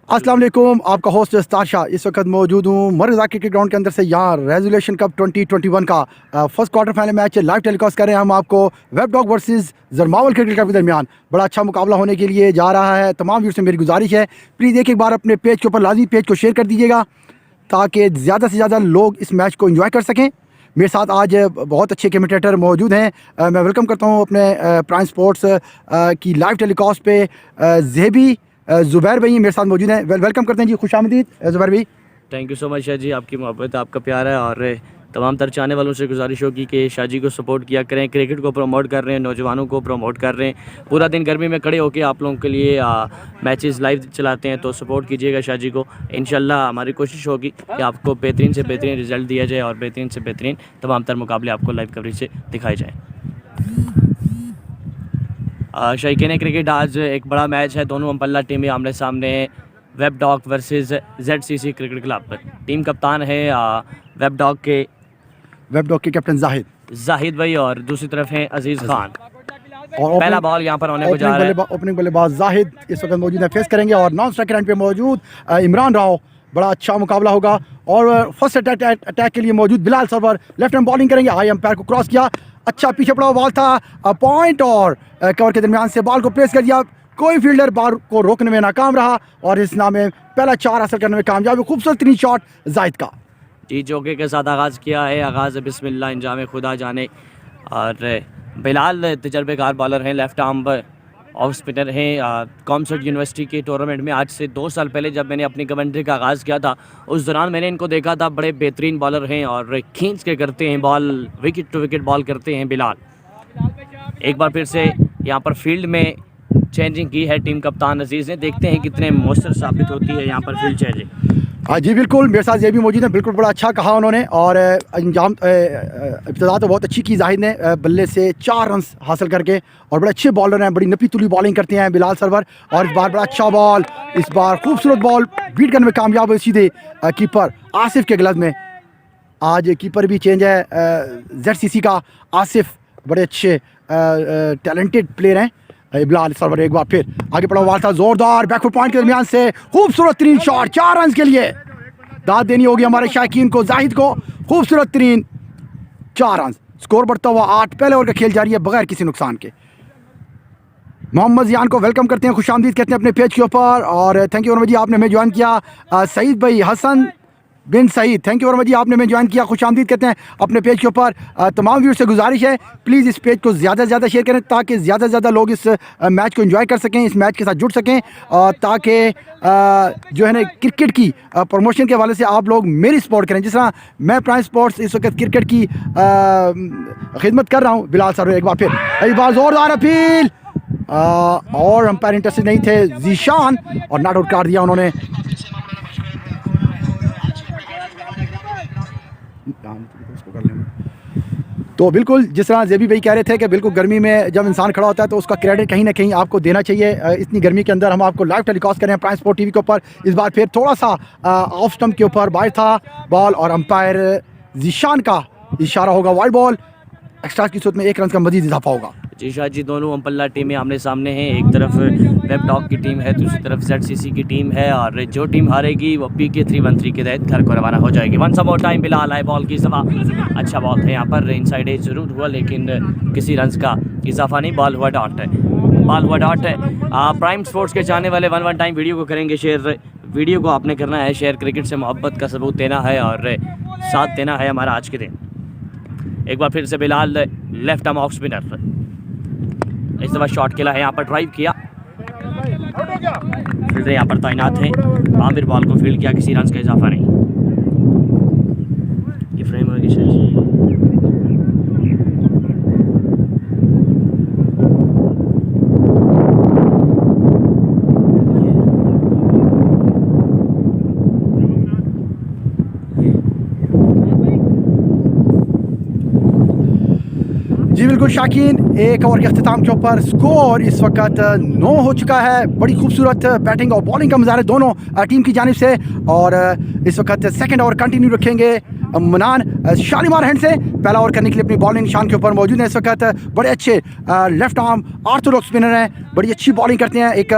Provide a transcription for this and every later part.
अस्सलाम वालेकुम, आपका होस्ट स्टार शाह इस वक्त मौजूद हूँ मरज़ा क्रिकेट ग्राउंड के अंदर से। यहाँ रेजोल्यूशन कप 2021 का first quarter final match live telecast कर रहे हैं हम आपको। वेब डॉग वर्सेस जरमावल क्रिकेट क्लब के दरमियान बड़ा अच्छा मुकाबला होने के लिए जा रहा है। तमाम व्यूअर्स से मेरी गुजारिश है, प्लीज़ एक बार अपने पेज के ऊपर लाजमी पेज को शेयर कर दीजिएगा ताकि ज़्यादा से ज़्यादा लोग इस मैच को एंजॉय कर सकें। मेरे साथ आज बहुत अच्छे कमेंटेटर मौजूद हैं। मैं वेलकम करता हूँ अपने प्राइम स्पोर्ट्स की लाइव टेलीकास्ट पे ज़ेबी ज़ुबैर भाई मेरे साथ मौजूद हैं। वेलकम करते हैं जी, खुशामदीद ज़ुबैर भाई। Thank you so much Shah ji, आपकी मोहब्बत आपका प्यार है और तमाम तर चाहने वालों से गुजारिश होगी कि शाह जी को सपोर्ट किया करें। क्रिकेट को प्रमोट कर रहे हैं, नौजवानों को प्रमोट कर रहे हैं। पूरा दिन गर्मी में खड़े होकर आप लोगों के लिए मैचेस लाइव चलाते हैं, तो सपोर्ट कीजिएगा शाह जी को। इंशाल्लाह हमारी कोशिश होगी कि आपको बेहतरीन से बेहतरीन रिज़ल्ट दिया जाए और बेहतरीन से बेहतरीन तमाम तर मुकाबले आपको लाइव कवरेज से दिखाए जाएँ। शायकीन क्रिकेट, आज एक बड़ा मैच है। दोनों अम्पल्ला टीमें आमने सामने हैं। Web dog versus ZCC cricket club. Team कप्तान है वेब डॉग के कैप्टन जाहिद भाई और दूसरी तरफ हैं अजीज़ खान। और पहला बॉल यहाँ पर होने को जा रहा है। ओपनिंग बल्लेबाज जाहिद इस वक्त मौजूद है, फेस करेंगे। और नॉन स्ट्राइक एंड पे मौजूद इमरान राव। बड़ा अच्छा मुकाबला होगा। और फर्स्ट अटैक के लिए मौजूद Bilal Sarwar left hand bowling करेंगे। हाई एम्पायर को क्रॉस किया, अच्छा पीछे पड़ा हुआ बॉल था, पॉइंट और कवर के दरमियान से बॉल को प्लेस कर दिया। कोई फील्डर बॉल को रोकने में नाकाम रहा और इस नाम में पहला 4 हासिल करने में कामयाब। खूबसूरत 3 शॉट जाहिद का जी चौके के साथ आगाज़ किया है। आगाज़ बिस्मिल्लाह इंजाम खुदा जाने। और बिलाल तजर्बेकार बॉलर हैं, लेफ्ट आर्म ऑफ स्पिनर हैं। कॉमसर्ट यूनिवर्सिटी के टूर्नामेंट में आज से 2 साल पहले जब मैंने अपनी कमेंट्री का आगाज़ किया था, उस दौरान मैंने इनको देखा था। बड़े बेहतरीन बॉलर हैं और खींच के करते हैं ball, wicket to wicket ball करते हैं बिलाल। एक बार फिर से यहाँ पर फील्ड में चेंजिंग की है टीम कप्तान अजीज़ ने। देखते हैं कितने मौसर साबित होती है यहाँ पर फील्ड चेंजिंग। जी बिल्कुल, मेरे साथ ये भी मौजूद है। बिल्कुल बड़ा अच्छा कहा उन्होंने और अंजाम इब्तिदा तो बहुत अच्छी की जाहिद ने, बल्ले से 4 रन हासिल करके। और बड़े अच्छे बॉलर हैं, बड़ी नपी तुली बॉलिंग करते हैं बिलाल सरवर। और इस बार बड़ा अच्छा बॉल, इस बार खूबसूरत बॉल बीट करने में कामयाब हुए सीधे कीपर आसिफ के गलत में। आज कीपर भी चेंज है ZCC का। आसिफ बड़े अच्छे टैलेंटेड प्लेयर हैं। बिलाल सरवर एक बार फिर आगे पड़ा हुआ था, जोरदार बैकफुट पॉइंट के दरमियान से खूबसूरत 3 शॉट 4 रन के लिए। दाद देनी होगी हमारे शायकीन को, जाहिद को। खूबसूरत 3 4 रन, स्कोर बढ़ता हुआ 8। पहले ओवर का खेल जारी है बगैर किसी नुकसान के। मोहम्मद जियान को वेलकम करते हैं, खुशामदीद कहते हैं अपने पेज के ऊपर। और thank you very much ji, आपने हमें ज्वाइन किया। सईद भाई Hasan bin Saeed, thank you very much ji, आपने हमें ज्वाइन किया। खुशामदीद कहते हैं अपने पेज के ऊपर। तमाम व्यूअर्स से गुजारिश है, प्लीज़ इस पेज को ज़्यादा से ज़्यादा शेयर करें ताकि ज़्यादा से ज़्यादा लोग इस मैच को एंजॉय कर सकें, इस मैच के साथ जुड़ सकें। ताकि जो है ना क्रिकेट की प्रमोशन के हवाले से आप लोग मेरी सपोर्ट करें। जिस तरह मैं प्राइम स्पोर्ट्स इस वक्त क्रिकेट की खिदमत कर रहा हूँ। बिलाल सर एक बार फिर, एक बार ज़ोरदार अपील और अंपायर इंटरेस्टेड नहीं थे जीशान और नॉट आउट कर दिया उन्होंने। तो बिल्कुल जिस तरह जेबी भाई कह रहे थे कि बिल्कुल गर्मी में जब इंसान खड़ा होता है तो उसका क्रेडिट कहीं ना कहीं आपको देना चाहिए। इतनी गर्मी के अंदर हम आपको लाइव टेलीकास्ट करें प्राइम स्पोर्ट टीवी के ऊपर। इस बार फिर थोड़ा सा ऑफ स्टंप के ऊपर बाहर था बॉल और अंपायर जीशान का इशारा होगा वाइड बॉल। एक्स्ट्रा की सूरत में 1 रन का मजीद इजाफा होगा। जी शाह जी, दोनों अम्पल्ला टीमें आमने सामने हैं। एक तरफ वेब डॉग की टीम है, दूसरी तरफ ZCC की टीम है। और जो टीम हारेगी वो PK 313 के तहत घर को रवाना हो जाएगी। वन मोर टाइम बिलाल आए बॉल की सवा। अच्छा बॉल था यहाँ पर, इनसाइड एज जरूर हुआ लेकिन किसी रन का इजाफा नहीं। बॉल हुआ डॉट है, बॉल हुआ डॉट है। प्राइम स्पोर्ट्स के चाहने वाले वन टाइम वीडियो को करेंगे शेयर। वीडियो को आपने करना है शेयर, क्रिकेट से मोहब्बत का सबूत देना है और साथ देना है हमारा आज के दिन। एक बार फिर से Bilal left arm off spinner, इस दफ़ा शॉट खेला है, यहाँ पर ड्राइव किया। फील्डर यहाँ पर तैनात हैं। आमिर बॉल को फील्ड किया, किसी रन का इजाफा नहीं। ये फ्रेम होगी जी बिल्कुल शाकीन, एक ओवर के अख्ताम के ऊपर स्कोर इस वक्त 9 हो चुका है। बड़ी खूबसूरत बैटिंग और बॉलिंग का मुजाहरा दोनों टीम की जानिब से। और इस वक्त सेकंड ओवर कंटिन्यू रखेंगे मनान शालीमार हैंड से। पहला ओवर करने के लिए अपनी बॉलिंग निशान के ऊपर मौजूद है इस वक्त। बड़े अच्छे लेफ्ट आर्म ऑर्थोडॉक्स स्पिनर हैं, बड़ी अच्छी बॉलिंग करते हैं। एक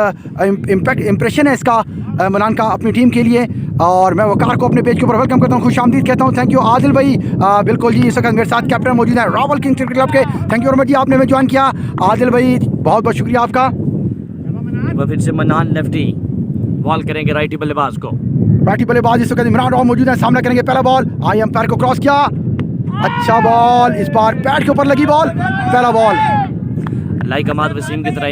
इम्प्रेशन है इसका मनान का अपनी टीम के लिए। और मैं वकार को अपने पेज के ऊपर वेलकम करता हूँ, खुश आमदीद कहता हूँ। थैंक यू आदिल भाई, बिल्कुल जी। इस वक्त मेरे साथ कैप्टन मौजूद है रावल किंग क्रिकेट क्लब के। Thank you very much ji, आपने हमें ज्वाइन किया। आदिल भाई बहुत बहुत शुक्रिया आपका। फिर से मन्नान लेफ्टी बॉल करेंगे राइटी बल्लेबाज को। राइटी बल्लेबाज इस वक्त इमरान राव मौजूद है, सामना करेंगे पहला बॉल। आई एम्पायर को क्रॉस किया, अच्छा बॉल, इस बार पैड के ऊपर लगी बॉल, पहला बॉल। लाइक अहमद वसीम की तरह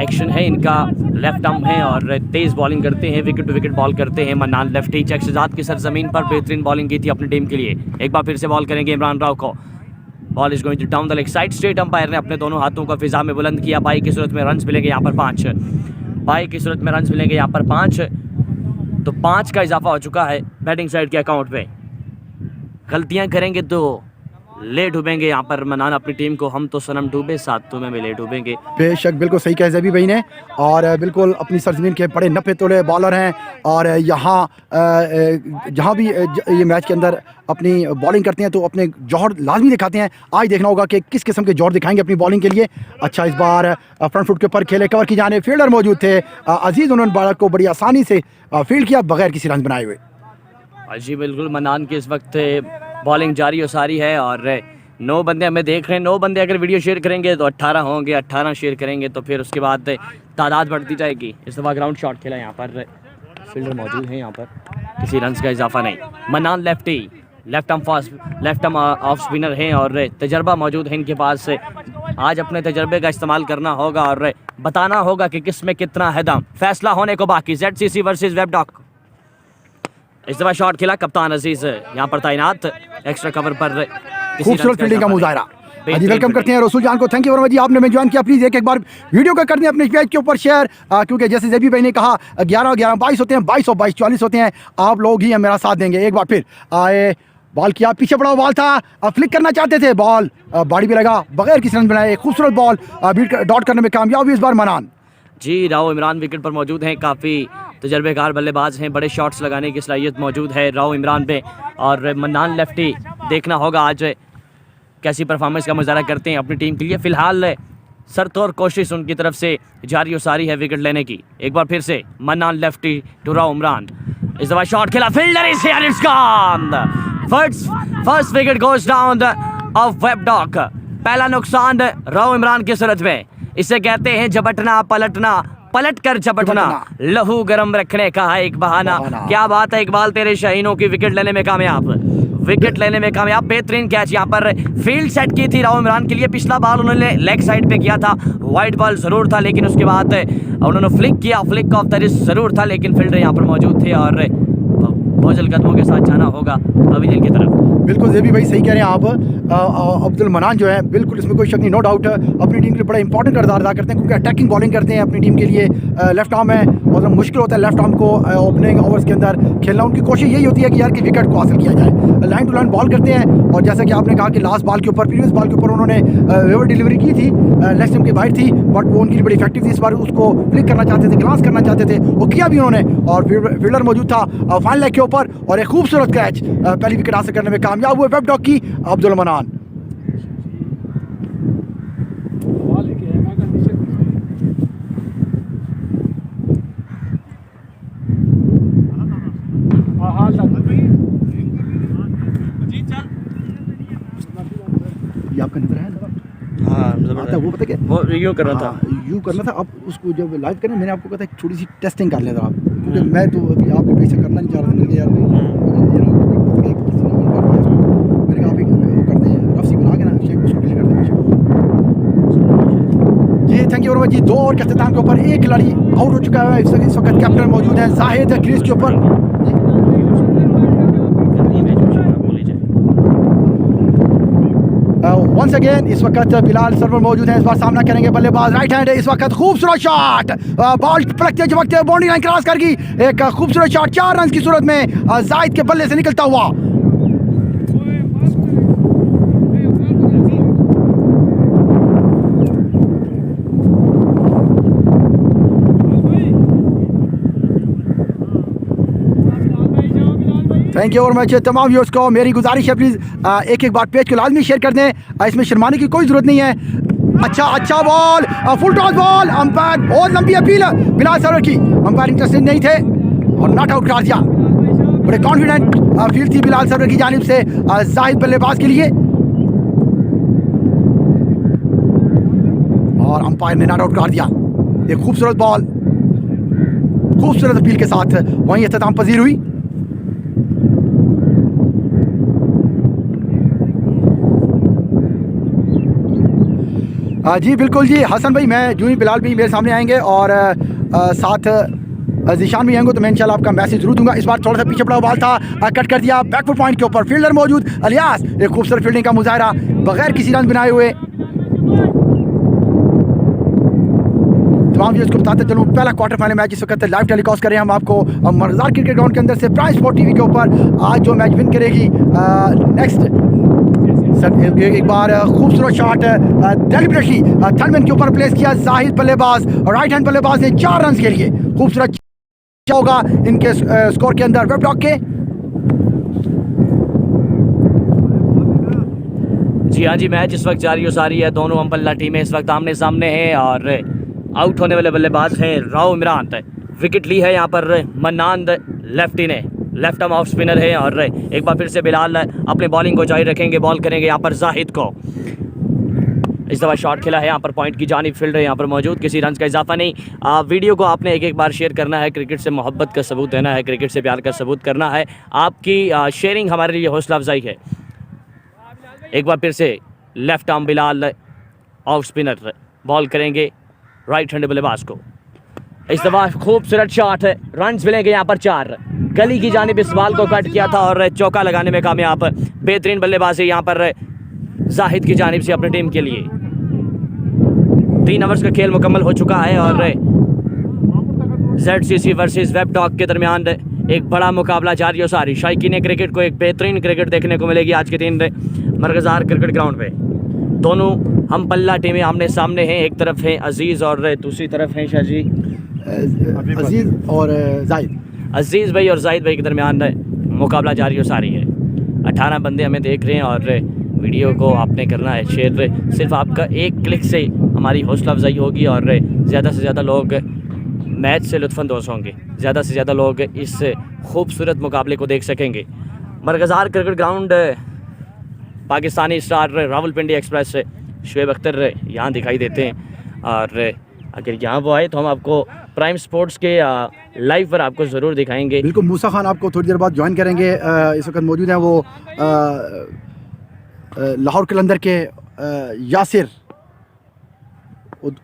एक्शन है इनका, लेफ्ट आर्म है और तेज़ बॉलिंग करते हैं, विकेट टू विकेट बॉल करते हैं। मन्नान लेफ्टी चेक्सजाद की सरजमीन पर बेहतरीन बॉलिंग की थी अपनी टीम के लिए। एक बार फिर से बॉल करेंगे इमरान राव को। Ball is going to down the leg side. Straight umpire ने अपने दोनों हाथों को फिजा में बुलंद किया। बाई की सूरत में रन्स मिलेंगे यहाँ पर 5। बाई की सूरत में रन्स मिलेंगे यहाँ पर 5, तो 5 का इजाफा हो चुका है बैटिंग साइड के अकाउंट पे। गलतियाँ करेंगे तो ले डूबेंगे यहाँ पर मनान अपनी टीम को। हम तो सनम डूबे साथ तुम्हें में ले डूबेंगे। बेशक, बिल्कुल सही कहा ज़बी भाई ने। और बिल्कुल अपनी सरजमीन के बड़े नफ़े तोले बॉलर हैं। और यहाँ जहाँ भी ये मैच के अंदर अपनी बॉलिंग करते हैं तो अपने जौहर लाजमी दिखाते हैं। आज देखना होगा कि किस किस्म के जौहर दिखाएंगे अपनी बॉलिंग के लिए। अच्छा, इस बार फ्रंट फुट के ऊपर खेले, कवर की जाने फील्डर मौजूद थे अजीज़, उन्होंने बॉलर को बड़ी आसानी से फील्ड किया बगैर किसी रन बनाए हुए। जी बिल्कुल, मनान की इस वक्त बॉलिंग जारी और सारी है और 9 बंदे हमें देख रहे हैं। 9 बंदे अगर वीडियो शेयर करेंगे तो 18 होंगे, 18 शेयर करेंगे तो फिर उसके बाद तादाद बढ़ती जाएगी। इस दफ़ा ग्राउंड शॉट खेला, यहाँ पर फील्डर मौजूद हैं, यहाँ पर किसी रन्स का इजाफा नहीं। मनान lefty, left arm off spinner हैं और तजर्बा मौजूद है इनके पास। आज अपने तजर्बे का इस्तेमाल करना होगा और बताना होगा कि किस में कितना है दम। फैसला होने को बाकी। ZCC versus Webdoc. इस दफा शॉट खेला कप्तान अजीज यहाँ पर तैनात, एक्स्ट्रा कवर पर खूबसूरत फील्डिंग का मुजाहरा। जी वेलकम करते हैं रसूल जान को। Thank you very much ji, आपने मैं ज्वाइन किया। प्लीज़ एक बार वीडियो का कर दें अपने पेज के ऊपर शेयर, क्योंकि जैसे ज़बी भाई ने कहा 11-11 22 होते हैं, 22 और 22 44 होते हैं। आप लोग ही मेरा साथ देंगे। एक बार फिर आए, बॉल किया, पीछे पड़ा बॉल था, फ्लिक करना चाहते थे, बॉल बॉडी पे लगा, बगैर किसी रन बनाए खूबसूरत बॉल डॉट करने में कामयाब हुई इस बार मनान। जी, राव इमरान विकेट पर मौजूद हैं, काफ़ी तजर्बेकार बल्लेबाज हैं, बड़े शॉट्स लगाने की सलाहियत मौजूद है राव इमरान पे। और मन्नान लेफ्टी, देखना होगा आज कैसी परफॉर्मेंस का मुजाहरा करते हैं अपनी टीम के लिए। फ़िलहाल सरतोड़ कोशिश उनकी तरफ से जारी और सारी है विकेट लेने की। एक बार फिर से मन्नान लेफ्टी टू राव इमरान। इस दफा शॉट खेला, fielder is here, it's gone. First wicket goes down of Webdoc. पहला नुकसान राव इमरान की सूरत में। इसे कहते हैं झपटना पलटना, पलट कर झपटना, लहू गरम रखने का है एक बहाना। क्या बात है इकबाल, तेरे शाहीनों की विकेट लेने में कामयाब, विकेट लेने में कामयाब। बेहतरीन कैच यहाँ पर फील्ड सेट की थी राव इमरान के लिए। पिछला बॉल उन्होंने लेग साइड पे किया था, वाइड बॉल ज़रूर था, लेकिन उसके बाद उन्होंने फ्लिक किया, फ्लिक ऑफ द रिस्ट ज़रूर था, लेकिन फील्डर यहाँ पर मौजूद थे और बोझल कदमों के साथ जाना होगा पवेलियन की तरफ। बिल्कुल ज़ेबी भाई सही कह रहे हैं आप। अब्दुल मनान जो है, बिल्कुल इसमें कोई शक नहीं, नो डाउट अपनी टीम के लिए बड़ा इंपॉर्टेंट किरदार अदा करते हैं, क्योंकि अटैकिंग बॉलिंग करते हैं अपनी टीम के लिए। लेफ्ट आर्म है और मुश्किल होता है लेफ्ट आर्म को ओपनिंग ओवर्स के अंदर खेलना। उनकी कोशिश यही होती है कि यार कि विकेट को हासिल किया जाए। लाइन टू लाइन बॉल करते हैं और जैसा कि आपने कहा कि लास्ट बॉल के ऊपर, प्रीवियस बॉल के ऊपर उन्होंने वेवर डिलीवरी की थी, लेग स्टंप की बाहर थी, बट वो उनकी बड़ी इफेक्टिव थी। इस बार उसको फ्लिक करना चाहते थे, ग्लांस करना चाहते थे, वो किया भी उन्होंने और फील्डर मौजूद था फाइन लेग के ऊपर और एक खूबसूरत कैच, पहली विकेट हासिल करने में कामयाब हुए वेबडॉक की अब्दुल मनान। ये आपका नजर है? हाँ, आता वो पता क्या, वो यूँ करना था, यूँ करना था। अब उसको जब लाइव करें, मैंने आपको कहा था एक छोटी सी टेस्टिंग कर लेता आप, क्योंकि मैं तो अभी आपके पीछे से करना नहीं चाह रहा था। यार मैंने कहा आप एक वो करते हैं, रफ सी बना के ना शेख उसको डिलीट कर देंगे। जी थैंक यू वेरी मच जी। 2 ओवर के इख्तिताम के ऊपर एक खिलाड़ी आउट हो चुका है। इस वक्त कैप्टन मौजूद है जाहिद क्रीज के ऊपर। वंस अगेन इस वक्त बिलाल सरवर मौजूद है, इस बार सामना करेंगे बल्लेबाज राइट हैंड। इस वक्त खूबसूरत शॉट, बॉल पलटते झपकते बाउंड्री लाइन क्रॉस कर गई। एक खूबसूरत शॉट 4 रन की सूरत में जाहिद के बल्ले से निकलता हुआ। Thank you very much. तमाम व्यूअर्स को मेरी गुजारिश है, प्लीज़ एक बार पेज को लाजमी शेयर कर दें। इसमें शर्माने की कोई ज़रूरत नहीं है। अच्छा ball, full toss ball, umpire बहुत लंबी अपील बिलाल सरवर की, अंपायर इंटरेस्टेड नहीं थे और नॉट आउट करार दिया। बड़े कॉन्फिडेंट फील्ड थी बिलाल सरवर की जानिब से जाहिद बल्लेबाज के लिए और अंपायर ने नॉट आउट करार दिया। एक खूबसूरत बॉल खूबसूरत अपील के साथ वहीं इख्तिताम पजीर हुई। जी बिल्कुल जी हसन भाई, मैं जो ही बिलाल भी मेरे सामने आएंगे और साथ जीशान भी आएंगे तो मैं इंशाल्लाह आपका मैसेज जरूर दूंगा। इस बार थोड़ा सा पीछे पड़ा बॉल था, कट कर दिया बैकफुट पॉइंट के ऊपर, फील्डर मौजूद अलियास, एक खूबसूरत फील्डिंग का मुजाहरा बगैर किसी रन बनाए हुए। तमाम व्यूअर्स को बताते चलूँ पहला क्वार्टर फाइनल मैच इस वक्त लाइव टेलीकास्ट कर रहे हैं हम आपको मरज़ार क्रिकेट ग्राउंड के अंदर से प्राइम स्पोर्ट टीवी के ऊपर। आज जो मैच विन करेगी नेक्स्ट एक बार खूबसूरत शॉट डेलिबरेटली थर्डमैन के ऊपर प्लेस किया जाहिद बल्लेबाज, राइट हैंड बल्लेबाज ने 4 रन के लिए खूबसूरत होगा इनके स्कोर के अंदर वेब डॉग के। जी हाँ जी, मैच इस वक्त जारी सारी है, दोनों अम्पल्ला टीमें इस वक्त आमने सामने हैं और आउट होने वाले बल्लेबाज हैं राव इमरान। विकेट ली है यहाँ पर मन्नान लेफ्टी ने, लेफ्ट आर्म ऑफ स्पिनर है और एक बार फिर से बिलाल अपने बॉलिंग को जारी रखेंगे, बॉल करेंगे यहाँ पर जाहिद को। इस दफ़ा शॉट खेला है यहाँ पर पॉइंट की जानिब, फील्डर यहाँ पर मौजूद, किसी रन का इजाफा नहीं। वीडियो को आपने एक बार शेयर करना है, क्रिकेट से मोहब्बत का सबूत देना है, क्रिकेट से प्यार का सबूत करना है। आपकी शेयरिंग हमारे लिए हौसला अफजाई है। एक बार फिर से left arm Bilal off spinner ball करेंगे राइट हैंड बल्लेबाज को। इस दफ़ा खूबसूरत शॉट है, रन मिलेंगे यहाँ पर 4, गली की जानिब इस बॉल को कट किया था और चौका लगाने में कामयाब। बेहतरीन बल्लेबाजी यहाँ पर जाहिद की जानिब से अपनी टीम के लिए। 3 ओवर्स का खेल मुकम्मल हो चुका है और ZCC वर्सेस वेब डॉग के दरमियान एक बड़ा मुकाबला जारी और सारी। शायकीन क्रिकेट को एक बेहतरीन क्रिकेट देखने को मिलेगी आज के दिन मरगज़ार क्रिकेट ग्राउंड पे। दोनों हम पल्ला टीमें आमने सामने हैं, एक तरफ है अजीज़ और दूसरी तरफ है शाहजी अजीज़ और जाहिद। अजीज़ भाई और जाहिद भाई के दरमियान मुकाबला जारी और सारी है। 18 बंदे हमें देख रहे हैं और वीडियो को आपने करना है शेयर। सिर्फ आपका एक क्लिक से हमारी हौसला अफजाई होगी और ज़्यादा से ज़्यादा लोग मैच से लुत्फ़अंदोज़ होंगे, ज़्यादा से ज़्यादा लोग इस खूबसूरत मुकाबले को देख सकेंगे। Margazar cricket ground, Pakistani star Rawalpindi express Shoaib Akhtar यहाँ दिखाई देते हैं और अगर यहाँ वो आए तो हम आपको प्राइम स्पोर्ट्स के लाइव पर आपको ज़रूर दिखाएंगे। बिल्कुल, मूसा खान आपको थोड़ी देर बाद ज्वाइन करेंगे, इस वक्त मौजूद हैं वो लाहौर कलंदर के यासिर,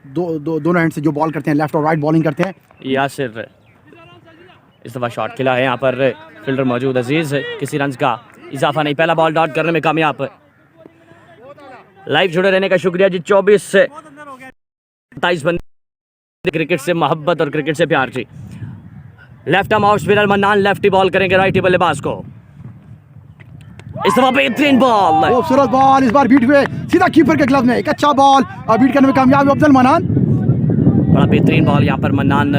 दोनों एंड से जो बॉल करते हैं, लेफ्ट और राइट बॉलिंग करते हैं। यासिर इस दफ़ा शॉट खेला है यहाँ पर, फील्डर मौजूद अजीज़, किसी रन का इजाफा नहीं, पहला बॉल डॉट करने में कामयाब। लाइव जुड़े रहने का शुक्रिया जी। 24 से 27 बंदे क्रिकेट से मोहब्बत और क्रिकेट से प्यार जी। Left arm off spinner Mannan lefty ball करेंगे राइटी बल्लेबाज को। इस दफा बेहतरीन बॉल, खूबसूरत बॉल, इस बार बीट हुए सीधा कीपर के ग्लव में, एक अच्छा बॉल बीट करने में कामयाब अफजल मन्नान। बड़ा बेहतरीन बॉल यहाँ पर मन्नान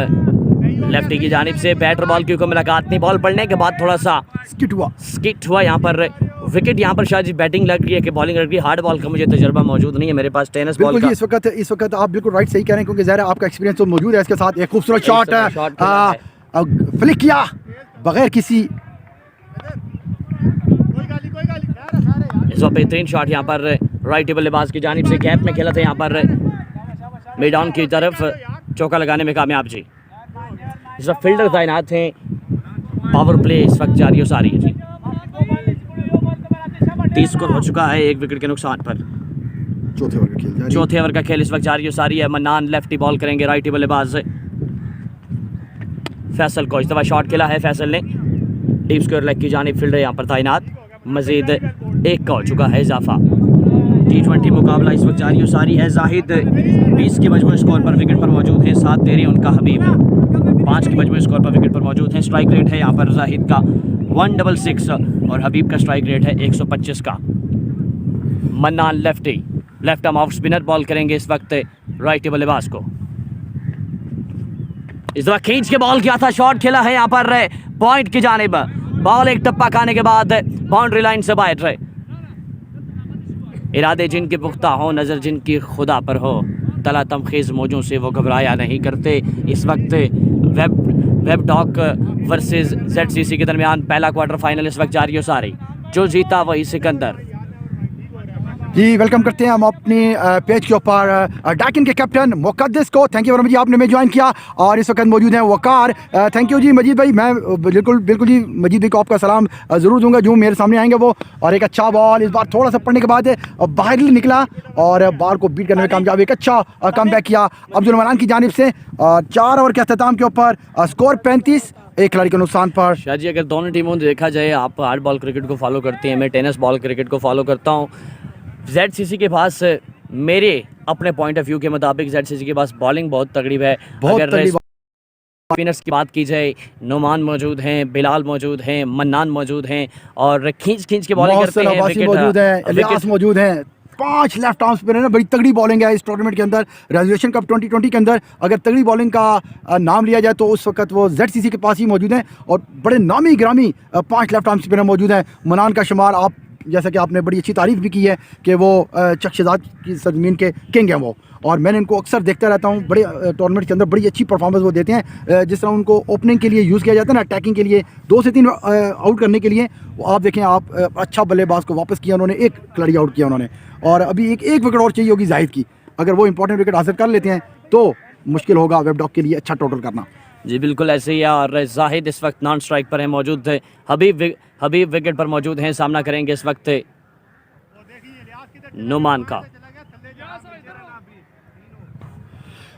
लेफ्टी की जानिब से। बैटर बॉल की मुलाकात नहीं, बॉल पड़ने के बाद थोड़ा सा स्किट हुआ यहाँ पर। विकेट यहाँ पर शायद बैटिंग लग रही है कि बॉलिंग लग रही है। हार्ड बॉल का मुझे तजुर्बा मौजूद नहीं है मेरे पास, टेनिस बॉल का। इस वक्त आप बिल्कुल राइट सही कह रहे हैं क्योंकि ज़ाहिर आपका एक्सपीरियंस तो मौजूद है इसके साथ। एक खूबसूरत शॉट फ्लिक किया बगैर किसी, इस वक्त बेहतरीन शॉट यहाँ पर राइट बल्लेबाज की जानिब से, गैप में खेला था यहाँ पर मिड ऑन की तरफ, चौका लगाने में कामयाब जी। इस वक्त फील्डर तैनात हैं, पावर प्ले इस वक्त जारी हो सारी है जी। 30 स्कोर हो चुका है 1 विकेट के नुकसान पर। चौथे ओवर का खेल इस वक्त जारी हो सारी है। मन्नान लेफ्टी बॉल करेंगे राइटी बल्लेबाज फैसल को। इस दफ़ा शॉट खेला है फैसल ने, डीप स्क्वायर लेग की जानिब, फील्डर यहाँ पर तैनात, मजीद 1 का हो चुका है इजाफा। T20 मुकाबला इस वक्त जारी हो सारी है। जाहिद 20 के मजमूई स्कोर पर विकेट पर मौजूद है, 7 दे रहे हैं उनका हबीब 5 के मजमूई स्कोर पर विकेट पर मौजूद है। स्ट्राइक रेट है यहाँ पर जाहिद का 166 और हबीब का स्ट्राइक रेट है 125 का। Mannan lefty, left arm off spinner ball करेंगे इस वक्त राइट बल्लेबाज को। इस दफा खींच के बॉल किया था, शॉट खेला है यहाँ पर पॉइंट की जानिब, बॉल एक टप्पा खाने के बाद बाउंड्री लाइन से बाहर रहे। इरादे जिनके पुख्ता हो, नज़र जिनकी खुदा पर हो, तला तमखेज़ मौजों से वो घबराया नहीं करते। इस वक्त वेब डॉग वर्सेस ZCC के दरमियान पहला क्वार्टर फाइनल इस वक्त जारी हो सारी। जो जीता वही सिकंदर। जी वेलकम करते हैं हम अपनी पेज के ऊपर डाकिन के कैप्टन मुकद्दस को। Thank you very much ji, आपने हमें ज्वाइन किया। और इस वक्त मौजूद हैं वकार। थैंक यू जी मजीद भाई। मैं बिल्कुल जी मजीद भाई को आपका सलाम ज़रूर दूंगा जो मेरे सामने आएंगे वो। और एक अच्छा बॉल इस बार थोड़ा सा पड़ने के बाद बाहर निकला और बॉल को बीट करने में कामयाब। एक अच्छा कम बैक किया अब्दुल मनान की जानिब से। 4 ओवर के अख्ताम के ऊपर स्कोर 35, एक खिलाड़ी के नुकसान पर। शाह जी, अगर दोनों टीमों को देखा जाए, आप हार्ड बॉल क्रिकेट को फॉलो करते हैं, मैं टेनिस बॉल क्रिकेट को फॉलो करता हूँ। ZCC के पास मेरे अपने पॉइंट ऑफ व्यू के मुताबिक ZCC के पास बॉलिंग बहुत तगड़ी है। अगर स्पिनर्स की बात की जाए, नुमान मौजूद हैं, बिलाल मौजूद हैं, मन्नान मौजूद हैं और खींच के बॉलिंग करते हैं। मौजूद हैं, इलियास मौजूद हैं। 5 लेफ्ट आर्म स्पिनर है, बड़ी तगड़ी बॉलिंग है इस टूर्नामेंट के अंदर। रेजोल्यूशन कप 2020 के अंदर अगर तगड़ी बॉलिंग का नाम लिया जाए तो उस वक्त वो ZCC के पास ही मौजूद हैं। और बड़े नामी ग्रामी 5 लेफ्ट आर्म स्पिनर मौजूद हैं। मनान का शुमार, आप जैसा कि आपने बड़ी अच्छी तारीफ भी की है कि वो चकशेदाद की सरजमीन के किंग हैं वो। और मैंने इनको अक्सर देखता रहता हूँ, बड़े टूर्नामेंट के अंदर बड़ी अच्छी परफॉर्मेंस वो देते हैं। जिस तरह उनको ओपनिंग के लिए यूज़ किया जाता है ना, अटैकिंग के लिए 2 से 3 आउट करने के लिए, वो आप देखें, आप अच्छा बल्लेबाज को वापस किया उन्होंने, एक खिलाड़ी आउट किया उन्होंने। और अभी एक विकेट और चाहिए होगी जाहिद की। अगर वो इंपॉर्टेंट विकेट हासिल कर लेते हैं तो मुश्किल होगा वेब डॉग के लिए अच्छा टोटल करना। जी बिल्कुल ऐसे ही है। और जाहिद इस वक्त नॉन स्ट्राइक पर है मौजूद है। हबीब विकेट पर मौजूद हैं, सामना करेंगे इस वक्त नुमान का।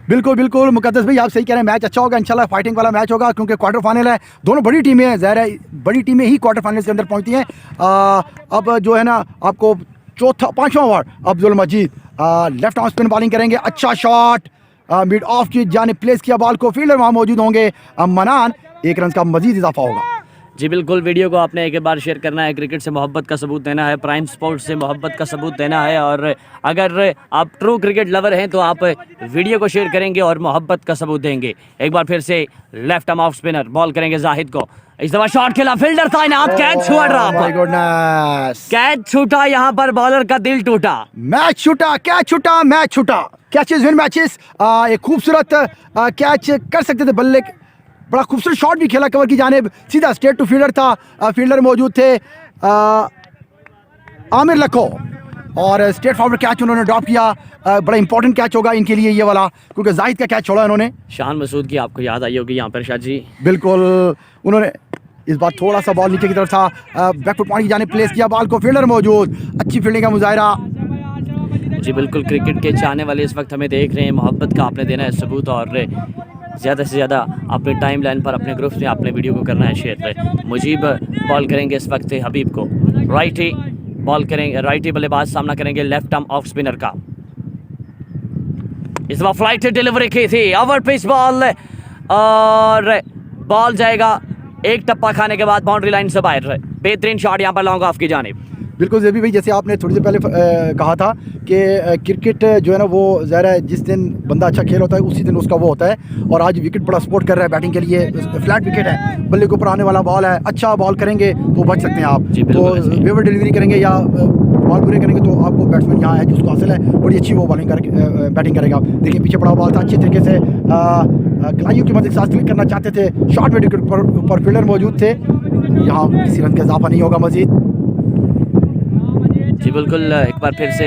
बिल्कुल मुकद्दस भाई, आप सही कह रहे हैं। मैच अच्छा होगा इंशाल्लाह, फाइटिंग वाला मैच होगा क्योंकि क्वार्टर फाइनल है। दोनों बड़ी टीमें हैं, ज़ाहिर है बड़ी टीमें ही क्वार्टर फाइनल के अंदर पहुंचती हैं। अब जो है ना, आपको 5वां ओवर अब्दुल मजीद लेफ्ट आर्म स्पिन बॉलिंग करेंगे। अच्छा शॉट मिड ऑफ की जानिब प्लेस किया बॉल को, फील्डर वहाँ मौजूद होंगे मनान। 1 रन का मजीद इजाफा होगा। जी बिल्कुल, वीडियो को आपने एक बार शेयर करना है। क्रिकेट से मोहब्बत का सबूत देना है, प्राइम स्पोर्ट्स से मोहब्बत का सबूत देना है। और अगर आप ट्रू क्रिकेट लवर हैं तो आप वीडियो को शेयर करेंगे और मोहब्बत का सबूत देंगे। एक बार फिर से left arm off spinner ball करेंगे जाहिद को। इस दफा शॉट खेला, फील्डर था इनाम, कैच छुआ रहा, कैच छूटा, यहाँ पर बॉलर का दिल टूटा। मैच छूटा, कैच छूटा, मैच छूटा। Catches win matches. एक खूबसूरत कैच कर सकते थे बल्ले, बड़ा खूबसूरत शॉट भी खेला कवर की जानिब, सीधा स्ट्रेट टू फील्डर था। फील्डर मौजूद थे आमिर लखो और स्ट्रेट फॉरवर्ड कैच उन्होंने ड्रॉप किया। बड़ा इंपॉर्टेंट कैच होगा इनके लिए ये वाला, क्योंकि जाहिद का कैच छोड़ा उन्होंने। शान मसूद की आपको याद आई होगी यहाँ पर शाह जी। बिल्कुल, उन्होंने इस बार थोड़ा सा बॉल नीचे की तरफ था, बैकफुट पॉइंट की जानिब प्लेस किया बॉल को, फील्डर मौजूद, अच्छी फील्डिंग का मुजाहिरा। जी बिल्कुल, क्रिकेट के चाहने वाले इस वक्त हमें देख रहे हैं, मोहब्बत का आपने देना है सबूत और ज़्यादा से ज़्यादा अपने टाइम लाइन पर अपने ग्रुप्स में अपने वीडियो को करना है शेयर। मुजीब बॉल करेंगे इस वक्त हबीब को, राइटी बॉल करेंगे, राइटी बल्लेबाज सामना करेंगे लेफ्ट आर्म ऑफ स्पिनर का। इस बार फ्लाइट डिलीवरी की थी, ओवर पिच बॉल और बॉल जाएगा एक टप्पा खाने के बाद बाउंड्री लाइन से बाहर। बेहतरीन शॉट यहाँ पर लॉन्ग ऑफ की जानिब। बिल्कुल ज़ेबी भाई, जैसे आपने थोड़ी देर पहले कहा था कि क्रिकेट जो है ना वो ज़ाहिर है जिस दिन बंदा अच्छा खेल होता है उसी दिन उसका वो होता है। और आज विकेट बड़ा सपोर्ट कर रहा है बैटिंग के लिए, फ्लैट विकेट है, बल्ले के ऊपर आने वाला बॉल है, अच्छा बॉल करेंगे तो बच सकते हैं आप। तो वेवर डिलीवरी करेंगे या बॉल पूरे करेंगे तो आपको बैट्समैन यहाँ है जिसको हासिल है, बड़ी अच्छी वो बॉलिंग करके बैटिंग करेगा। देखिए पीछे पड़ा बॉल था, अच्छी तरीके से खिलाड़ियों की मदद के साथ क्लिक करना चाहते थे, शॉर्ट विकेट पर फील्डर मौजूद थे। यहाँ किसी रन का इजाफा नहीं होगा मजीद। जी बिल्कुल, एक बार फिर से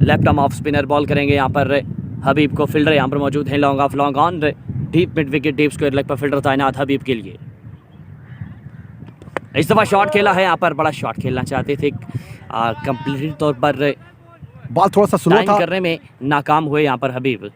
left arm off spinner ball करेंगे यहाँ पर हबीब को, फील्डर यहाँ पर मौजूद हैं, long off long on, deep mid wicket, deep square leg पर फील्डर तैनात हबीब के लिए। इस दफ़ा शॉट खेला है यहाँ पर, बड़ा शॉट खेलना चाहते थे, कंप्लीट तौर पर बॉल थोड़ा सा स्लो था, करने में नाकाम हुए यहाँ पर हबीब।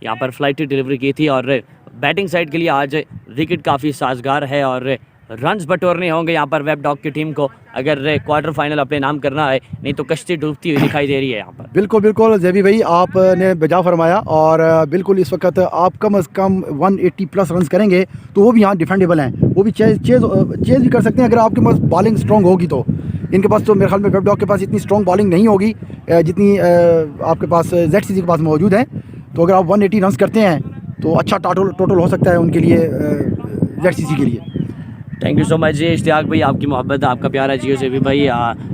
यहाँ पर फ्लाइट डिलीवरी की थी और बैटिंग साइड के लिए आज विकेट काफ़ी साजगार है और रन्स बटोरने होंगे यहाँ पर वेब डॉग की टीम को अगर क्वार्टर फाइनल अपने नाम करना है, नहीं तो कश्ती डूबती हुई दिखाई दे रही है यहाँ पर। बिल्कुल ज़ेबी भाई, आपने बेजा फरमाया। और बिल्कुल इस वक्त आप कम से कम 180 प्लस रन करेंगे तो वो भी यहाँ डिफेंडेबल हैं, वो भी चेज भी कर सकते हैं अगर आपके पास बॉलिंग स्ट्रॉन्ग होगी तो। इनके पास तो मेरे ख्याल में वेब डॉग के पास इतनी स्ट्रॉन्ग बॉलिंग नहीं होगी जितनी आपके पास ZCC के पास मौजूद है। तो अगर आप 180 रन करते हैं तो अच्छा टोटल हो सकता है उनके लिए, ZCC के लिए। थैंक यू सो मच जी इश्तियाक भाई, आपकी मोहब्बत, आपका प्यार है जियो से भी भाई।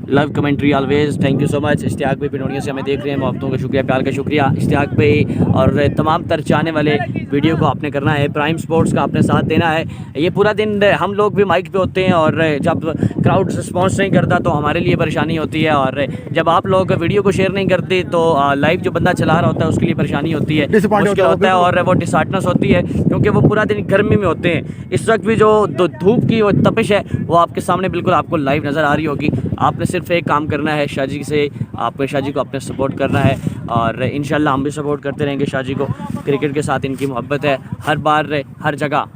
Love commentary always, thank you so much. Ishtiaq भाई पिनोनिया से हमें देख रहे हैं, मोहब्बतों का शुक्रिया, प्यार का शुक्रिया इश्तियाक भाई। और तमाम तर चाहने वाले वीडियो को आपने करना है, प्राइम स्पोर्ट्स का आपने साथ देना है। ये पूरा दिन हम लोग भी माइक पे होते हैं और जब क्राउड रिस्पॉन्स नहीं करता तो हमारे लिए परेशानी होती है, और जब आप लोग वीडियो को शेयर नहीं करते तो लाइव जो बंदा चला रहा होता है उसके लिए परेशानी होती है, Disappointed मुश्किल होता होता है, है और वो डिसहार्टनेस होती है, क्योंकि वो पूरा दिन गर्मी में होते हैं। इस वक्त भी जो धूप की वो तपिश है वो आपके सामने बिल्कुल आपको लाइव नज़र आ रही होगी। आपने सिर्फ एक काम करना है, शाजी से आपको शाजी को अपने सपोर्ट करना है, और इंशाल्लाह हम भी सपोर्ट करते रहेंगे शाजी को। क्रिकेट के साथ इनकी मोहब्बत है, हर बार हर जगह।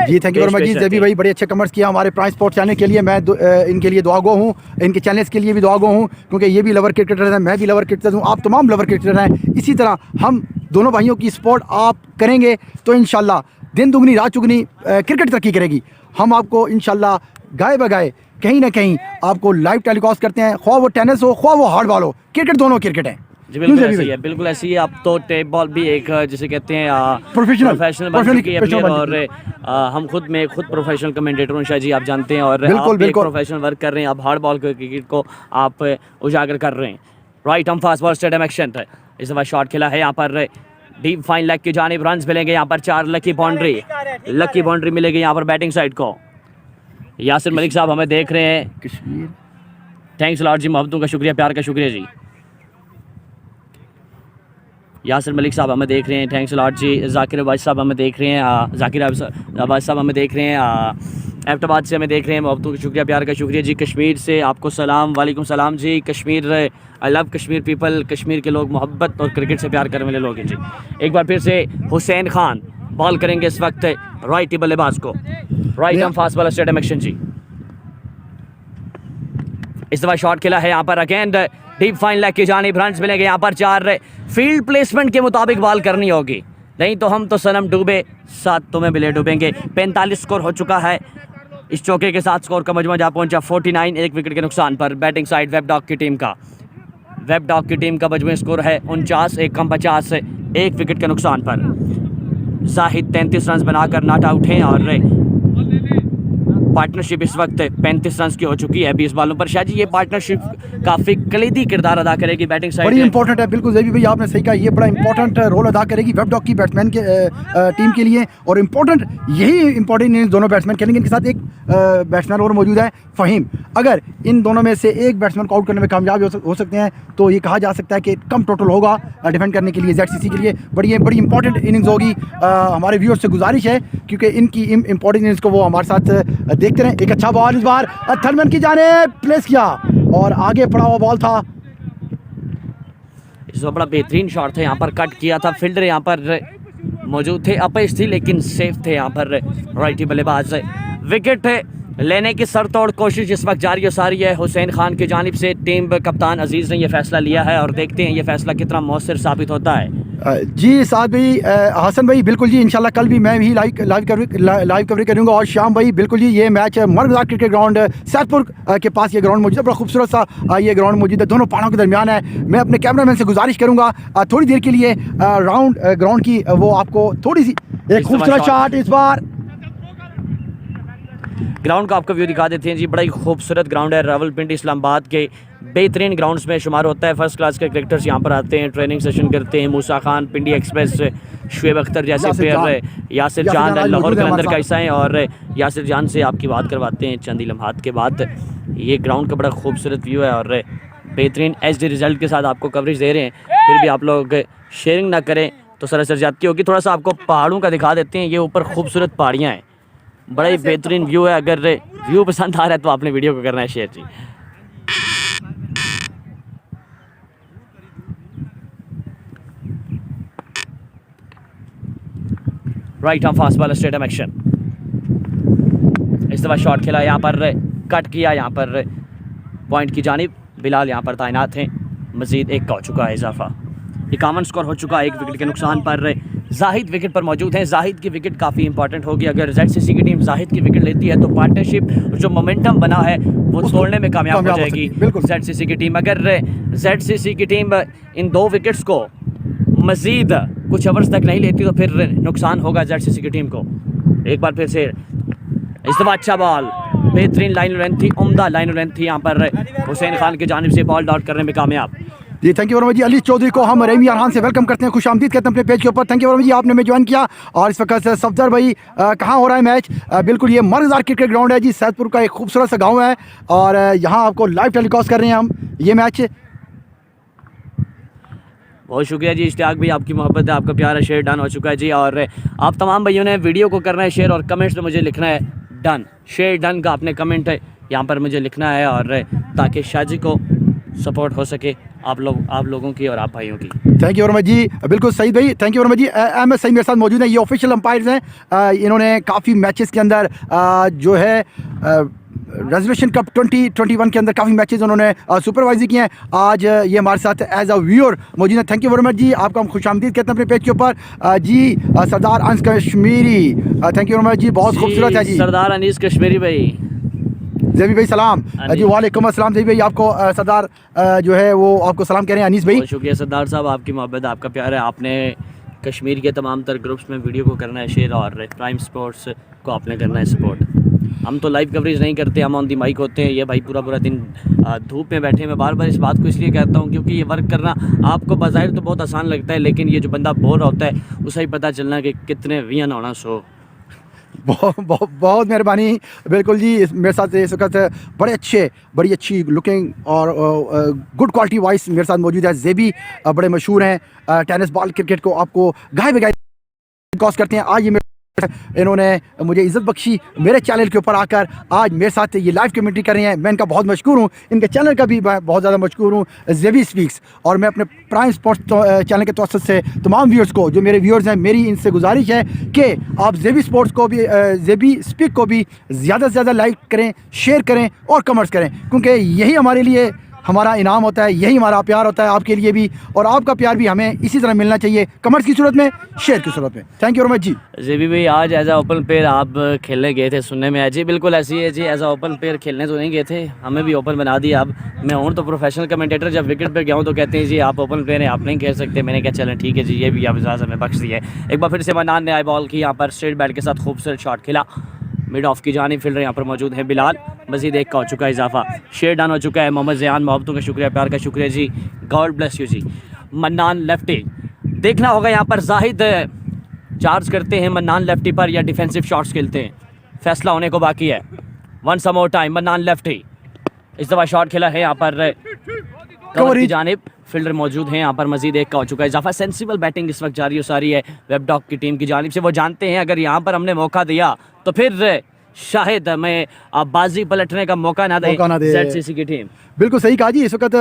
जी थैंक यू वेरी मच जी जेबी भाई, बड़े अच्छे कमेंट्स किया हमारे प्राइम स्पोर्ट्स चैनल के लिए। मैं इनके लिए दुआगो हूँ, इनके चैनल्स के लिए भी दुआगो हूँ, क्योंकि ये भी लवर क्रिकेटर हैं, मैं भी लवर क्रिकेटर हूँ, आप तमाम लवर क्रिकेटर हैं। इसी तरह हम दोनों भाइयों की सपोर्ट आप करेंगे तो इंशाल्लाह दिन दुगनी रात चुगनी क्रिकेट तरक्की करेगी। हम आपको इंशाल्लाह गाए बगाए कहीं ना कहीं आपको लाइव टेलीकास्ट करते हैं, ख्वाह वो टेनिस हो ख्वाह वो हार्ड बॉल हो, क्रिकेट दोनों क्रिकेट है। जी बिल्कुल ऐसी है, बिल्कुल ऐसी है। अब तो टेप बॉल भी एक जिसे कहते हैं प्रोफेशनल बन चुकी है प्लेयर, और हम खुद प्रोफेशनल कमेंटेटर हूं शाह जी, आप जानते हैं, और आप भी एक प्रोफेशनल वर्क कर रहे हैं। आप हार्ड बॉल क्रिकेट को आप उजागर कर रहे हैं। राइट हम फास्ट बॉल स्टेडियम एक्शन है, इस दफा शॉट खेला है यहाँ पर डीप फाइन लेग की जानिब, रन्स मिलेंगे यहाँ पर 4, लकी बाउंड्री मिलेगी यहाँ पर बैटिंग साइड को। यासिर मलिक साहब हमें देख रहे हैं, कश्मीर, थैंक्स लॉर्ड जी, मोहब्बतों का शुक्रिया, प्यार का शुक्रिया जी। यासिर मलिक साहब हमें देख रहे हैं, थैंक्स लॉर्ड जी। जाकिर अब्बास साहब हमें देख रहे हैं, जाकिर अब्बास साहब हमें देख रहे हैं, एबटाबाद से हमें देख रहे हैं, मोहब्बतों का शुक्रिया, प्यार का शुक्रिया जी। कश्मीर से आपको सलाम, वालेकुम सलाम जी। Kashmir, I love Kashmir people, Kashmir के लोग मोहब्बत और क्रिकेट से प्यार करने वाले लोग हैं जी। एक बार फिर से हुसैन खान बॉल करेंगे इस वक्त राइट बल्लेबाज को। राइट हम फास्ट बॉलर स्टेडियम एक्शन जी। इस दफा शॉट खेला है यहाँ पर अगेन डीप फाइन लेग की जानिब, रन्स मिलेंगे यहाँ पर 4। फील्ड प्लेसमेंट के मुताबिक बॉल करनी होगी, नहीं तो हम तो सनम डूबे साथ तुम्हें भी ले डूबेंगे। 45 स्कोर हो चुका है। इस चौके के साथ स्कोर का मजमू जा पहुंचा 49, 1 विकेट के नुकसान पर। बैटिंग साइड वेब डॉग की टीम का मजमू स्कोर है 49, 1 कम 50, 1 विकेट के नुकसान पर। जाहिद 33 रन बनाकर नॉट आउट हैं, और पार्टनरशिप इस वक्त 35 रन की हो चुकी है 20 बॉलों पर। शाह जी ये पार्टनरशिप काफ़ी कलीदी किरदार अदा करेगी बैटिंग साइड, बड़ी इंपॉर्टेंट है। बिल्कुल जेबी भाई आपने सही कहा, ये बड़ा इंपॉर्टेंट रोल अदा करेगी वेब डॉग की बैट्समैन के टीम के लिए, और यही इंपॉर्टेंट इन दोनों बैट्समैन खेलेंगे। इनके साथ एक बैट्समैन और मौजूद है फ़हीम। अगर इन दोनों में से एक बैट्समैन को आउट करने में कामयाब हो सकते हैं तो ये कहा जा सकता है कि कम टोटल होगा डिफेंड करने के लिए ZCC के लिए। बड़ी इंपॉर्टेंट इनिंग्स होगी। हमारे व्यूअर्स से गुजारिश है क्योंकि इनकी इंपॉर्टेंट इनिंग्स को वो हमारे साथ देखते रहें। एक अच्छा बॉल इस बार थर्मन की जाने प्लेस किया और आगे पड़ा हुआ बॉल था, इस बड़ा बेहतरीन शॉट था, यहाँ पर कट किया था। फील्डर यहाँ पर मौजूद थे, अपेश थी लेकिन सेफ थे यहाँ पर राइटी बल्लेबाज। विकेट लेने की सरतोड़ कोशिश इस वक्त जारी सारी है हुसैन खान की जानिब से। टीम कप्तान अजीज़ ने यह फैसला लिया है और देखते हैं ये फैसला कितना मौसर साबित होता है। जी साद भाई, हसन भाई, बिल्कुल जी, इंशाल्लाह कल भी मैं भी लाइव कवरेज करूँगा। और श्याम भाई, बिल्कुल जी, ये मैच मरगज़ार क्रिकेट ग्राउंड सैदपुर के पास ये ग्राउंड मौजूद है, बड़ा खूबसूरत सा ये ग्राउंड मौजूद है, दोनों पहाड़ों के दरमियान है। मैं अपने कैमरामैन से गुजारिश करूँगा थोड़ी देर के लिए ग्राउंड की वो आपको थोड़ी सी एक खूबसूरत शॉट इस बार ग्राउंड का आपको व्यू दिखा देते हैं जी। बड़ा ही खूबसूरत ग्राउंड है, रावलपिंडी इस्लामाबाद के बेहतरीन ग्राउंड्स में शुमार होता है। फर्स्ट क्लास के क्रिकेटर्स यहाँ पर आते हैं, ट्रेनिंग सेशन करते हैं। मूसा खान, पिंडी एक्सप्रेस, शुएब अख्तर जैसे प्लेयर, यासिर जान लाहौर कलंदर का हिस्सा है, और यासिर जान से आपकी बात करवाते हैं चंद ही लम्हात के बाद। ये ग्राउंड का बड़ा खूबसूरत व्यू है और बेहतरीन HD रिजल्ट के साथ आपको कवरेज दे रहे हैं। फिर भी आप लोग शेयरिंग ना करें तो सरासर जाती होगी। थोड़ा सा आपको पहाड़ों का दिखा देते हैं, ये ऊपर खूबसूरत पहाड़ियाँ हैं, बड़ा ही बेहतरीन व्यू है। अगर व्यू पसंद आ रहा है तो आपने वीडियो को करना है शेयर जी। राइट हम फास्ट बॉलर स्टेडियम एक्शन। इस दफा शॉट खेला, यहाँ पर कट किया, यहाँ पर पॉइंट की जानिब बिलाल यहाँ पर तैनात हैं। मजीद 1 का हो चुका है इजाफा, 51 स्कोर हो चुका है 1 विकेट के नुकसान पर। जाहिद विकेट पर मौजूद हैं। जाहिद की विकेट काफ़ी इंपॉर्टेंट होगी। अगर ZCC की टीम जाहिद की विकेट लेती है तो पार्टनरशिप जो मोमेंटम बना है वो तोड़ने में कामयाब हो जाएगी ZCC की टीम। अगर ZCC की टीम इन 2 विकेट्स को मज़ीद कुछ ओवर्स तक नहीं लेती तो फिर नुकसान होगा ZCC की टीम को। एक बार फिर से इस दफ़ा अच्छा बॉल, बेहतरीन लाइन लेंथ थी, उम्दा लाइन लेंथ थी यहाँ पर हुसैन खान की जानिब से बॉल डॉट करने में कामयाब। जी थैंक यू जी। अली चौधरी को हम रेमी अरहान से वेलकम करते हैं, खुश आमदीद कहते हैं अपने पेज के ऊपर। थैंक यू जी, आपने हमें ज्वाइन किया। और इस वक्त सफदर भाई कहाँ हो रहा है मैच? बिल्कुल ये मर्ज़दार क्रिकेट ग्राउंड है जी, सैदपुर का एक खूबसूरत सा गाँव है और यहाँ आपको लाइव टेलीकास्ट कर रहे हैं हम ये मैच। बहुत शुक्रिया जी इश्तियाक भाई, आपकी मोहब्बत है, आपका प्यार है, शेयर डन हो चुका है जी। और आप तमाम भाइयों ने वीडियो को करना है शेयर और कमेंट्स में मुझे लिखना है डन, शेयर डन का आपने कमेंट है यहाँ पर मुझे लिखना है, और ताकि शाजी को सपोर्ट हो सके आप लोगों की और आप भाइयों की। थैंक यू जी, बिल्कुल सही भाई, थैंक यू जी। एम एस सही मेरे साथ मौजूद है, ये ऑफिशियल अंपायर्स हैं। इन्होंने काफ़ी मैचेस के अंदर जो है रेजोल्यूशन कप 2021 के अंदर काफ़ी मैचेस उन्होंने सुपरवाइज किए हैं। आज ये हमारे साथ एज अ व्यूअर मौजूद है। थैंक यू वेरी मच जी, आपका हम खुश आमदीद कहते हैं अपने पेज के ऊपर जी। Sardar Anees Kashmiri, thank you very much ji, बहुत खूबसूरत है जी। सरदार अनीस कश्मीरी भाई, जेबी भाई सलाम जी। वालेकुम अस्सलाम जेबी भाई, आपको सरदार जो है वो आपको सलाम कह रहे हैं अनीस भाई। बहुत शुक्रिया सरदार साहब, आपकी मोहब्बत, आपका प्यार है। आपने कश्मीर के तमाम तर ग्रुप्स में वीडियो को करना है शेयर और प्राइम स्पोर्ट्स को आपने करना है सपोर्ट। हम तो लाइव कवरेज नहीं करते, हम ऑन दी माइक होते हैं। ये भाई पूरा दिन धूप में बैठे। मैं बार बार इस बात को इसलिए कहता हूँ क्योंकि ये वर्क करना आपको बाज़ाहिर तो बहुत आसान लगता है, लेकिन ये जो बंदा बोर होता है उसे ही पता चलना कि कितने वियन होना सो। बहुत मेहरबानी, बिल्कुल जी। मेरे साथ इस वक्त बड़ी अच्छी लुकिंग और गुड क्वालिटी वॉइस मेरे साथ मौजूद है। जेबी बड़े मशहूर हैं टेनिस बॉल क्रिकेट को आपको गाय बगाए कॉस्ट करते हैं। आज ये इन्होंने मुझे इज़्ज़त बख्शी मेरे चैनल के ऊपर आकर, आज मेरे साथ ये लाइव कमेंट्री कर रहे हैं। मैं इनका बहुत मशहूर हूँ, इनके चैनल का भी मैं बहुत ज़्यादा मशहूर हूँ, जेबी स्पीक्स। और मैं अपने प्राइम स्पोर्ट्स चैनल के तवसत से तमाम व्यूअर्स को, जो मेरे व्यूअर्स हैं, मेरी इनसे गुजारिश है कि आप जेबी स्पोर्ट्स को भी, जेबी स्पीक को भी ज़्यादा से ज़्यादा लाइक करें, शेयर करें और कमेंट्स करें, क्योंकि यही हमारे लिए हमारा इनाम होता है, यही हमारा प्यार होता है आपके लिए भी, और आपका प्यार भी हमें इसी तरह मिलना चाहिए, कमेंट्स की सूरत में, शेयर की सूरत में। थैंक यू वेरी मच जी। जेबी भाई, आज एज आ ओपन प्लेयर आप खेलने गए थे, सुनने में है जी? बिल्कुल ऐसी है जी, एज आ ओपन प्लेयर खेलने तो नहीं गए थे, हमें भी ओपन बना दिया। अब मैं हूँ तो प्रोफेशनल कमेंटेटर, जब विकेट पर गया हूँ तो कहते हैं जी आप ओपन प्लेयर हैं, आप नहीं खेल सकते। मैंने कहा चलें ठीक है जी, ये भी आप इजाज़त में बख्श दी है। एक बार फिर से मन्नान ने आई बॉल की, यहाँ पर स्ट्रेट बैट के साथ खूबसूरत शॉट खेला। मिड ऑफ की जानिब फील्डर यहाँ पर मौजूद है बिलाल। मजीद एक का हो चुका है इजाफा, शेयर डन हो चुका है। मोहम्मद ज़ियान, मोहब्बतों का शुक्रिया, प्यार का शुक्रिया जी, गॉड ब्लेस यू जी। मन्नान लेफ्टी, देखना होगा यहाँ पर जाहिद चार्ज करते हैं मन्नान लेफ्टी पर या डिफेंसिव शॉट्स खेलते हैं, फैसला होने को बाकी है। One more time, mannan lefty, इस दफ़ा शॉट खेला है यहाँ पर कवर की जानिब, फील्डर मौजूद हैं यहाँ पर। मजीद एक का हो चुका है इजाफा। सेंसिबल बैटिंग इस वक्त जारी हो सारी है वेब डॉग की टीम की जानिब से। वो जानते हैं अगर यहाँ पर हमने मौका दिया तो फिर शायद हमें बाजी पलटने का मौका ना दे जेडसीसी की टीम। बिल्कुल सही कहा जी। इस वक्त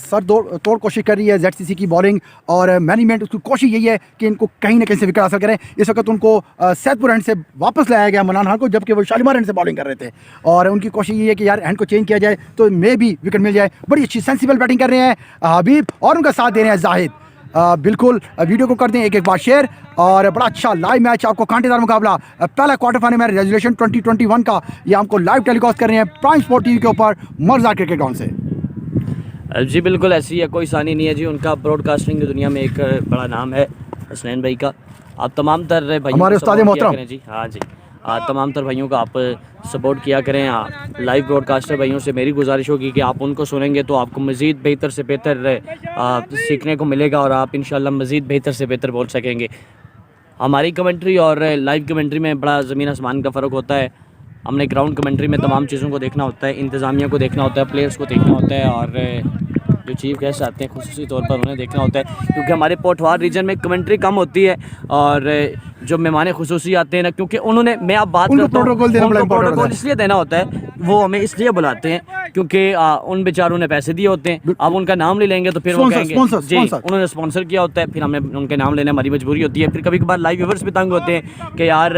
सर तोड़ कोशिश कर रही है जेडसीसी की बॉलिंग, और मैनेजमेंट उसकी कोशिश यही है कि इनको कहीं ना कहीं से विकेट हासिल करें। इस वक्त उनको सैदपुर एंड से वापस लाया गया मन्नान हाल को, जबकि वो शालीमार एंड से बॉलिंग कर रहे थे, और उनकी कोशिश ये है कि यार एंड को चेंज किया जाए तो मे भी विकेट मिल जाए। बड़ी अच्छी सेंसिबल बैटिंग कर रहे हैं हबीब, और उनका साथ दे रहे हैं जाहिद। बिल्कुल वीडियो को कर दें एक बार शेयर, और बड़ा अच्छा लाइव मैच आपको, कांटेदार मुकाबला, पहला क्वार्टर फाइनल में रेजोल्यूशन 2021 का, ये हमको लाइव टेलीकास्ट कर रहे हैं प्राइम स्पोर्ट टीवी के ऊपर मर्ज़दार क्रिकेट ग्राउंड से। जी बिल्कुल ऐसी है, कोई सानी नहीं है जी। उनका ब्रॉडकास्टिंग की दुनिया में एक बड़ा नाम है हसनैन भाई का। आप तमाम तर भाई हमारे उस्ताद मोहतरम जी, हाँ जी, तमाम तर भाइयों का आप सपोर्ट किया करें। लाइव ब्रॉडकास्टर भाइयों से मेरी गुजारिश होगी कि आप उनको सुनेंगे तो आपको मज़ीद बेहतर से बेहतर सीखने को मिलेगा, और आप इंशाल्लाह मज़ीद बेहतर से बेहतर बोल सकेंगे। हमारी कमेंट्री और लाइव कमेंट्री में बड़ा ज़मीन आसमान का फ़र्क होता है। हमने ग्राउंड कमेंट्री में तमाम चीज़ों को देखना होता है, इंतज़ामिया को देखना होता है, प्लेयर्स को देखना होता है, और जो चीफ गेस्ट आते हैं खुसूसी तौर पर उन्हें देखना होता है, क्योंकि हमारे पोठवार रीजन में कमेंट्री कम होती है, और जो मेहमान खुसूसी आते हैं ना, क्योंकि उन्होंने, मैं आप बात करता हूँ, प्रोटोकॉल इसलिए देना होता है, वो हमें इसलिए बुलाते हैं क्योंकि उन बेचारों ने पैसे दिए होते हैं। अब उनका नाम ले लेंगे तो फिर वो कहेंगे जी उन्होंने स्पॉन्सर किया होता है, फिर हमें उनके नाम लेने हमारी मजबूरी होती है। फिर कभी कभार लाइव व्यूअर्स भी तंग होते हैं कि यार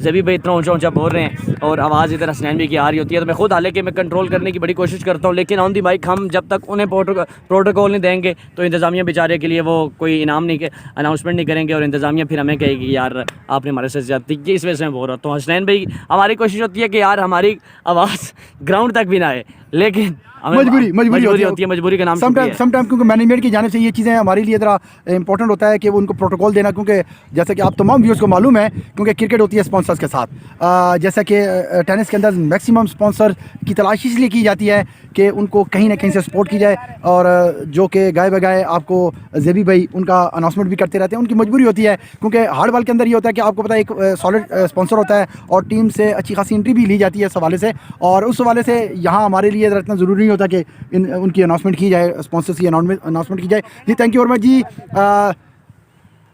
जबी भाई इतना ऊँचा ऊँचा बोल रहे हैं और आवाज़ इधर हसनैन भी की आ रही होती है, तो मैं खुद हालांकि मैं कंट्रोल करने की बड़ी कोशिश करता हूँ, लेकिन ऑन दी माइक हम जब तक उन्हें प्रोटोकॉल नहीं देंगे तो इंतज़ामिया बेचारे के लिए वो कोई इनाम नहीं, अनाउंसमेंट नहीं करेंगे, और इंतज़ामिया फिर हमें कहेगी यार आपने हमारे साथ ज़्यादती की। इस वजह से मैं बोल रहा हूँ। तो हसनैन भाई, हमारी कोशिश होती है कि यार हमारी आवाज़ ग्राउंड तक भी ना आए, लेकिन हमें मजबूरी होती है, मजबूरी का नाम समटाइम क्योंकि मैनेजमेंट की जानिब से ये चीज़ें हमारे लिए ज़रा इंपॉर्टेंट होता है कि वो उनको प्रोटोकॉल देना, क्योंकि जैसे कि आप तमाम व्यूअर्स को मालूम है, क्योंकि क्रिकेट होती है स्पॉन्सर्स के साथ। जैसा कि टेनिस के अंदर मैक्सिमम स्पॉन्सर की तलाश इसलिए की जाती है कि उनको कहीं ना कहीं से सपोर्ट की जाए, और जो कि गाय बगाए आपको जेबी भाई उनका अनाउंसमेंट भी करते रहते हैं। उनकी मजबूरी होती है, क्योंकि हार्ड बॉल के अंदर ये होता है कि आपको पता है एक सॉलिड स्पॉन्सर होता है और टीम से अच्छी खासी एंट्री भी ली जाती है इस हवाले से, और उस हवाले से यहाँ हमारे लिए इतना ज़रूरी नहीं होता कि उनकी अनाउंसमेंट की जाए, स्पॉन्सर्स की अनाउंसमेंट की जाए। जी थैंक यू वेरी मच जी।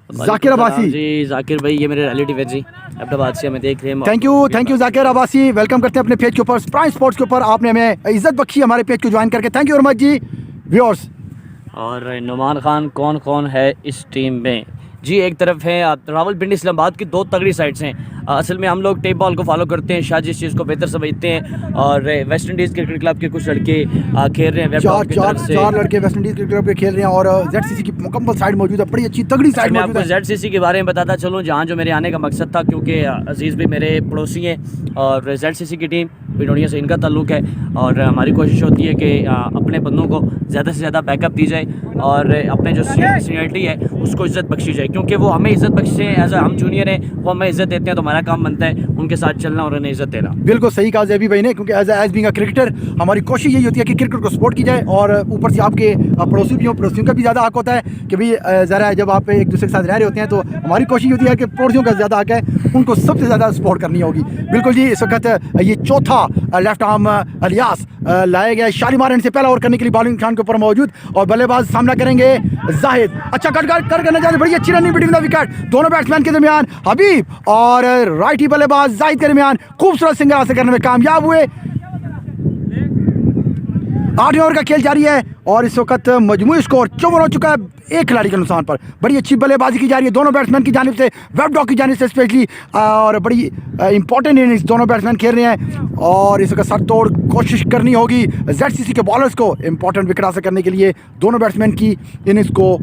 जाकिर अब्बासी जी, जाकिर भाई ये मेरे रिलेटिव है जी, अहमदाबाद से हमें देख रहे हैं। Thank you Zakir Abbasi, welcome करते हैं अपने पेज के ऊपर, प्राइम स्पोर्ट्स के ऊपर। आपने हमें इज्जत बख्शी हमारे पेज को ज्वाइन करके, थैंक यू वेरी मच जी व्यूअर्स। और नुमान खान कौन कौन है इस टीम में जी? एक तरफ है रावलपिंडी इस्लामाबाद की दो तगड़ी साइड्स हैं। असल में हम लोग टेप बॉल को फॉलो करते हैं, शायद इस चीज़ को बेहतर समझते हैं, और वेस्ट इंडीज़ क्रिकेट क्लब के कुछ लड़के खेल रहे हैं। चार लड़के वेस्ट इंडीज़ क्रिकेट क्लब के खेल रहे हैं, और ZCC की मुकम्मल साइड मौजूद है, बड़ी अच्छी तगड़ी साइड मैं मौजूद आपको है। ZCC के बारे में बताता चलूँ, जहाँ जो मेरे आने का मकसद था, क्योंकि अजीज़ भी मेरे पड़ोसी हैं और ZCC की टीम पिनोड़िया से इनका ताल्लुक़ है, और हमारी कोशिश होती है कि अपने बंदों को ज़्यादा से ज़्यादा बैकअप दी जाए और अपने जो सीनियरिटी है उसको इज़्ज़त बख्शी जाए, क्योंकि वो हमें इज़्ज़त बख्शे हैं, एज हम जूनियर हैं, वो हमें इज़्ज़त देते हैं, तो हमारा काम बनता है उनके साथ चलना और उन्हें इज़्ज़त देना। बिल्कुल सही कहा जेबी भाई ने, क्योंकि एज बीइंग अ क्रिकेटर हमारी कोशिश यही होती है कि क्रिकेट को सपोर्ट की जाए, और ऊपर से आपके पड़ोसी भी हों, पड़ोसियों का भी ज़्यादा हक होता है कि भाई ज़रा जब आप एक दूसरे के साथ रह रहे होते हैं, तो हमारी कोशिश होती है कि पड़ोसियों का ज़्यादा हक है, उनको सबसे ज़्यादा सपोर्ट करनी होगी। बिल्कुल जी, इस वक्त ये चौथा लेफ्ट आर्म अलियास लाया गया शालीमार एंड से पहला ओवर करने के लिए बॉलिंग खान के ऊपर मौजूद, और बल्लेबाज सामना करेंगे जाहिद। अच्छा कट करने जाते, बड़ी अच्छी रनिंग बिटवीन द विकेट, दोनों बैट्समैन के दरमियान हबीब और राइटी बल्लेबाज जाहिद के दरमियान खूबसूरत सिंगल हासिल करने में कामयाब हुए। 8वें ओवर का खेल जारी है और इस वक्त मजमूई स्कोर 54 हो चुका है, एक खिलाड़ी के नुकसान पर। बड़ी अच्छी बल्लेबाजी की जा रही है दोनों बैट्समैन की जानिब से, वेब डॉग की जानिब से स्पेशली, और बड़ी इंपॉर्टेंट इनिंग्स दोनों बैट्समैन खेल रहे हैं, और इस वक्त सर तोड़ कोशिश करनी होगी ZCC के बॉलर्स को इंपॉर्टेंट विकेट हासिल करने के लिए। दोनों बैट्समैन की इनिंग्स को,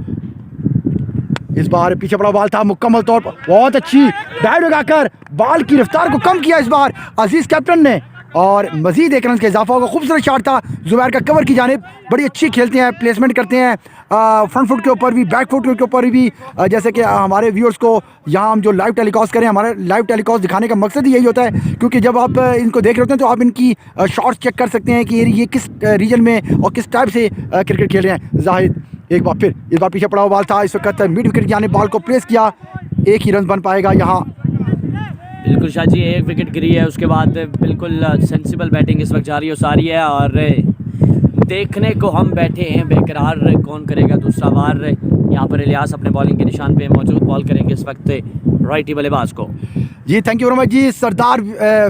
इस बार पीछे पड़ा बॉल था, मुकम्मल तौर पर बहुत अच्छी बैट लगाकर बॉल की रफ्तार को कम किया इस बार अजीज़ कैप्टन ने, और मजीद एक रन का इजाफा होगा। खूबसूरत शॉट था जुबैर का कवर की जानिब, बड़ी अच्छी खेलते हैं, प्लेसमेंट करते हैं फ्रंट फुट के ऊपर भी, बैक फुट के ऊपर भी। जैसे कि हमारे व्यूअर्स को यहाँ हम जो लाइव टेलीकास्ट करें, हमारे लाइव टेलीकास्ट दिखाने का मकसद ही यही होता है, क्योंकि जब आप इनको देख रहे होते हैं तो आप इनकी शॉट्स चेक कर सकते हैं कि ये किस रीजन में और किस टाइप से क्रिकेट खेल रहे हैं। जाहिद एक बार फिर, इस बार पीछे पड़ा हुआ बॉल था, इस वक्त मिड विकेट की जानिब बॉल को प्लेस किया, एक ही रन बन पाएगा यहाँ। बिल्कुल शाह जी, एक विकेट गिरी है, उसके बाद बिल्कुल सेंसिबल बैटिंग इस वक्त जारी हो सारी है, और देखने को हम बैठे हैं बेकरार, कौन करेगा दूसरा वार। यहाँ पर इलियास अपने बॉलिंग के निशान पे मौजूद, बॉल करेंगे इस वक्त राइटी बल्लेबाज को। जी थैंक यू वेरी मच जी Sardar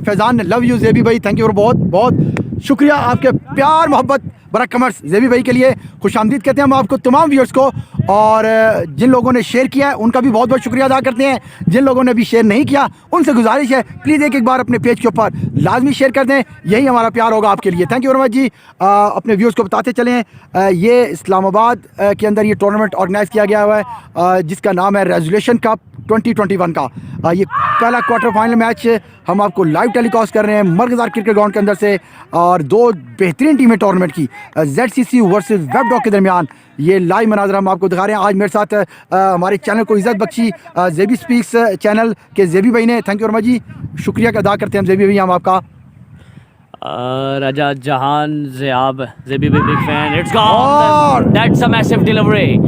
Faizan, love you JB भाई, थैंक यू बहुत बहुत शुक्रिया आपके प्यार मोहब्बत बड़ा कमर्स जेबी भाई के लिए खुशामदीद कहते हैं हम आपको, तमाम व्यूअर्स को, और जिन लोगों ने शेयर किया है उनका भी बहुत बहुत शुक्रिया अदा करते हैं। जिन लोगों ने अभी शेयर नहीं किया उनसे गुजारिश है प्लीज़ एक बार अपने पेज के ऊपर लाजमी शेयर कर दें, यही हमारा प्यार होगा आपके लिए। थैंक यू वेरी मच जी। अपने व्यूअर्स को बताते चलें, ये इस्लामाबाद के अंदर ये टूर्नामेंट ऑर्गेनाइज़ किया गया हुआ है जिसका नाम है रेजोल्यूशन कप 2021 का। ये पहला क्वार्टर फाइनल मैच हम आपको लाइव टेलीकास्ट कर रहे हैं मरकज़दार क्रिकेट ग्राउंड के अंदर से, और दो बेहतरीन टीमें टूर्नामेंट की ZCC वर्सेस वेब डॉग के दरमियान ये लाइव मनाज़रा हम आपको दिखा रहे हैं। आज मेरे साथ हमारे चैनल को इज़्ज़त बख्शी जेबी स्पीक्स चैनल के जेबी भाई ने, थैंक यू वेरी मच जी, शुक्रिया अदा करते हैं हम जेबी भाई हम आपका। राजा जहान ज़ियाब, जेबी भाई big fan, it's gone, that's a massive delivery.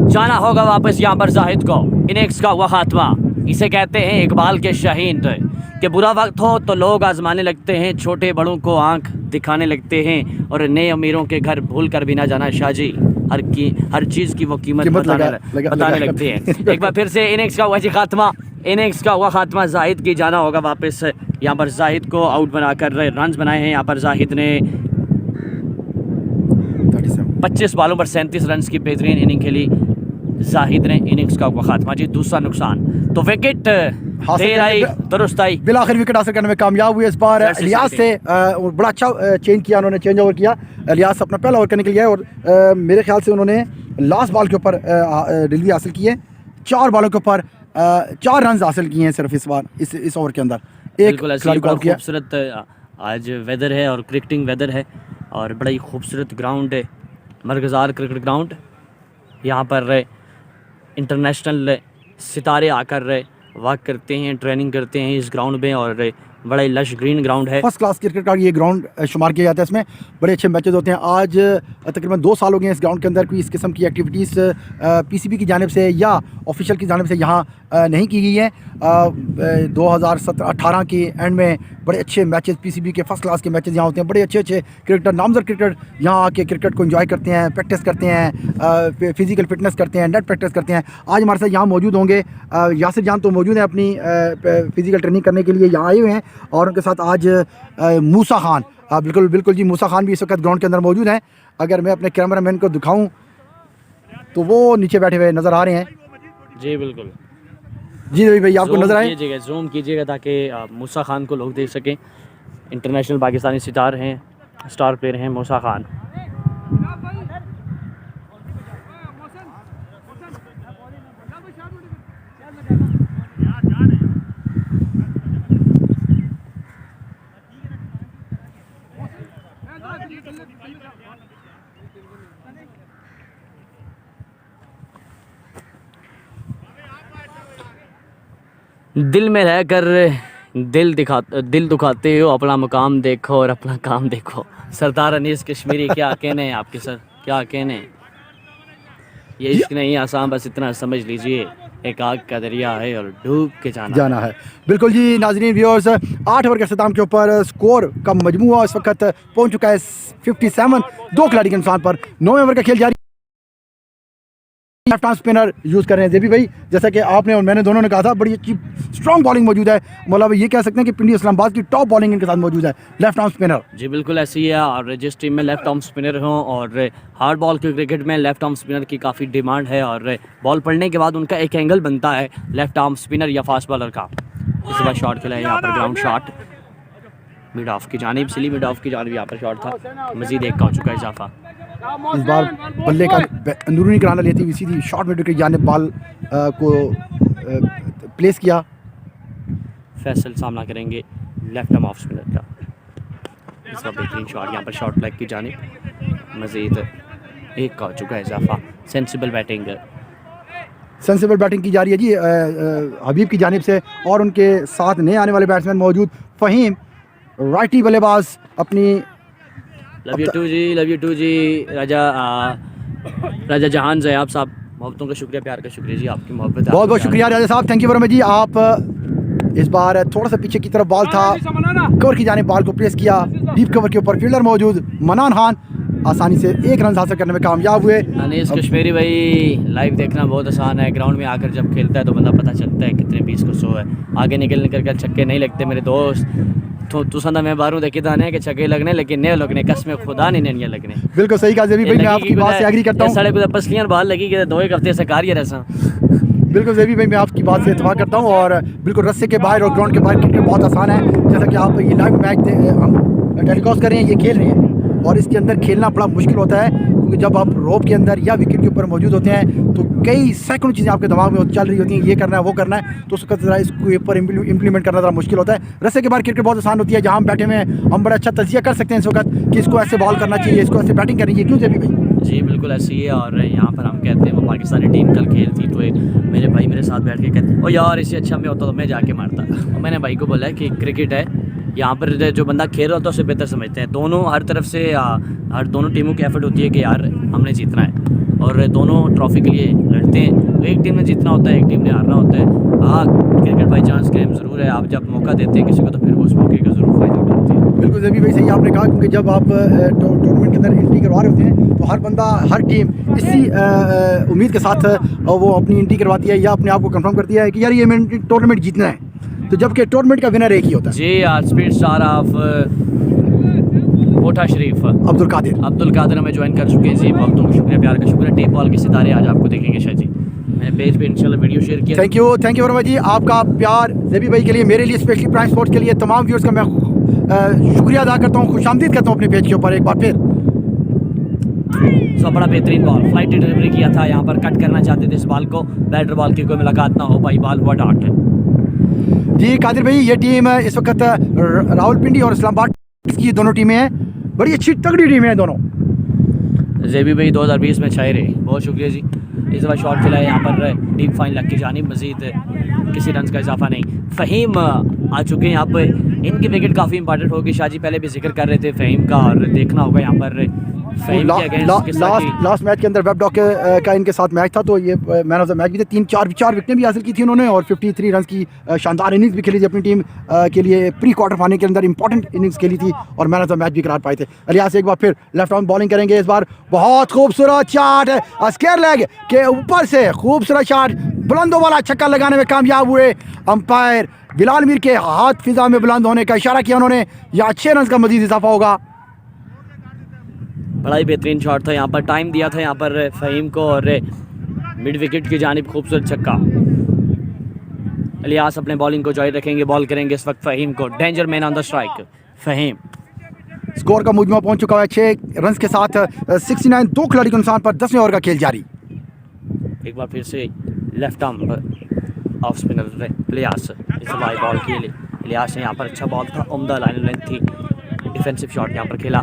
जाना होगा वापस यहाँ पर जाहिद को, इनिंग्स का वह खात्मा, इसे कहते हैं इकबाल के शाहीन, कि बुरा वक्त हो तो लोग आजमाने लगते हैं, छोटे बड़ों को आंख दिखाने लगते हैं, और नए अमीरों के घर भूल कर भी ना जाना शाह जी, हर चीज़ की वो कीमत बताने लगते हैं। एक बार फिर से इनिंग्स का वही खात्मा, इनिंग्स का वह खात्मा जाहिद की, जाना होगा वापस यहाँ पर जाहिद को आउट बनाकर रन्स बनाए हैं। यहाँ पर जाहिद ने 25 बॉलों पर 37 रन की बेहतरीन इनिंग खेली, जाहिद ने इनिंग्स का खात्मा जी, दूसरा नुकसान, तो विकेट देर आई दुरुस्त आई, बिलाखिर विकेट हासिल करने में कामयाब हुए। इस बार इलियास से बड़ा अच्छा चेंज किया उन्होंने, चेंज ओवर किया, इलियास अपना पहला ओवर करने के लिए, और मेरे ख्याल से उन्होंने लास्ट बॉल के ऊपर डिलीवरी हासिल की है, 4 बॉलों के ऊपर 4 रन हासिल किए हैं सिर्फ इस बार इस ओवर के अंदर। एक खूबसूरत आज वेदर है और क्रिकेटिंग वेदर है, और बड़ा ही खूबसूरत ग्राउंड है मरकज़ार क्रिकेट ग्राउंड। यहाँ पर इंटरनेशनल सितारे आकर वर्क करते हैं, ट्रेनिंग करते हैं इस ग्राउंड में, और बड़ा ही लश ग्रीन ग्राउंड है। फर्स्ट क्लास क्रिकेट का ये ग्राउंड शुमार किया जाता है। इसमें बड़े अच्छे मैचेस होते हैं। आज तकरीबन 2 साल हो गए हैं इस ग्राउंड के अंदर कोई इस किस्म की एक्टिविटीज़ पीसीबी की जानिब से या ऑफिशियल की जानिब से यहाँ नहीं की गई है। 2017-18 के एंड में बड़े अच्छे मैचेस पीसीबी के फर्स्ट क्लास के मैचेस यहाँ होते हैं। बड़े अच्छे अच्छे क्रिकेटर, नामज़द क्रिकेटर यहाँ आके क्रिकेट को एंजॉय करते हैं, प्रैक्टिस करते हैं, फिजिकल फिटनेस करते हैं, नेट प्रैक्टिस करते हैं। आज हमारे साथ यहाँ मौजूद होंगे यासिर जान तो मौजूद हैं अपनी फिजिकल ट्रेनिंग करने के लिए यहाँ आए हुए हैं, और उनके साथ आज मूसा खान, बिल्कुल बिल्कुल जी, मूसा खान भी इस वक्त ग्राउंड के अंदर मौजूद हैं। अगर मैं अपने कैमरामैन को दिखाऊं तो वो नीचे बैठे हुए नज़र आ रहे हैं। जी बिल्कुल जी रवि भाई, आपको नज़र आए? कीजिएगा, जूम कीजिएगा ताकि मूसा खान को लोग देख सकें। इंटरनेशनल पाकिस्तानी सितार हैं, स्टार प्लेयर हैं मूसा खान। दिल में रहकर दिल दुखाते हो, अपना मुकाम देखो और अपना काम देखो। सरदार अनीस कश्मीरी, क्या कहने हैं आपके सर, क्या कहने हैं? ये इश्क नहीं आसान, बस इतना समझ लीजिए, एक आग का दरिया है और डूब के जाना है। बिल्कुल जी नाजरीन व्यूअर्स, 8 ओवर के अख्ताम के ऊपर स्कोर का मजमूआ इस वक्त पहुंच चुका है 57, 2 खिलाड़ी के नुकसान पर। 9वें ओवर का खेल जारी। लेफ्ट आर्म स्पिनर यूज़ कर रहे हैं जेबी भाई, जैसा कि आपने और मैंने दोनों ने कहा था, बड़ी अच्छी स्ट्रॉन्ग बॉलिंग मौजूद है। मतलब ये कह सकते हैं कि पिंडी इस्लामाबाद की टॉप बॉलिंग इनके साथ मौजूद है, लेफ्ट आर्म स्पिनर। जी बिल्कुल ऐसी है, और जिस टीम में लेफ्ट आर्म स्पिनर हों, और हार्ड बॉल के क्रिकेट में लेफ्ट आर्म स्पिनर की काफ़ी डिमांड है, और बॉल पड़ने के बाद उनका एक एंगल बनता है लेफ्ट आर्म स्पिनर या फास्ट बॉलर का। इस बार शॉट खेला है यहाँ पर, ग्राउंड शॉट मिड ऑफ की जानिब, सिली मिड ऑफ की जानिब यहाँ पर शॉट था। मजीद एक का हो चुका है इजाफा। इस बार बल्ले का अंदरूनी कराना लेती हुई सीधी शॉर्ट मिड की जानिब बॉल को प्लेस किया। फैसल सामना करेंगे लेफ्ट आर्म ऑफ स्पिनर का। इसका बेहतरीन शॉट यहाँ पर शॉर्ट लेग की जानिब, मजीद एक का हो चुका है इजाफा। सेंसिबल बैटिंग की जा रही है जी हबीब की जानिब से, और उनके साथ नए आने वाले बैट्समैन मौजूद। फ़हीम राइटी बल्लेबाज अपनी लव यू टू जी राजा जहान ज़याब साहब, मोहब्बतों का शुक्रिया, प्यार का शुक्रिया जी, आपकी मोहब्बत। बहुत बहुत शुक्रिया राजा साहब, थैंक यू वेरी मच जी। आप इस बार थोड़ा सा पीछे की तरफ बॉल था, कवर की जाने बॉल को प्लेस किया, डीप कवर के ऊपर फील्डर मौजूद मनान खान आसानी से 1 रन हासिल करने में कामयाब हुए। अनीस कश्मीरी भाई, लाइव देखना बहुत आसान है, ग्राउंड में आकर जब खेलता है तो बंदा पता चलता है कितने 20 को 100 है। आगे निकल कर छक्के नहीं लगते मेरे दोस्त, तो तुसा मैं बारूं देखी दाने के छक्के लगने, लेकिन नहीं लगने, कसम खुदा नहीं लगने। बिल्कुल सही कहा जेबी भाई, मैं आपकी बात से एग्री करता हूं। साढ़े को पसलियां बाल लगी कि 2 एक हफ्ते से कार्य रहा। बिल्कुल जेबी भाई, मैं आपकी बात से इत्तेफाक करता हूं, और बिल्कुल रस्से के बाहर और ग्राउंड के बाहर क्रिकेट बहुत आसान है। जैसा कि आप ये लाइव मैच हम टेलीकास्ट कर रहे हैं, ये खेल रहे हैं, और इसके अंदर खेलना बड़ा मुश्किल होता है, क्योंकि जब आप रोप के अंदर या विकेट के ऊपर मौजूद होते हैं तो कई सैकड़ों चीज़ें आपके दिमाग में चल रही होती हैं, ये करना है वो करना है, तो उसका ज़रा इसको ऊपर इम्प्लीमेंट करना ज़रा मुश्किल होता है। रस्से के बाहर क्रिकेट बहुत आसान होती है, जहाँ हम बैठे हुए हैं हम बड़ा अच्छा तजिया कर सकते हैं इस वक्त कि इसको ऐसे बॉल करना चाहिए, इसको ऐसे बैटिंग करनी चाहिए। क्यों जेबी भाई? जी बिल्कुल ऐसी है, और यहाँ पर हम कहते हैं वो पाकिस्तानी टीम कल खेलती तो मेरे भाई मेरे साथ बैठ के कहते ओ यार इससे अच्छा मैं होता तो मैं जाके मारता। और मैंने भाई को बोला कि क्रिकेट है, यहाँ पर जो बंदा खेल रहा होता है उसे बेहतर समझते हैं। दोनों हर तरफ से हर दोनों टीमों की एफर्ट होती है कि यार हमने जीतना है, और दोनों ट्रॉफी के लिए लड़ते हैं। एक टीम ने जीतना होता है, एक टीम ने हारना होता है। हाँ, क्रिकेट बाई चांस गेम ज़रूर है, आप जब मौका देते हैं किसी को तो फिर वो उस मौके का ज़रूर फ़ायदा उठाते हैं। बिल्कुल जेबी भाई सही आपने कहा, क्योंकि जब आप टूर्नामेंट के अंदर एंट्री करवा रहे होते हैं तो हर बंदा, हर टीम इसी उम्मीद के साथ वो अपनी एंट्री करवाती है या अपने आप को कंफर्म करती है कि यार ये टूर्नामेंट जीतना है, तो जबकि टूर्नामेंट का विनर एक ही होता है। जी, आज स्पीड स्टार ऑफ कोटा शरीफ अब्दुल कादिर हमें ज्वाइन कर चुके हैं जी, मोहब्बतों का शुक्रिया, प्यार का शुक्रिया। टेप बॉल के सितारे आज आपको देखेंगे शायद जी, मैंने पेज पे इंशाल्लाह वीडियो शेयर किया। थैंक यू वेरी मच जी, आपका प्यार जेबी भाई के लिए, मेरे लिए, स्पेशली प्राइम स्पोर्ट्स के लिए, तमाम व्यूअर्स का मैं शुक्रिया अदा करता हूँ, खुशामदीद करता हूँ अपने पेज के ऊपर एक बार फिर। सो बड़ा बेहतरीन बॉल फ्लाइट डिलीवरी किया था, यहाँ पर कट करना चाहते थे इस बॉल को, बैटर बॉल की कोई मुलाकात ना हो पाई, बॉल हुआ डॉट जी। कादिर भाई, ये टीम इस वक्त रावलपिंडी और इस्लामाबाद की दोनों टीमें हैं, बड़ी अच्छी तगड़ी टीम है दोनों। जेबी भाई 2020 में छाए रहे, बहुत शुक्रिया जी। इस बार शॉट खेला है यहाँ पर डीप फाइन लग की जानिब, मजीद किसी रन का इजाफा नहीं। फ़हीम आ चुके हैं यहाँ पर, इनकी विकेट काफ़ी इंपॉर्टेंट होगी। शाहजी पहले भी जिक्र कर रहे थे फ़हीम का, और देखना होगा यहाँ पर फ़हीम के अगेंस्ट किस तरह की। लास्ट मैच के अंदर वेब डॉग का इनके साथ मैच था, तो ये मैन ऑफ द मैच भी थे। 3-4 विकेटें भी हासिल की थी उन्होंने, और 53 रन की शानदार इनिंग्स भी खेली थी अपनी टीम के लिए। प्री क्वार्टर फाइनल के अंदर इंपॉर्टेंट इनिंग्स खेली थी और मैन ऑफ द मैच भी करार पाए थे। इलियास एक बार फिर लेफ्ट आर्म बॉलिंग करेंगे, इस बार बहुत खूबसूरत शॉट है, स्क्वायर लेग के ऊपर से खूबसूरत शॉट, बुलंदों वाला छक्का लगाने में कामयाब हुए। अंपायर बिलाल मीर के हाथ फिजा में बुलंद होने का इशारा किया उन्होंने, या 6 रन का मजीद इजाफा होगा। बड़ा ही बेहतरीन शॉट था, यहाँ पर टाइम दिया था यहाँ पर फ़हीम को, और मिड विकेट की जानिब खूबसूरत छक्का। इलियास अपने बॉलिंग को जारी रखेंगे, बॉल करेंगे इस वक्त फ़हीम को। Danger man on the strike Faheem. Score का मुजमा पहुंच चुका है 6 रन के साथ 69, 2 खिलाड़ी के नुकसान पर 10वें ओवर का खेल जारी। एक बार फिर से left arm off spinner Ilyas, इस बार बॉल की इलियास ने यहाँ पर अच्छा बॉल था, उम्दा लाइन लेंथ थी, डिफेंसिव शॉट यहाँ पर खेला।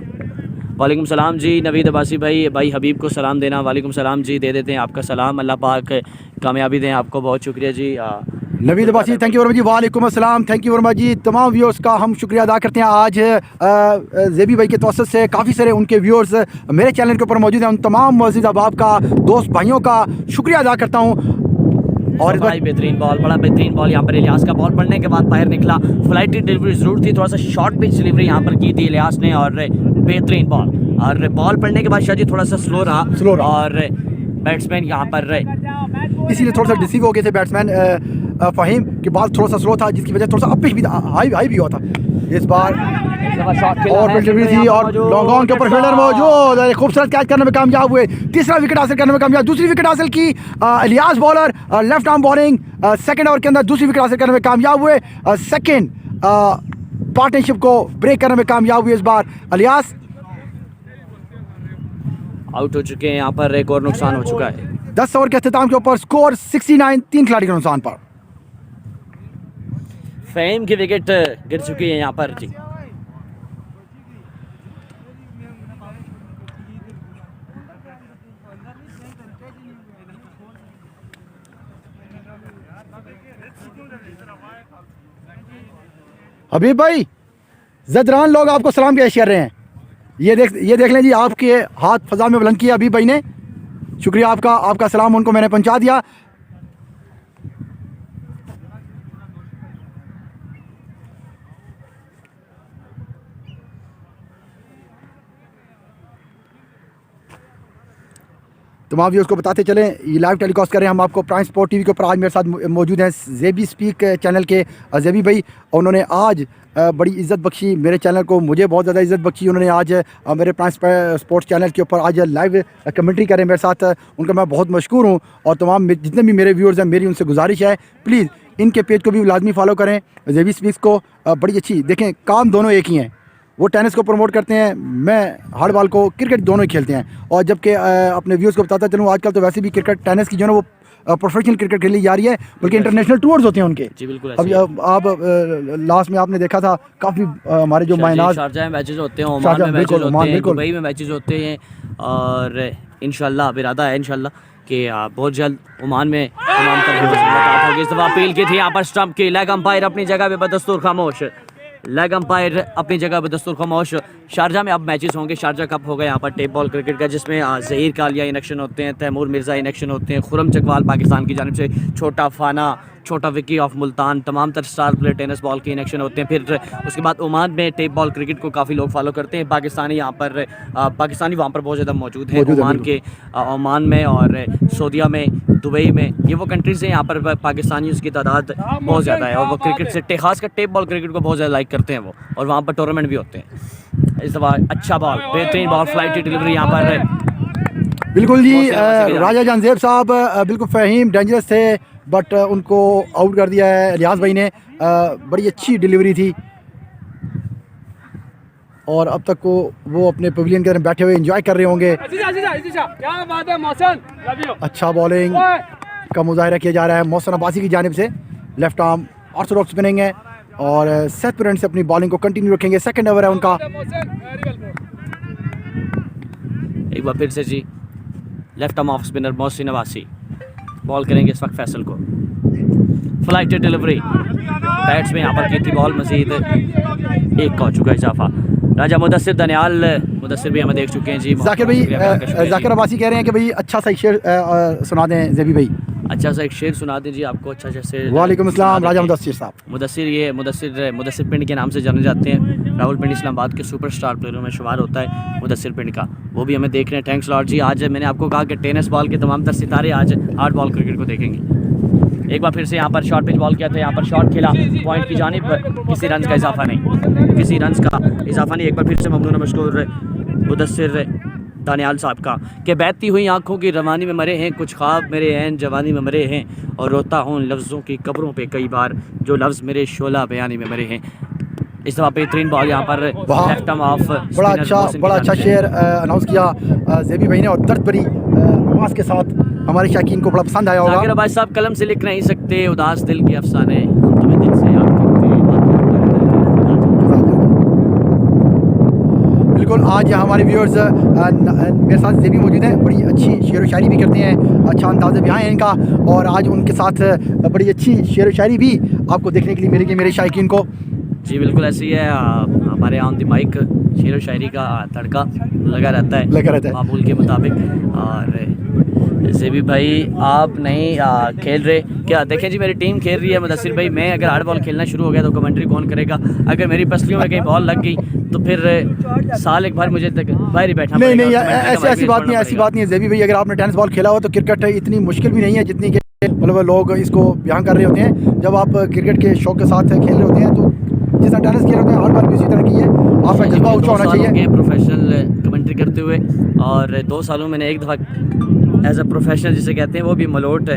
वालेकुम सलाम जी नवीद अब्बासी भाई हबीब को सलाम देना। वालेकुम सलाम जी, दे देते हैं आपका सलाम, अल्लाह पाक कामयाबी दें आपको, बहुत शुक्रिया जी। Naveed Abbasi thank you very much जी, वालेकुम अस्सलाम, थैंक यू वेरी मच जी। तमाम व्यूअर्स का हम शुक्रिया अदा करते हैं। आज जेबी भाई के तवसत से काफ़ी सारे उनके व्यूअर्स मेरे चैनल के ऊपर मौजूद हैं, उन तमाम मौजूद अहबाब का, दोस्त भाइयों का शुक्रिया अदा करता हूँ। और भाई बेहतरीन बॉल, बड़ा बेहतरीन बॉल यहाँ पर इलियास का, बॉल पड़ने के बाद बाहर निकला, फ्लाइटी डिलीवरी ज़रूर थी, थोड़ा सा शॉर्ट पिच डिलीवरी यहाँ पर की थी इलियास ने, और बेहतरीन बॉल, और बॉल पड़ने के बाद शाहजी थोड़ा सा स्लो रहा, और बैट्समैन यहाँ पर इसीलिए थोड़ा सा डिसीव हो गए थे बैट्समैन फ़हीम कि बॉल थोड़ा सा स्लो था, जिसकी वजह से थोड़ा सा अप पिच भी हाई भी हुआ था। इस बार और डिलीवरी थी, और लॉन्ग ऑन के ऊपर फील्डर मौजूद, खूबसूरत कैच करने में कामयाब हुए, तीसरा विकेट हासिल करने में कामयाब, दूसरी विकेट हासिल की Ilyas bowler, left arm bowling, second over के अंदर दूसरी विकेट हासिल करने में कामयाब हुए, सेकंड पार्टनरशिप को ब्रेक करने में कामयाब हुए। इस बार इलियास आउट हो चुके हैं, यहाँ पर एक और नुकसान हो चुका है। 10 ओवर के अख्ताम के ऊपर स्कोर 69, 3 खिलाड़ी के नुकसान पर। फ़हीम की विकेट गिर चुकी है यहाँ पर जी। हबीब भाई जदरान लोग आपको सलाम पेश कर रहे हैं, ये देख लें जी, आपके हाथ फजा में बुलंद किया हबीब भाई ने, शुक्रिया आपका, आपका सलाम उनको मैंने पहुंचा दिया। तमाम व्यूअर्स को बताते चलें, ये लाइव टेलीकास्ट कर रहे हैं हम आपको प्राइम स्पोर्ट टीवी के ऊपर। आज मेरे साथ मौजूद हैं जेबी स्पीक चैनल के जेबी भाई, उन्होंने आज बड़ी इज़्ज़त बख्शी मेरे चैनल को, मुझे बहुत ज़्यादा इज़्ज़त बख्शी उन्होंने आज मेरे प्राइम स्पोर्ट्स चैनल के ऊपर आज लाइव कमेंट्री करें मेरे साथ, उनका मैं बहुत मशकूर हूँ। और तमाम जितने भी मेरे व्यूअर्स हैं, मेरी उनसे गुजारिश है प्लीज़ इनके पेज को भी लाजमी फॉलो करें, जेबी स्पीक्स को। बड़ी अच्छी, देखें काम दोनों एक ही हैं, वो टेनिस को प्रमोट करते हैं, मैं हार्ड बॉल को, क्रिकेट दोनों ही खेलते हैं। और जबकि अपने व्यूअर्स को बताता चलूँ, आजकल तो वैसे भी क्रिकेट टेनिस की जो है ना वो प्रोफेशनल क्रिकेट खेली जा रही है, बल्कि इंटरनेशनल टूर्स होते हैं उनके जी। बिल्कुल अभी आप लास्ट में आपने देखा था काफ़ी हमारे जो मायनाज शारजाह में मैचेस होते हैं, ओमान में मैचेस होते हैं, दुबई में मैचेस होते हैं, और इंशाल्लाह अब इरादा है इंशाल्लाह कि बहुत जल्द ओमान में तमाम तरह होगी। इस दफ़ा अपील की थी यहाँ पर स्टंप की, लेग अंपायर अपनी जगह पे बदस्तूर खामोश, लेग अंपायर अपनी जगह पर दस्तूर खामोश। शारजाह में अब मैचेस होंगे, शारजाह कप होगा यहाँ पर टेप बॉल क्रिकेट का, जिसमें ज़हीर कालिया इनेक्शन होते हैं, तैमूर मिर्ज़ा इनेक्शन होते हैं, खुरम चकवाल पाकिस्तान की जानिब से, छोटा फाना, छोटा विकी ऑफ मुल्तान, तमाम तर स्टार प्लेयर टेनिस बॉल के इनेक्शन होते हैं। फिर उसके बाद ओमान में टेप बॉल क्रिकेट को काफ़ी लोग फॉलो करते हैं, पाकिस्तानी यहाँ पर पाकिस्तानी वहाँ पर बहुत ज़्यादा मौजूद हैं, ओमान के, ओमान में और सऊदीया में, दुबई में, ये वो कंट्रीज़ हैं यहाँ पर पाकिस्तानी उसकी तादाद बहुत ज़्यादा है, और वो क्रिकेट से खास कर टेप बॉल क्रिकेट को बहुत ज़्यादा लाइक करते हैं वो, और वहाँ पर टूर्नामेंट भी होते हैं। इस दफ़ा अच्छा बॉल, बेहतरीन बॉल, फ्लाइटी डिलीवरी यहाँ पर। बिल्कुल जी, राजा जानजेब साहब बिल्कुल फ़हीम डेंजरस थे, बट उनको आउट कर दिया है इलियास भाई ने। बड़ी अच्छी डिलीवरी थी, और अब तक वो अपने पवेलियन के अंदर बैठे हुए एंजॉय कर रहे होंगे। अच्छा बॉलिंग का मुजाहरा किया जा रहा है मोहसिन अब्बासी की जानिब से, लेफ्ट आर्म ऑर्थोडॉक्स स्पिनिंग है, और 7 रन से अपनी बॉलिंग को कंटिन्यू रखेंगे। सेकंड ओवर है उनका, एक बार फिर से जी left arm off spinner Mohsin Nawasi ball करेंगे इस वक्त फैसल को। फ्लाइट डिलीवरी बैट्स में यहाँ पर की थी बॉल, मजीद एक का हो चुका इजाफा। राजा मुदस्सिर दनियाल, मुदस्सिर भी हमें देख चुके हैं जी। जाकिर भाई, जाकिर अब्बासी कह रहे हैं कि भाई अच्छा सा एक शेर सुना दें ज़ेबी भाई। अच्छा सा एक शेर सुना दीजिए आपको अच्छा जैसे। वालेकुम अस्सलाम राजा मुदस्सिर साहब। मुदस्सिर पिंड के नाम से जाने जाते हैं। रावलपिंडी इस्लामाबाद के सुपरस्टार प्लेयरों में शुमार होता है मुदस्सिर पिंड का, वो भी हमें देख रहे हैं। थैंक्स लॉर्ड जी। आज मैंने आपको कहा कि टेनिस बॉल के तमाम तर सितारे आज हार्ड बॉल क्रिकेट को देखेंगे। एक बार फिर से यहाँ पर शॉर्ट पिच बॉल किया था, यहाँ पर शॉट खेला पॉइंट की जानिब, किसी रन का इजाफा नहीं, किसी रन का इजाफा नहीं। एक बार फिर से ममनून मशकूर मुदस्सिर दानियाल साहब का कि बहती हुई आंखों की रवानी में मरे हैं कुछ ख्वाब मेरे ऐन जवानी में मरे हैं, और रोता हूँ लफ्ज़ों की कब्रों पे कई बार जो लफ्ज़ मेरे शोला बयानी में मरे हैं। इस दफ़ा बेहतरीन बॉल यहाँ पर लेफ्ट आर्म ऑफ, बड़ा अच्छा शेयर अनाउंस किया ज़ेबी भाई ने, और दर्द भरी आवाज़ के साथ हमारे शाकीन को बड़ा पसंद आया होगा। जाकिर भाई साहब कलम से लिख नहीं सकते उदास दिल के अफसाने, हम तुम्हें दिल से याद करते हैं। बिल्कुल, आज हमारे व्यूअर्स मेरे साथ ज़ेबी मौजूद हैं, बड़ी अच्छी शेर व शायरी भी करते हैं, अच्छा अंदाज़ बयां है इनका, और आज उनके साथ बड़ी अच्छी शेर व शायरी भी आपको देखने के लिए मिलेगी मेरे शायकीन को। जी बिल्कुल ऐसी है, हमारे ऑन द माइक शेर व शायरी का तड़का लगा रहता है मामूल के मुताबिक। और ज़ेबी भाई आप नहीं खेल रहे क्या? देखें जी मेरी टीम खेल रही है मुदस्सिर भाई, मैं अगर हार्ड बॉल खेलना शुरू हो गया तो कमेंट्री कौन करेगा? अगर मेरी पसलियों में कहीं बॉल लग गई तो फिर साल एक बार मुझे तक बाहर ही बैठना नहीं ऐसी बात नहीं है ज़ेबी भाई। अगर आपने टेनिस बॉल खेला हो तो क्रिकेट इतनी मुश्किल भी नहीं है जितनी कि मतलब लोग इसको बयान कर रहे होते हैं। जब आप क्रिकेट के शौक के साथ खेल रहे होते हैं तो जिस तरह टेनिस खेल रहे होते हैं, हार्ड बॉल भी उसी तरह की है, आपका जज्बा ऊँचा होना चाहिए। प्रोफेशनल कमेंट्री करते हुए, और 2 सालों मैंने एक दफ़ा एज अ प्रोफेशनल जिसे कहते हैं वो भी मलोट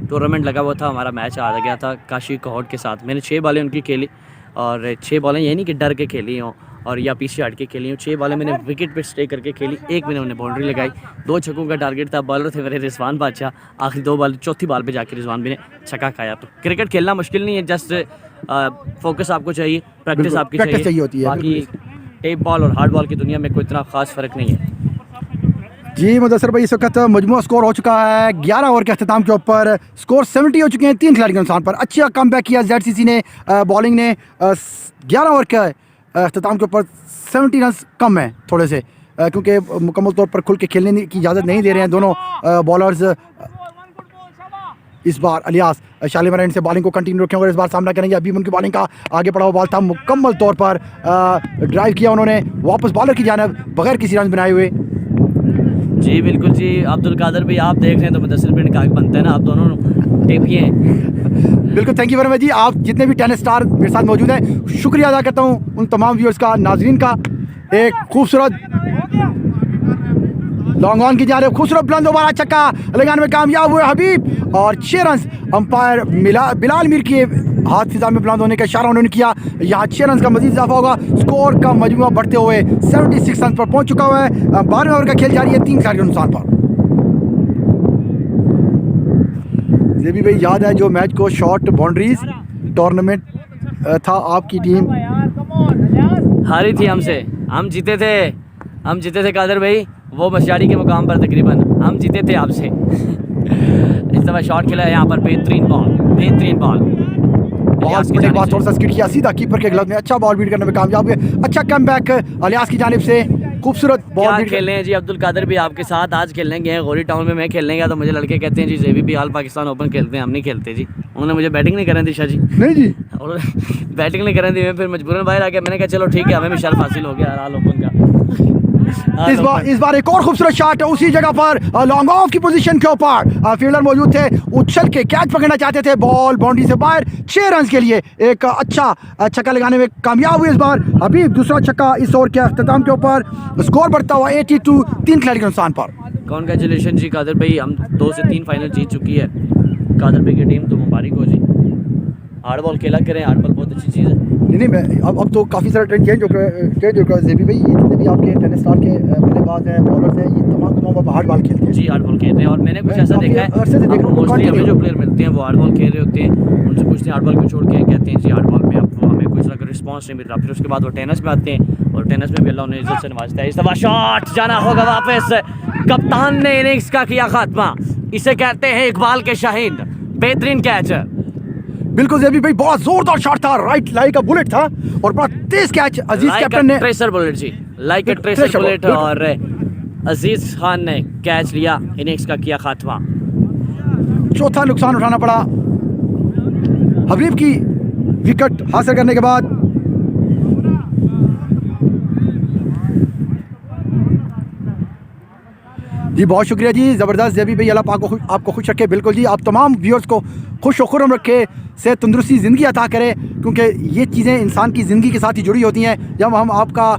टूर्नामेंट लगा हुआ था, हमारा मैच आ गया था काशी कोहट के साथ। मैंने 6 बॉलें उनकी खेली, और 6 बॉलें ये नहीं कि डर के खेली हों और या पीछे हट के खेली हूँ। 6 बॉलें मैंने विकेट पे स्टे करके खेली, एक मैंने उन्हें बाउंड्री लगाई। 2 छक्कों का टारगेट था, बॉलर थे मेरे रिजवान बादशाह, आखिरी 2 बॉल, चौथी बॉल पे जाके रिजवान भी ने छक्का खाया। तो क्रिकेट खेलना मुश्किल नहीं है, जस्ट फोकस आपको चाहिए, प्रैक्टिस आपकी चाहिए होती है। बाकी टेप बॉल और हार्ड बॉल की दुनिया में कोई इतना ख़ास फ़र्क नहीं है। जी मुदस्सिर भाई, इस वक्त मजमूआ स्कोर हो चुका है 11 ओवर के अख्ताम के ऊपर, स्कोर 70 हो चुके हैं 3 खिलाड़ी के नुकसान पर। अच्छा कम बैक किया ZCC ने, बॉलिंग ने 11 ओवर के अख्ताम के ऊपर 70 रन कम है थोड़े से, क्योंकि मुकम्मल तौर पर खुल के खेलने की इजाज़त नहीं दे रहे हैं दोनों बॉलर्स। इस बार अलियास शालिमार से बॉलिंग को कंटिन्यू रखेंगे और इस बार सामना करेंगे। अभी उनकी बॉलिंग का आगे पड़ा हुआ बॉल था, मुकम्मल तौर पर ड्राइव किया उन्होंने वापस बॉलर की जानिब बगैर किसी रन बनाए हुए। जी बिल्कुल जी, अब्दुल कादर भी आप देख रहे हैं तो मुदस्सिर पिंड का बनता है ना, आप दोनों टेपिए हैं। बिल्कुल, थैंक यू वेरी मच जी। आप जितने भी टेनिस स्टार मेरे साथ मौजूद हैं, शुक्रिया अदा करता हूँ उन तमाम व्यूअर्स का, नाजरीन का। एक खूबसूरत लॉन्ग ऑन की जानिब खूबसूरत बुलंद दोबारा छक्का लगाने में कामयाब हुए हबीब, और 6 रन अंपायर बिलाल मीर के हाथ फिजा में बुलंद होने का इशारा उन्होंने किया। यहाँ 6 रन का मजीद इजाफा होगा, स्कोर का मजमूआ बढ़ते हुए 76 रन पर पहुंच चुका हुआ है। 12वें ओवर का खेल जारी है 3 खिलाड़ी के नुकसान पर। ज़ेबी भाई याद है जो मैच को शॉर्ट बाउंड्रीज टूर्नामेंट था, आपकी टीम हारी थी हमसे, हम जीते थे कादर भाई, वो मशारी के मुकाम पर तकरीबन हम जीते थे आपसे। इस दफ़ा शॉट खेला है यहाँ पर, बेहतरीन बॉल के बाद थोड़ा सा स्किट किया सीधा कीपर के ग्लव में, अच्छा बॉल बीट करने में कामयाब हुए। अच्छा कम बैक अलियास की जानिब से, खूबसूरत बॉल बीट खेलने हैं जी। अब्दुल कादर भी आपके साथ आज खेलने गए हैं गौरी टाउन में, मैं खेलने गया तो मुझे लड़के कहते हैं जी ज़ेबी भी हाल पाकिस्तान ओपन खेलते हैं, हम नहीं खेलते जी। उन्होंने मुझे बैटिंग नहीं करने दी शाह जी, नहीं जी, और बैटिंग नहीं करने दी, मैं फिर मजबूरन बाहर आ गया। मैंने कहा चलो ठीक है, हमें भी शर्फ हासिल हो गया हाल ओपन का। इस बार एक और खूबसूरत शॉट है उसी जगह पर, लॉन्ग ऑफ की पोजीशन के ऊपर फील्डर मौजूद थे, उछल के कैच पकड़ना चाहते थे, बॉल बाउंड्री से बाहर। 6 रन के लिए एक अच्छा छक्का लगाने में कामयाब हुए इस बार अभी दूसरा छक्का इस ओवर के अख्ताम के ऊपर। स्कोर बढ़ता हुआ 82, 3 खिलाड़ी के नुकसान पर। कॉन्ग्रेचुलेशन जी कादर भाई, हम 2 से 3 फाइनल जीत चुकी है कादर भाई की टीम, तो मुबारक हो जी। हार्ड बॉल खेला करें, हार्ड बॉल बहुत अच्छी चीज़ है। नहीं मैं अब तो काफ़ी सारा ट्रेंड चेंज हो गया ज़ेबी भाई, ये जितने भी आपके टेनिस स्टार के बल्लेबाज हैं, बॉलर्स हैं, ये तमाम हार्ड बॉल खेलते हैं जी, हार्ड बॉल खेलते हैं। और मैंने कुछ ऐसा देखा है, मोस्टली हमें जो प्लेयर मिलते हैं वो हार्ड बॉल खेल रहे होते हैं, उनसे पूछते हैं हार्ड बॉल को छोड़ के, कहते हैं जी हार्ड बॉल में अब हमें कोई तरह का रिस्पॉन्स नहीं मिल रहा। फिर उसके बाद वो टेनिस में आते हैं और टेनिस में भी अल्लाह उन्हें इज्जत से नवाजता है। इस दफ़ा शॉट जाना होगा वापस, कप्तान ने इनिंग्स का किया खात्मा। इसे कहते हैं इकबाल के शाहीन। बेहतरीन कैच है। बिल्कुल जेबी भाई, बहुत जोरदार शॉट था, राइट लाइक का बुलेट था और बड़ा तेज कैच अजीज कैप्टन ने। ट्रेसर बुलेट जी, लाइक ए ट्रेसर बुलेट। और अजीज खान ने कैच लिया, इनिंग्स का किया खात्मा। चौथा नुकसान उठाना पड़ा हबीब की विकेट हासिल करने के बाद। जी बहुत शुक्रिया जी, ज़बरदस्त जेबी भाई, अल्लाह पाक को आपको खुश रखे। बिल्कुल जी, आप तमाम व्यूअर्स को खुश व खुर्रम रखे, से तंदुरुस्ती ज़िंदगी अता करे, क्योंकि ये चीज़ें इंसान की ज़िंदगी के साथ ही जुड़ी होती हैं। जब हम आपका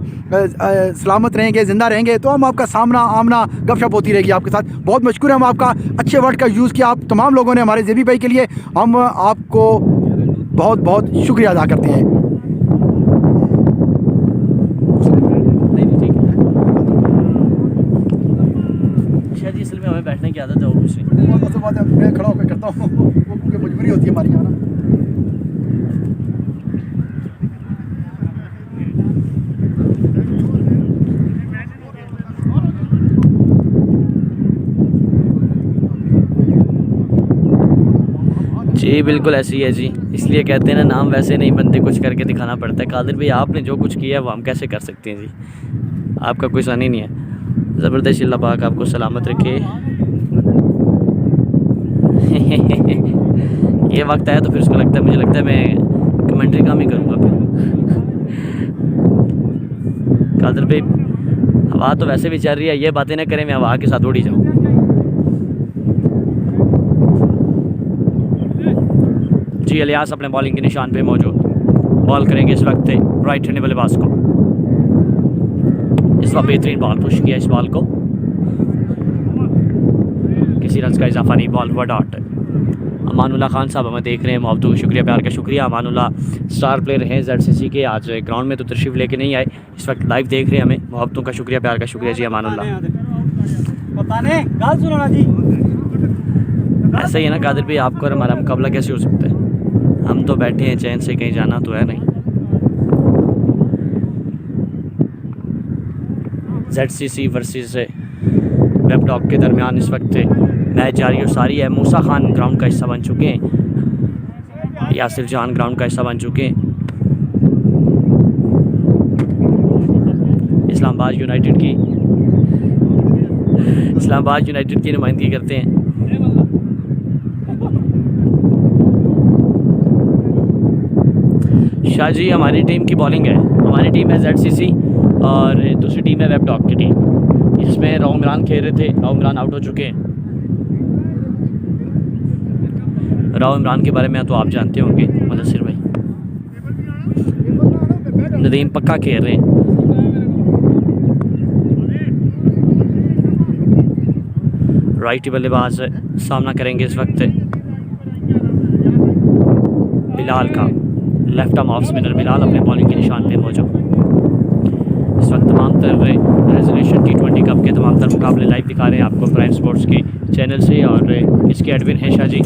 सलामत रहेंगे, ज़िंदा रहेंगे, तो हम आपका सामना आमना गपशप होती रहेगी आपके साथ। बहुत मशकूर है हम आपका, अच्छे वर्ड का यूज़ किया आप तमाम लोगों ने हमारे जेबी भाई के लिए। हम आपको बहुत बहुत शुक्रिया अदा करते हैं। शायद इस में हमें बैठने की आदत है, और कुछ नहीं। बहुत बात है, मैं खड़ा होकर करता हूँ, वो मजबूरी होती है हमारी यहाँ ना। जी बिल्कुल ऐसी है जी, इसलिए कहते हैं ना, नाम वैसे नहीं बनते, कुछ करके दिखाना पड़ता है। कादिर भाई, आपने जो कुछ किया है वो हम कैसे कर सकते हैं जी, आपका कोई सन ही नहीं है। ज़बरदस्त, अल्लाह पाक आपको सलामत रखे। ये वक्त आया तो फिर उसको लगता है, मुझे लगता है मैं कमेंट्री काम ही करूँगा फिर। कादिर भाई, हवा तो वैसे भी चल रही है, ये बातें ना करें मैं हवा के साथ उड़ ही जाऊँ। जी इलियास अपने बॉलिंग के निशान पे मौजूद, बॉल करेंगे इस वक्त राइट हैंड बल्लेबाज को। इस वक्त बेहतरीन बॉल पुश किया, इस बॉल को किसी रन का इजाफा नहीं, बॉल हुआ डॉट। अमानुल्लाह खान साहब हमें देख रहे हैं, मोहब्बतों का शुक्रिया, प्यार का शुक्रिया। अमानुल्लाह स्टार प्लेयर हैं ZCC के, आज ग्राउंड में तो तशरीफ़ लेके नहीं आए, इस वक्त लाइव देख रहे हैं हमें, मोहब्बतों का शुक्रिया, प्यार का शुक्रिया जी अमानुल्लाह। ऐसा ही है ना कादिर भाई, आपको और हमारा मुकाबला कैसे हो सकता है? हम तो बैठे हैं चैन से, कहीं जाना तो है नहीं। ZCC वर्सेस वेब डॉग के दरमियान इस वक्त मैच जारी और सारी है। मूसा खान ग्राउंड का हिस्सा बन चुके हैं, यासिर जान ग्राउंड का हिस्सा बन चुके हैं। इस्लामाबाद यूनाइटेड की नुमाइंदगी करते हैं। शाह जी, हमारी टीम की बॉलिंग है, हमारी टीम है ZCC और दूसरी टीम है वेब डॉग की टीम, जिसमें राव इमरान खेल रहे थे। राव इमरान आउट हो चुके हैं। राव इमरान के बारे में तो आप जानते होंगे मुदस्सिर भाई, नदीम पक्का खेल रहे हैं। राइट बल्लेबाज सामना करेंगे इस वक्त बिलाल का, left arm off spinner Bilal अपने बॉलिंग के निशान पे मौजूद। इस वक्त तमाम तर रेजोल्यूशन T20 कप के तमाम तर मुकाबले लाइव दिखा रहे हैं आपको प्राइम स्पोर्ट्स के चैनल से, और इसके एडमिन हैं शाह जी।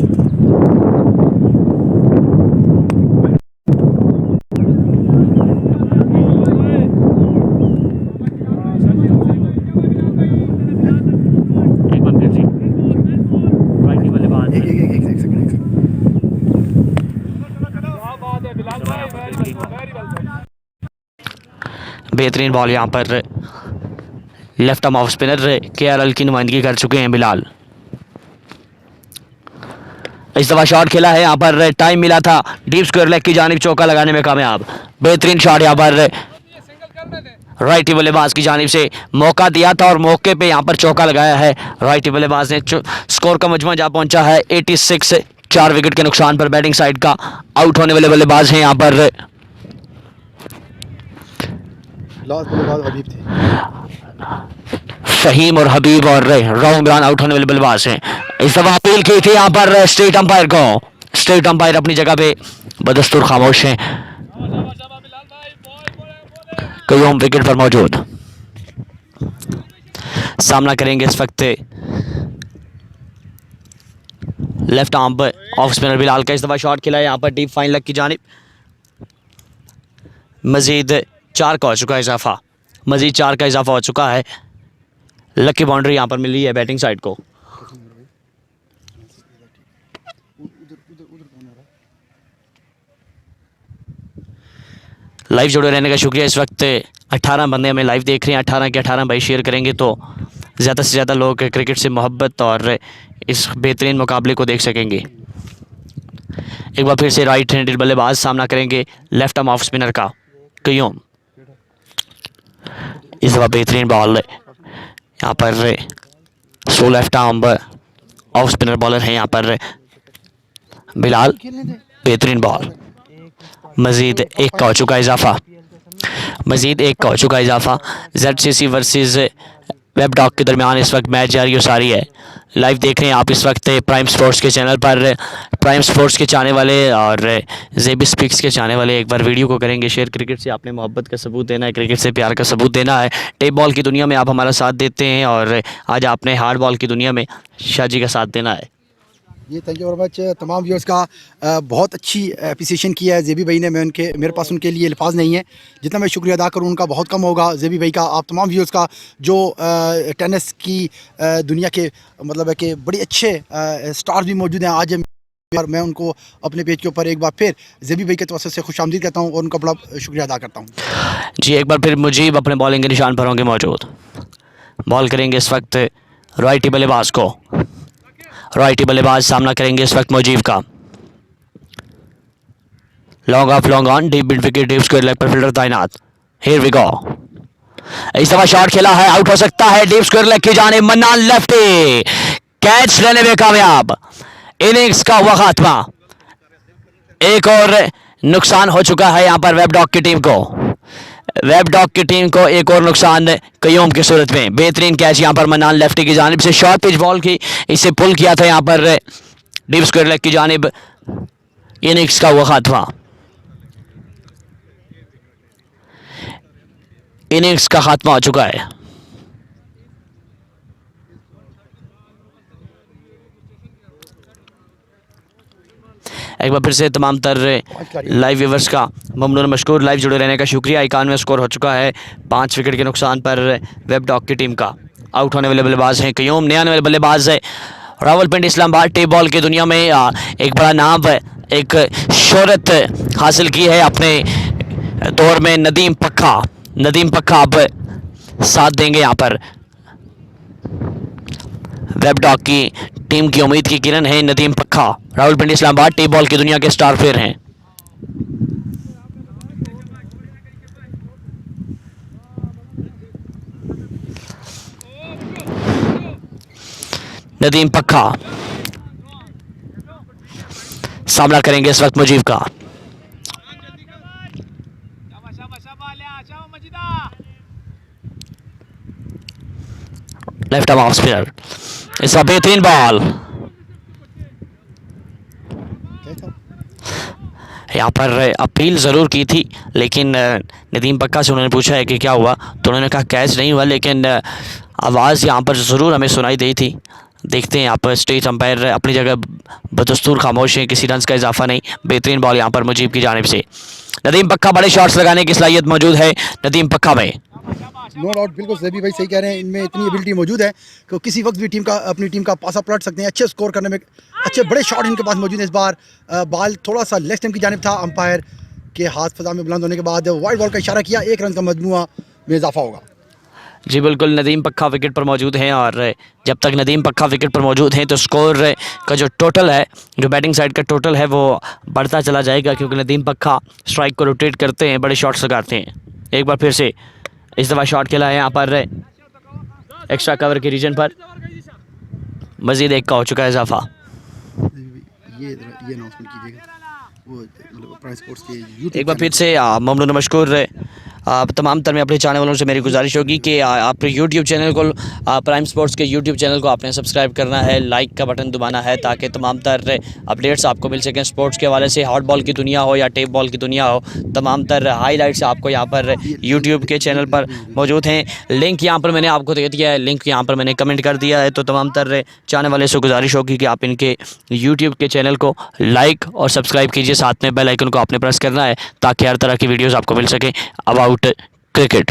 एक बार फिर जी, राइट बल्लेबाज एक सेकंड। बेहतरीन बॉल यहाँ पर left arm off spinner KRL की नुमाइंदगी कर चुके हैं बिलाल। इस दफ़ा शॉट खेला है, यहाँ पर टाइम मिला था, डीप स्क्वायर लेग की जानिब चौका लगाने में कामयाब। बेहतरीन शॉट यहाँ पर राइट बल्लेबाज की जानिब से मौका दिया था और मौके पे यहाँ पर चौका लगाया है राइट बल्लेबाज ने। स्कोर का मजमा जा पहुंचा है 86, 4 विकेट के नुकसान पर बैटिंग साइड का आउट होने वाले बल्लेबाज हैं यहाँ पर लास्ट बल्लेबाज हबीब थे, फहीम और हबीब, और राव इमरान आउट होने वाले बल्लेबाज हैं। इस दफा अपील की थी यहाँ पर स्टेट अंपायर को, स्टेट अंपायर अपनी जगह पे बदस्तूर खामोश हैं, कयूम विकेट पर मौजूद। सामना करेंगे इस वक्त left arm off spinner Bilal का। इस दफा शॉट खेला है यहाँ पर डीप फाइन लेग की जानिब, मजीद 4 का हो चुका है इजाफा, मजीद 4 का इजाफा हो चुका है। लकी बाउंड्री यहाँ पर मिली है बैटिंग साइड को। लाइव जुड़े रहने का शुक्रिया। इस वक्त 18 बंदे हमें लाइव देख रहे हैं। 18 के 18 भाई शेयर करेंगे तो ज़्यादा से ज़्यादा लोग क्रिकेट से मोहब्बत और इस बेहतरीन मुकाबले को देख सकेंगे। एक बार फिर से राइट हैंडेड बल्लेबाज सामना करेंगे लेफ्ट आर्म ऑफ स्पिनर का क्यूम। इस दफ़ा बेहतरीन बॉल यहाँ पर slow left arm off spinner bowler हैं यहाँ पर बिलाल। बेहतरीन बॉल। मज़ीद एक का हो चुका इजाफा। मज़ीद एक का हो चुका इजाफा। ZCC वर्सेस वेब डॉग के दरमियान इस वक्त मैच जारी सारी है। लाइव देख रहे हैं आप इस वक्त प्राइम स्पोर्ट्स के चैनल पर। प्राइम स्पोर्ट्स के चाहने वाले और जेबी स्पिक्स के चाहने वाले एक बार वीडियो को करेंगे शेयर। क्रिकेट से आपने मोहब्बत का सबूत देना है, क्रिकेट से प्यार का सबूत देना है। टेप बॉल की दुनिया में आप हमारा साथ देते हैं और आज आपने हार्ड बॉल की दुनिया में शाजी का साथ देना है। ये थैंक यू वेरी मच तमाम व्यूअर्स का बहुत अच्छी अप्रिसिएशन किया है जेबी भाई ने। मेरे पास उनके लिए अल्फाज नहीं है, जितना मैं शुक्रिया अदा करूँ उनका बहुत कम होगा। जेबी भाई का, आप तमाम व्यूअर्स का जो टेनिस की दुनिया के मतलब है कि बड़े अच्छे स्टार्स भी मौजूद हैं आज, और मैं उनको अपने पेज के ऊपर एक बार फिर जेबी भाई के तवज्जो से खुशामदीद कहता हूँ और उनका बड़ा शुक्रिया अदा करता हूँ। जी एक बार फिर मुजीब अपने बॉलिंग के निशान पर होंगे मौजूद। बॉल करेंगे इस वक्त राइटी बल्लेबाज को। राइटी बल्लेबाज सामना करेंगे इस वक्त मुजीब का। Long off long on deep mid wicket deep square leg पर फील्डर तैनात। Here we go. इस दफा शॉट खेला है, आउट हो सकता है। डीप स्क्वायर लेग की जाने मन्नान लेफ्टी कैच लेने में कामयाब। इनिंग्स का हुआ खात्मा। एक और नुकसान हो चुका है यहाँ पर वेब डॉग की टीम को। वेब डॉग की टीम को एक और नुकसान क्यूम की सूरत में। बेहतरीन कैच यहाँ पर मन्नान लेफ्टी की जानिब से शॉर्ट पिच बॉल की इसे पुल किया था यहाँ पर डीप स्क्वायर लेग की जानिब। इनिंग्स का हुआ खात्मा। इनिंग्स का खात्मा हो चुका है। एक बार फिर से तमाम तर लाइव व्यूवर्स का ममनून मशकूर। लाइव जुड़े रहने का शुक्रिया। 91 स्कोर हो चुका है 5 विकेट के नुकसान पर वेब डॉग की टीम का। आउट होने वाले बल्लेबाज हैं क्यूम। नए आने वाले बल्लेबाज है रावलपिंडी इस्लामाबाद। टेप बॉल की दुनिया में एक बड़ा नाम एक शोहरत हासिल की है अपने दौर में नदीम पक्का। नदीम पक्का अब साथ देंगे यहाँ पर वेब डॉग की टीम की उम्मीद की किरण है नदीम पक्का। रावलपिंडी इस्लामाबाद टेप बॉल की दुनिया के स्टार प्लेयर हैं। नदीम पक्का सामना करेंगे इस वक्त मुजीब का। Left arm off spinner. इसका बेहतरीन बॉल। यहाँ पर अपील ज़रूर की थी लेकिन नदीम पक्का से उन्होंने पूछा है कि क्या हुआ, तो उन्होंने कहा कैच नहीं हुआ, लेकिन आवाज़ यहाँ पर ज़रूर हमें सुनाई दी थी। देखते हैं यहाँ पर स्टेट अंपायर अपनी जगह बदस्तूर खामोश है, किसी रन का इजाफा नहीं। बेहतरीन बॉल यहाँ पर मुजीब की जानिब से। नदीम पक्का बड़े शॉट्स लगाने की सलाहियत मौजूद है नदीम पक्का में। नो डाउट, बिल्कुल जेबी भाई सही कह रहे हैं। इनमें इतनी एबिलिटी मौजूद है कि किसी वक्त भी अपनी टीम का पासा पलट सकते हैं। अच्छे स्कोर करने में अच्छे बड़े शॉट इनके पास मौजूद है। इस बार बॉल थोड़ा सा लेफ्ट हैंड की जानिब था। अंपायर के हाथ फजा में बुलंद होने के बाद वाइड बॉल का इशारा किया। 1 रन का मजमुआ में इजाफा होगा। जी बिल्कुल, नदीम पक्का विकेट पर मौजूद हैं और जब तक नदीम पक्का विकेट पर मौजूद हैं तो स्कोर का जो टोटल है, जो बैटिंग साइड का टोटल है वो बढ़ता चला जाएगा, क्योंकि नदीम पक्का स्ट्राइक को रोटेट करते हैं, बड़े शॉट्स लगाते हैं। एक बार फिर से इस दफ़ा शॉट खेला है यहाँ पर एक्स्ट्रा कवर के रीजन पर। मज़ीद 1 का हो चुका है इजाफा। ये अनाउंसमेंट कीजिएगा वो प्राइस स्पोर्ट्स के यूट्यूब। एक बार फिर से ममनून मशकूर। तमाम तर में अपने चाहने वालों से मेरी गुजारिश होगी कि आप यूट्यूब चैनल को प्राइम स्पोर्ट्स के यूट्यूब चैनल को आपने सब्सक्राइब करना है, लाइक का बटन दबाना है, ताकि तमाम तर अपडेट्स आपको मिल सकें स्पोर्ट्स के हवाले से। हॉट बॉल की दुनिया हो या टेप बॉल की दुनिया हो, तमाम तर हाईलाइट्स आपको यहाँ पर यूट्यूब के चैनल पर मौजूद हैं। लिंक यहाँ पर मैंने आपको दे दिया है, लिंक यहाँ पर मैंने कमेंट कर दिया है। तो तमाम तर चाहने वाले से गुजारिश होगी कि आप इनके यूट्यूब के चैनल को लाइक और सब्सक्राइब कीजिए, साथ में बेल आइकन को आपने प्रेस करना है ताकि हर तरह की वीडियोज़ आपको मिल सकें अबाउट क्रिकेट।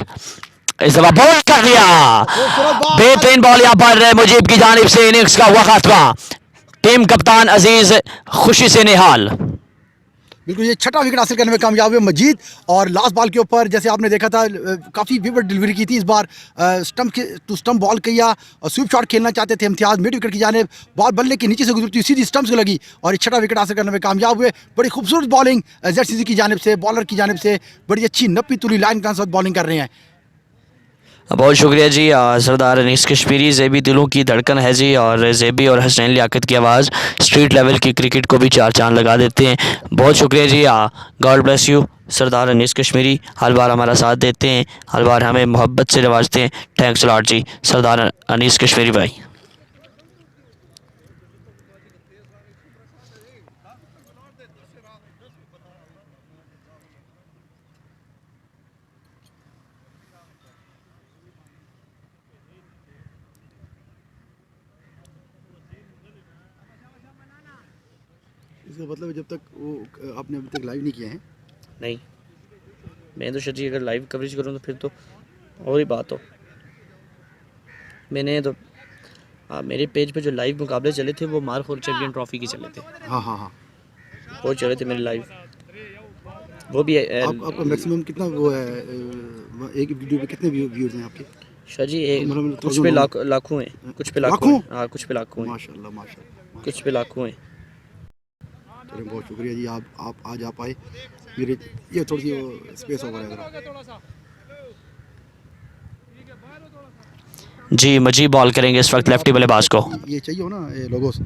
इस दफा बॉल कर दिया, बेहतरीन बॉल यहाँ पर मुजीब की जानिब से। इनिंग्स का हुआ खात्मा, टीम कप्तान अजीज खुशी से निहाल। बिल्कुल ये छठा विकेट हासिल करने में कामयाब हुए मजीद। और लास्ट बॉल के ऊपर जैसे आपने देखा था काफ़ी विकेट डिलीवरी की थी इस बार, स्टंप के टू स्टंप बॉल किया और स्वीप शॉट खेलना चाहते थे इम्तियाज़ मिड विकेट की जानिब, बॉल बल्ले के नीचे से गुजरती सीधी स्टंप्स को लगी और ये छठा विकेट हासिल करने में कामयाब हुए। बड़ी खूबसूरत बॉलिंग ZCC की जानिब से, बॉलर की जानिब से बड़ी अच्छी नप्पी तुली लाइन के साथ बॉलिंग कर रहे हैं। बहुत शुक्रिया जी सरदार अनीस कश्मीरी। ज़ेबी दिलों की धड़कन है जी, और ज़ेबी और हसनैन लियाकत की आवाज़ स्ट्रीट लेवल की क्रिकेट को भी चार चांद लगा देते हैं। बहुत शुक्रिया जी, गॉड ब्लेस यू सरदार अनीस कश्मीरी। हर बार हमारा साथ देते हैं, हर बार हमें मोहब्बत से नवाजते हैं। थैंक्स लॉट जी सरदार अनीस कश्मीरी भाई। इसका मतलब जब तक वो आपने अभी तक लाइव नहीं किए हैं? नहीं, मैं तो शजी अगर लाइव कवरेज करूँ तो फिर तो और ही बात हो। मैंने तो मेरे पेज पे जो लाइव मुकाबले चले थे वो मार्क चैम्पियन ट्रॉफी के चले थे। हाँ हाँ हाँ, वो चले थे मेरे लाइव, वो भी आपका मैक्सिमम कितना वो है एक वीडियो पे कितने व्यूअर्स हैं आपके? शाजी मतलब कुछ पे लाखों हैं, कुछ पे लाखों हैं। हाँ कुछ पे लाखों हैं, माशाल्लाह माशाल्लाह, कुछ पे लाखों हैं। चलिए बहुत शुक्रिया जी, आप आज आप आए। मेरे ये थोड़ी सी स्पेस ओवर है ज़रा। जी मजीब बॉल करेंगे इस वक्त लेफ्टी बल्लेबाज को। ये चाहिए हो ना ये लोगोस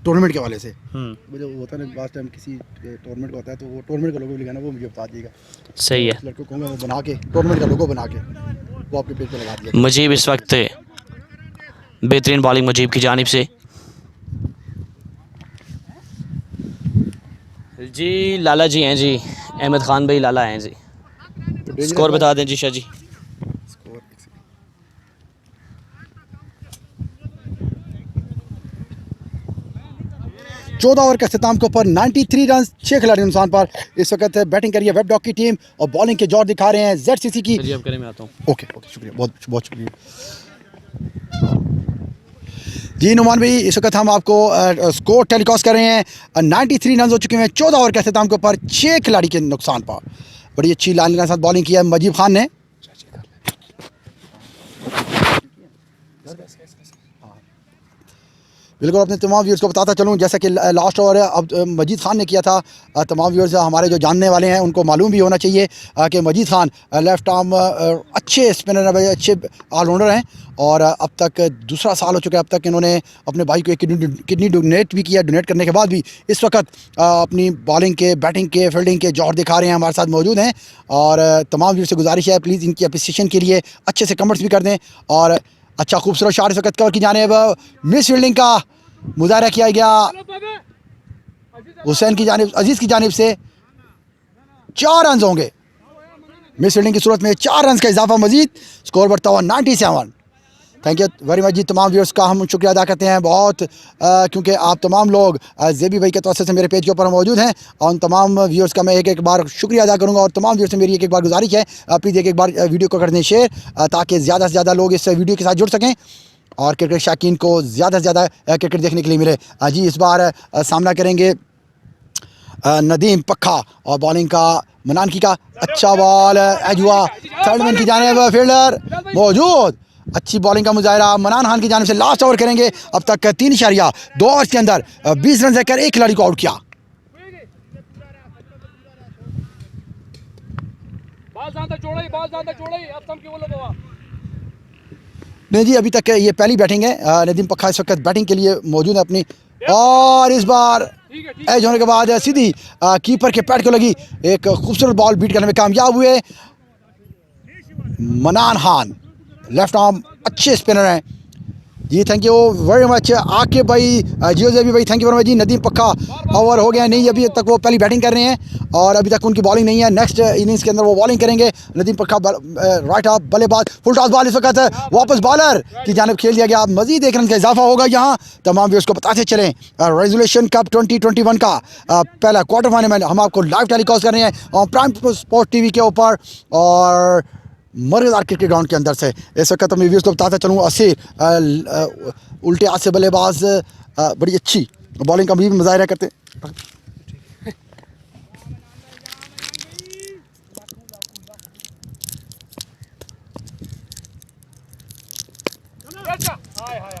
टूर्नामेंट के हवाले से, हम्म, मुझे वो होता है ना लास्ट टाइम किसी टूर्नामेंट का होता है तो वो टूर्नामेंट का लोगो भी लगाना, वो मुझे बता दीजिएगा। सही है। लड़कों को वो बना के टूर्नामेंट का लोगो बना के वो आपके पेज पे लगा दिया। मजीब इस वक्त बेहतरीन बॉलिंग मजीब की जानिब से। जी लाला जी हैं जी, अहमद खान भाई लाला हैं जी। स्कोर बता दें जी शाह जी। स्कोर 14 ओवर के अख्ताम के ऊपर 93 रन, 6 खिलाड़ी नुकसान पर। इस वक्त बैटिंग करिए वेब डॉग की टीम और बॉलिंग के जोर दिखा रहे हैं ZCC की। जी अब करें, मैं आता हूँ। ओके ओके शुक्रिया, बहुत बहुत शुक्रिया जी नुमान भाई। इस वक्त हम आपको स्कोर टेलीकास्ट कर रहे हैं। 93 रन हो चुके हैं 14 ओवर के अख्ताम के ऊपर, 6 खिलाड़ी के नुकसान पर। बड़ी अच्छी लाइन के साथ बॉलिंग किया है मजीब खान ने। बिल्कुल अपने तमाम व्यूअर्स को बताता चलूँ जैसा कि लास्ट ओवर अब मजीद खान ने किया था। तमाम व्यूअर्स हमारे जो जानने वाले हैं उनको मालूम भी होना चाहिए कि मजीद खान लेफ़्ट आर्म अच्छे स्पिनर हैं, अच्छे ऑलराउंडर हैं और अब तक दूसरा साल हो चुका है। अब तक इन्होंने अपने भाई को एक किडनी डोनेट भी किया। डोनेट करने के बाद भी इस वक्त अपनी बॉलिंग के, बैटिंग के, फील्डिंग के जौहर दिखा रहे हैं, हमारे साथ मौजूद हैं। और तमाम व्यूअर्स से गुजारिश है प्लीज़ इनकी अप्रिसिएशन के लिए अच्छे से कमेंट्स भी कर दें। और अच्छा खूबसूरत शॉट इस वक्त कवर की जाने मिस फील्डिंग का मुजाहरा किया गया हुसैन की जानिब, अजीज़ की जानिब से 4 रन होंगे। मिस फील्डिंग की सूरत में 4 रन का इजाफा, मजीद स्कोर बढ़ता हुआ 97। थैंक यू वेरी मच जी। तमाम व्यूअर्स का हम शुक्रिया अदा करते हैं बहुत, क्योंकि आप तमाम लोग ज़ेबी भाई के तौर से मेरे पेज के ऊपर मौजूद हैं और उन तमाम व्यूअर्स का मैं एक एक बार शुक्रिया अदा करूंगा। और तमाम व्यूअर्स से मेरी एक एक बार गुजारिश है प्लीज़ एक एक बार वीडियो को कर दें शेयर ताकि ज़्यादा से ज़्यादा लोग इस वीडियो के साथ जुड़ सकें और क्रिकेट शाकीन को ज़्यादा से ज़्यादा क्रिकेट देखने के लिए मिले। जी इस बार सामना करेंगे नदीम पक्का और बॉलिंग का मनान की का अच्छा बॉल एज हुआ, थर्ड मैन की जानिब फील्डर मौजूद, अच्छी बॉलिंग का मुजाहरा मनान खान की जानिब से। लास्ट ओवर करेंगे, अब तक 3.2 ओवर के अंदर 20 रन देकर एक खिलाड़ी को आउट किया। नहीं जी अभी तक ये पहली बैटिंग है। नदीम पक्का इस वक्त बैटिंग के लिए मौजूद है अपनी, और इस बार एज होने के बाद सीधी कीपर के पैड को लगी एक खूबसूरत बॉल बीट करने में कामयाब हुए मनान खान। लेफ्ट आर्म अच्छे स्पिनर हैं जी। थैंक यू वेरी मच आके भाई, जियो जेबी भाई थैंक यू वेरी मच जी। नदीम पक्का ओवर हो गया नहीं, अभी तक वो पहली बैटिंग कर रहे हैं और अभी तक उनकी बॉलिंग नहीं है। नेक्स्ट इनिंग्स के अंदर वो बॉलिंग करेंगे। नदीम पक्का राइट हाफ बल्लेबाज, फुल टॉस बॉल इस वक्त वापस बॉलर की जानिब खेल दिया गया। मजीद एक रन का इजाफा होगा यहाँ। तमाम व्यूअर्स को बताते चलें रेजुलेशन कप 2021 का पहला क्वार्टर फाइनल में हम आपको लाइव टेलीकास्ट कर रहे हैं और प्राइम स्पोर्ट्स टीवी के ऊपर। और मर्दार क्रिकेट ग्राउंड के अंदर से। इस वक्त मैं व्यूज़ को बताता चलूँ, असीर उल्टे हाथ से बल्लेबाज बड़ी अच्छी बॉलिंग का भी मुजाहरा करते हैं।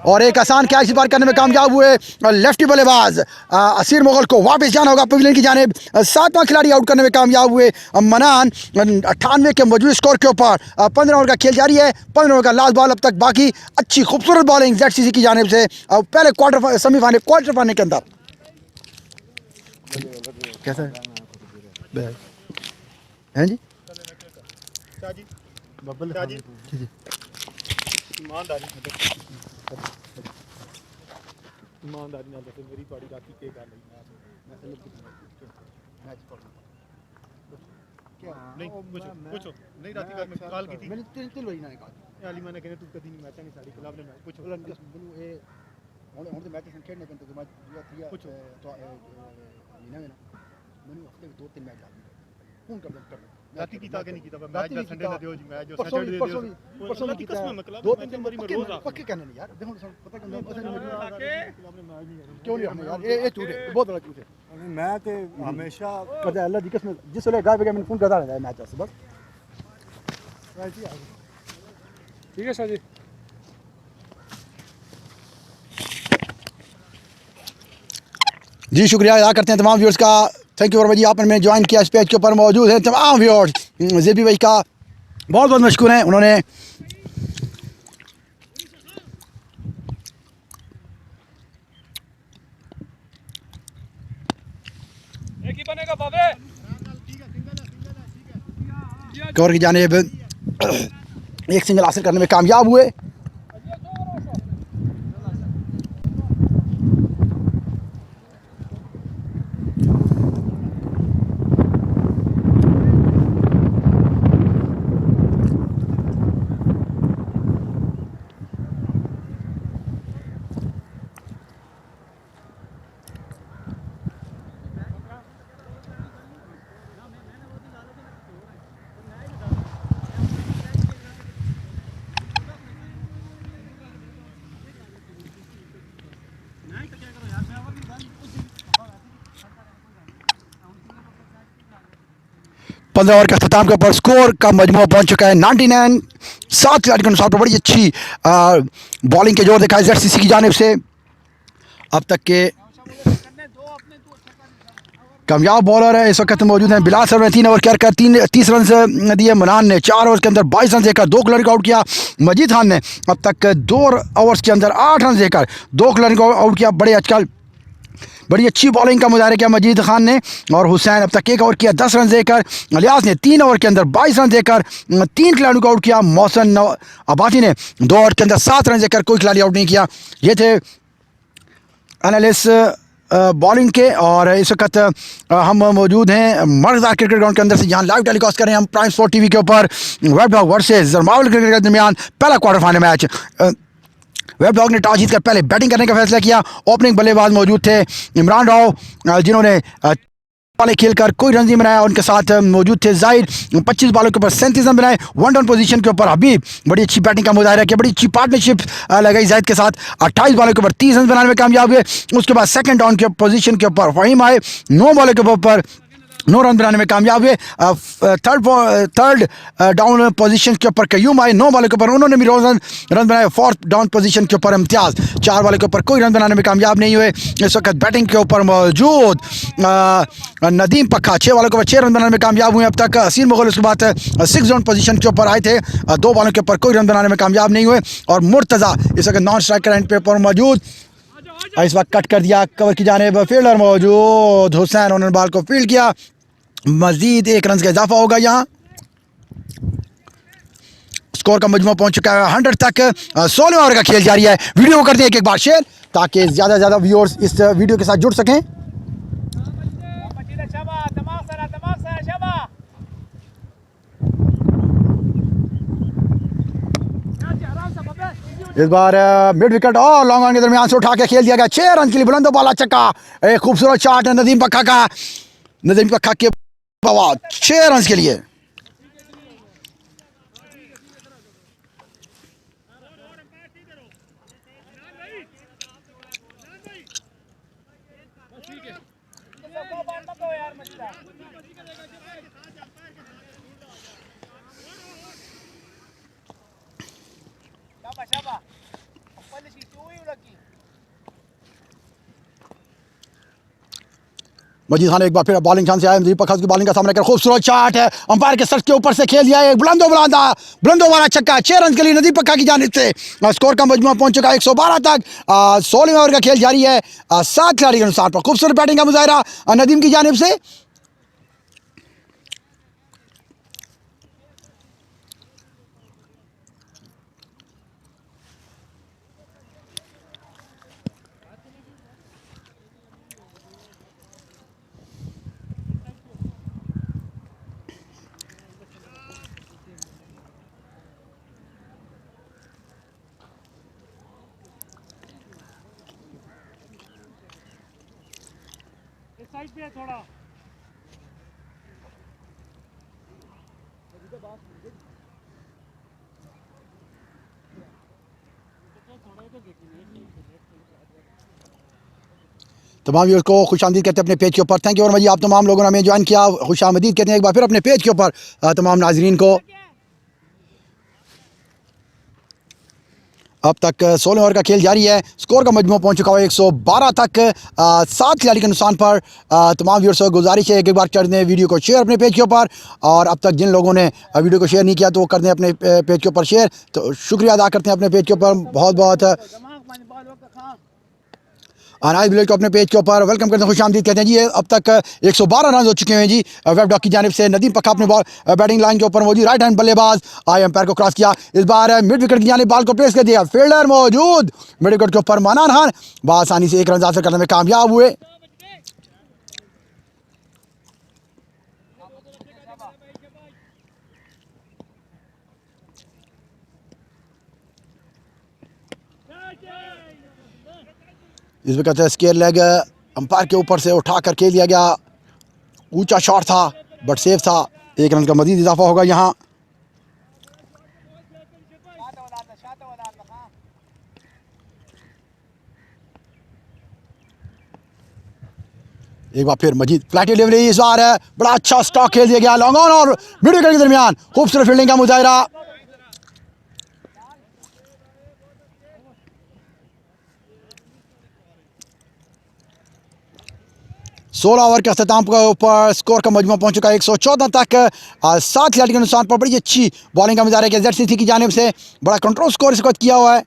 और एक आसान कैच इस बार करने में कामयाब हुए लेफ्टी बल्लेबाज असीर मुगल को वापस जाना होगा पवेलियन की जानिब। 7वां खिलाड़ी आउट करने में कामयाब हुए मनान। 98 के मौजूद स्कोर के ऊपर 15 ओवर का खेल जारी है। 15 ओवर का लास्ट बॉल अब तक बाकी। अच्छी खूबसूरत बॉलिंग ZCC की जानिब से पहले क्वार्टर फाइनल के अंदर। कैसा है जी ईमानदारी नाल दसो मेरी थोड़ी राती के गल है नहीं पूछो नहीं राती गल मैं कॉल की थी मैंने तिल होई ना कॉल अली मैंने कहने तू कदी नहीं मैच नहीं साडी खिलाफ ने मैच पूछो ਮੈਨੂੰ ਇਹ ਹੁਣ ਤੇ ਮੈਚ ਖੇਡਣੇ ਪੈਂਦੇ ਤੇ ਮੈਂ ਦੂਆ ਪੁੱਛੋ ਮਹੀਨਾ ਮੈਨੂੰ ਹਫਤੇ ਵਿੱਚ 2-3 ਮੈਚ ਆਉਂਦੇ ਫੋਨ ਕਰ ਰਾਤੀ ਕੀਤਾ ਕਿ ਨਹੀਂ ਕੀਤਾ ਮੈਚ ਦਾ ਸੰਡੇ ਦਾ ਦਿਓ ਜੀ ਮੈਚ ਜੋ ਸੈਟਰਡੇ ਦੇ ਦਿਓ ਪਰਸੋਂ ਨਹੀਂ ਕੀਤਾ मतलब 2-3 ਵਾਰੀ ਮੈਂ ਰੋਜ਼ ਪੱਕੇ ਕਹਿੰਦੇ ਨੇ ਯਾਰ ਦੇਖੋ ਪਤਾ ਕਿੰਨਾ ਪਤਾ ਨਹੀਂ ਮੈਨੂੰ ਖਿਲਾਫ ਨੇ ਮੈਚ ਨਹੀਂ ਕਿਉਂ ਨਹੀਂ ਆਉਂਦੇ ਯਾਰ ਇਹ ਝੂਠ ਹੈ ਬਹੁਤ ਬੜਾ ਝੂਠ ਹੈ ਮੈਂ ਤੇ ਹਮੇਸ਼ਾ ਕਦੇ ਅੱਲਾ ਦੀ ਕਸਮ ਜਿਸ ਵੇਲੇ ਗਾਇਬ ਗਿਆ ਮੈਨੂੰ ਫੋਨ ਕਰਦਾ ਰਹਿੰਦਾ ਮੈਚ ਵਾਸਤੇ ਬਸ ठीक है सर जी। जी शुक्रिया अदा करते हैं तमाम व्यूअर्स का। Thank you very much ji, आपने में ज्वाइन किया। इस पेज के ऊपर मौजूद हैं तमाम व्यूअर्स। जेबी भाई का बहुत बहुत मशकूर हैं, उन्होंने कवर की जानिब एक सिंगल हासिल करने में कामयाब हुए। पंद्रह ओवर के अख्ताम के ऊपर स्कोर का मजमू पहुंच चुका है 99। 7 खिलाड़ी के अनुसार पर बड़ी अच्छी बॉलिंग के जोर दिखाए ZCC की जानिब से। अब तक के कामयाब बॉलर है इस वक्त मौजूद हैं बिलाल सर ने 3 ओवर कर 30 रन दिए। मनान ने 4 ओवर के अंदर 22 रन देकर 2 खिलाड़ी को आउट किया। मजीद खान ने अब तक 2 ओवर्स के अंदर 8 रन देकर 2 खिलाड़ी को आउट किया। बड़े आजकल बड़ी अच्छी बॉलिंग का मुजाहरा किया मजीद खान ने। और हुसैन अब तक 1 ओवर किया 10 रन देकर। अलियास ने 3 ओवर के अंदर 22 रन देकर 3 खिलाड़ियों को आउट किया। मोहसन अब्बासी ने 2 ओवर के अंदर 7 रन देकर कोई खिलाड़ी आउट नहीं किया। ये थे एनालिस्ट बॉलिंग के। और इस वक्त हम मौजूद हैं मर्दार क्रिकेट ग्राउंड के अंदर से, जहां लाइव टेलीकास्ट कर रहे हैं हम प्राइम स्पोर्ट टीवी के ऊपर। वेब डॉग वर्सेस जरमावल क्रिकेट के दरमियान पहला quarter final match. Web dog ने टॉस जीतकर पहले बैटिंग करने का फैसला किया। ओपनिंग बल्लेबाज मौजूद थे इमरान राव, जिन्होंने वाले खेलकर कोई रन नहीं बनाया। उनके साथ मौजूद थे जाहिर, 25 बॉलों के ऊपर 37 रन बनाए। 1 डाउन पोजीशन के ऊपर हबीब बड़ी अच्छी बैटिंग का मुजाहरा किया। बड़ी अच्छी पार्टनरशिप लगाई जाहिद के साथ। 28 बॉलों के ऊपर 30 रन बनाने में कामयाब हुए। उसके बाद सेकंड डाउन के पोजीशन के ऊपर फहीम आए, 9 बॉलों के ऊपर 9 रन बनाने में कामयाब हुए। थर्ड डाउन पोजीशन के ऊपर कयूम आए, 9 बॉलों के ऊपर उन्होंने भी रन बनाए। फोर्थ डाउन पोजीशन के ऊपर इम्तियाज़ 4 बॉलों के ऊपर कोई रन बनाने में कामयाब नहीं हुए। इस वक्त बैटिंग के ऊपर मौजूद नदीम पक्का 6 बॉलों के ऊपर 6 रन बनाने में कामयाब हुए अब तक। असीर मुगल उसके बाद 6 डाउन पोजीशन के ऊपर आए थे, 2 बॉलों के ऊपर कोई रन बनाने में कामयाब नहीं हुए। और मुर्तज़ा इस वक्त नॉन स्ट्राइकर एंड पे पर मौजूद, इस वक्त कट कर दिया कवर की जानिब। फील्डर मौजूद हुसैन, उन्होंने बॉल को फील्ड किया। मजीद 1 रन का इजाफा होगा। यहाँ स्कोर का मजमू पहुंच चुका है 100 तक। 16 ओवर का खेल जारी है। वीडियो को कर दें एक बार शेयर ताकि ज़्यादा से ज़्यादा व्यूअर्स इस वीडियो के साथ जुड़ सकें। इस बार मिड विकेट और लॉन्ग ऑन के दरमियान से उठा के खेल दिया गया। 6 रन के लिए बुलंद बॉल चक्का। एक खूबसूरत शॉट है नदीम पक्का का। नदीम पक्का के 6 रन के लिए। मजीद खान एक बार फिर बॉलिंग चांस से आए, नदीम पक्का उसकी बॉलिंग का सामना कर, खूबसूरत शॉट है, अंपायर के सर के ऊपर से खेल दिया है, बुलंदो वाला छक्का, 6 रन के लिए नदीम पक्का की जानिब से। स्कोर का मजमू पहुंच चुका है 112 तक। 16वें ओवर का खेल जारी है, 7 खिलाड़ी के अनुसार पर खूबसूरत बैटिंग का मुजाहरा नदीम की जानिब से। साइड पे थोड़ा तमाम व्यूअर्स को खुशामदीद कहते हैं अपने पेज के ऊपर। थैंक यू और मजी आप तमाम लोगों ने हमें ज्वाइन किया, खुशामदीद कहते हैं एक बार फिर अपने पेज के ऊपर तमाम नाजरीन को। अब तक 16 ओवर का खेल जारी है, स्कोर का मजमू पहुंच चुका है 112 तक। 7 खिलाड़ी के नुकसान पर तमाम व्यूअर्स को गुजारिश है एक बार कर दें वीडियो को शेयर अपने पेज के ऊपर, और अब तक जिन लोगों ने वीडियो को शेयर नहीं किया तो वो कर दें अपने पेज के ऊपर शेयर। तो शुक्रिया अदा करते हैं अपने पेज के ऊपर बहुत बहुत। अनाज विलेज को अपने पेज के ऊपर वेलकम करते हैं, खुशामदीद कहते हैं जी। अब तक 112 रन हो चुके हैं जी वेब डॉग की जानिब से। नदीम पक्का अपने बैटिंग लाइन के ऊपर मौजूद, राइट हैंड बल्लेबाज आए, एम्पायर को क्रॉस किया, इस बार मिड विकेट की जानिब बॉल को प्लेस कर दिया, फील्डर मौजूद मिड विकेट के ऊपर मनान खान बआसानी से 1 रन हासिल करने में कामयाब हुए। इस विकेट स्केयर लेग अंपायर के ऊपर से उठा कर खेल दिया गया, ऊंचा शॉट था बट सेफ था, 1 रन का मजीद इजाफा होगा यहाँ। एक बार फिर मजीद फ्लैट डिलीवरी, इस बार है बड़ा अच्छा स्टॉक खेल दिया गया, लॉन्ग ऑन और मिड विकेट के दरमियान खूबसूरत फील्डिंग का मुजाहरा। 16 ओवर के अख्ताम के ऊपर स्कोर का मजमू पहुंच चुका है 114 तक। 7 खिलाड़ी के नुकसान पर बड़ी अच्छी बॉलिंग का मुजाहरा किया ZCC की जानिब से, बड़ा कंट्रोल स्कोर इस वक्त किया हुआ है।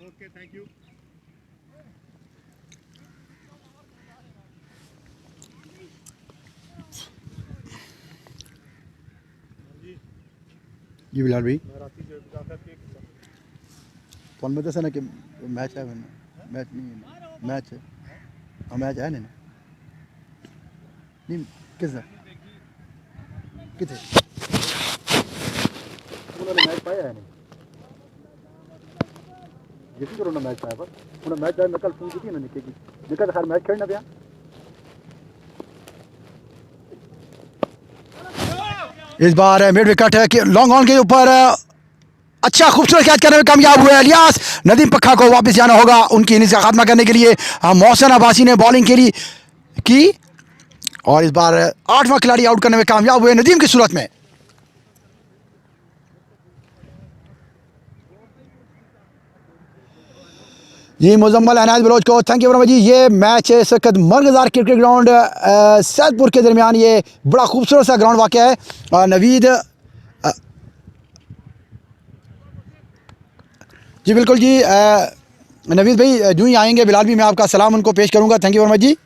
Okay thank you. जी बिलाल भाई राती जो जाकर के फोन में दसा ना कि मैच है, मैच नहीं है, मैच है, हाँ मैच है नहीं किस कितने उन्होंने मैच पाया है नहीं, यकीन करो ना मैच पाया, पर उन्होंने मैच पाया, मैं कल फोन की थी ना निके की निका तो खैर मैच खेलना पाया। इस बार मिड विकेट है कि लॉन्ग ऑन के ऊपर अच्छा खूबसूरत कैच करने में कामयाब हुए इलियास। नदीम पक्का को वापस जाना होगा उनकी इनिंग्स का खात्मा करने के लिए। मोहसिन अब्बासी ने बॉलिंग के लिए की और इस बार 8वां खिलाड़ी आउट करने में कामयाब हुए नदीम की सूरत में। जी मुजम्मल अनाज बलोच को थैंक यू वेरी मच जी। ये मैच है इस वक्त मरगजार क्रिकेट ग्राउंड सैदपुर के दरमियान, ये बड़ा खूबसूरत सा ग्राउंड वाक़ है। नवीद जी बिल्कुल जी, नवीद भाई जो ही आएंगे बिलाल भी मैं आपका सलाम उनको पेश करूंगा। थैंक यू वेरी मच जी।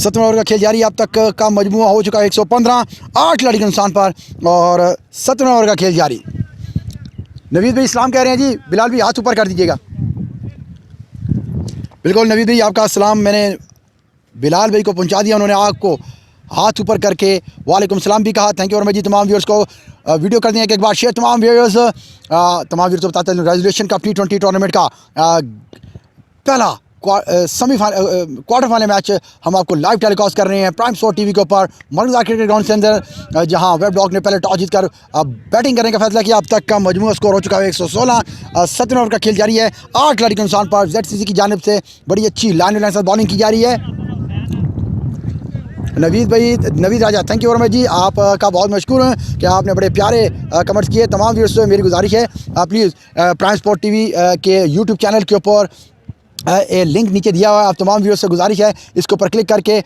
7वें ओवर का खेल जारी है। अब तक का मजमूआ हो चुका है 115, 8 खिलाड़ी के नुकसान पर, और 7वें ओवर का खेल जारी। नवीद भाई सलाम कह रहे हैं जी, बिलाल भी हाथ ऊपर कर दीजिएगा। बिल्कुल नवीद भाई आपका सलाम मैंने बिलाल भाई को पहुंचा दिया, उन्होंने आपको हाथ ऊपर करके वालेकुम सलाम भी कहा। थैंक यू और मैं जी तमाम व्यूअर्स को वीडियो कर दें कि एक बार शेयर तमाम व्यूअर्स को बताते हैं रेजोल्यूशन कप T20 टूर्नामेंट का पहला क्वार्टर फाइनल मैच हम आपको लाइव टेलीकास्ट कर रहे हैं प्राइम स्पोर्ट टीवी के ऊपर मरकज़ क्रिकेट ग्राउंड के अंदर, जहां वेब डॉग ने पहले टॉस जीतकर बैटिंग करने का फैसला किया। अब तक का मजमूआ स्कोर हो चुका है 116। 7वें ओवर का खेल जारी है। 8 खिलाड़ी के नुकसान पर ZCC की जानिब से बड़ी अच्छी लाइन साथ बॉलिंग की जा रही है। नवीद राजा थैंक यू वेरी मच जी, आपका बहुत मशकूर है कि आपने बड़े प्यारे कमेंट्स किए। तमाम व्यूअर्स से मेरी गुजारिश है प्लीज़ प्राइम स्पोर्ट टीवी के यूट्यूब चैनल के ऊपर ये लिंक नीचे दिया हुआ है, आप तमाम व्यूअर्स से गुजारिश है इसके ऊपर क्लिक करके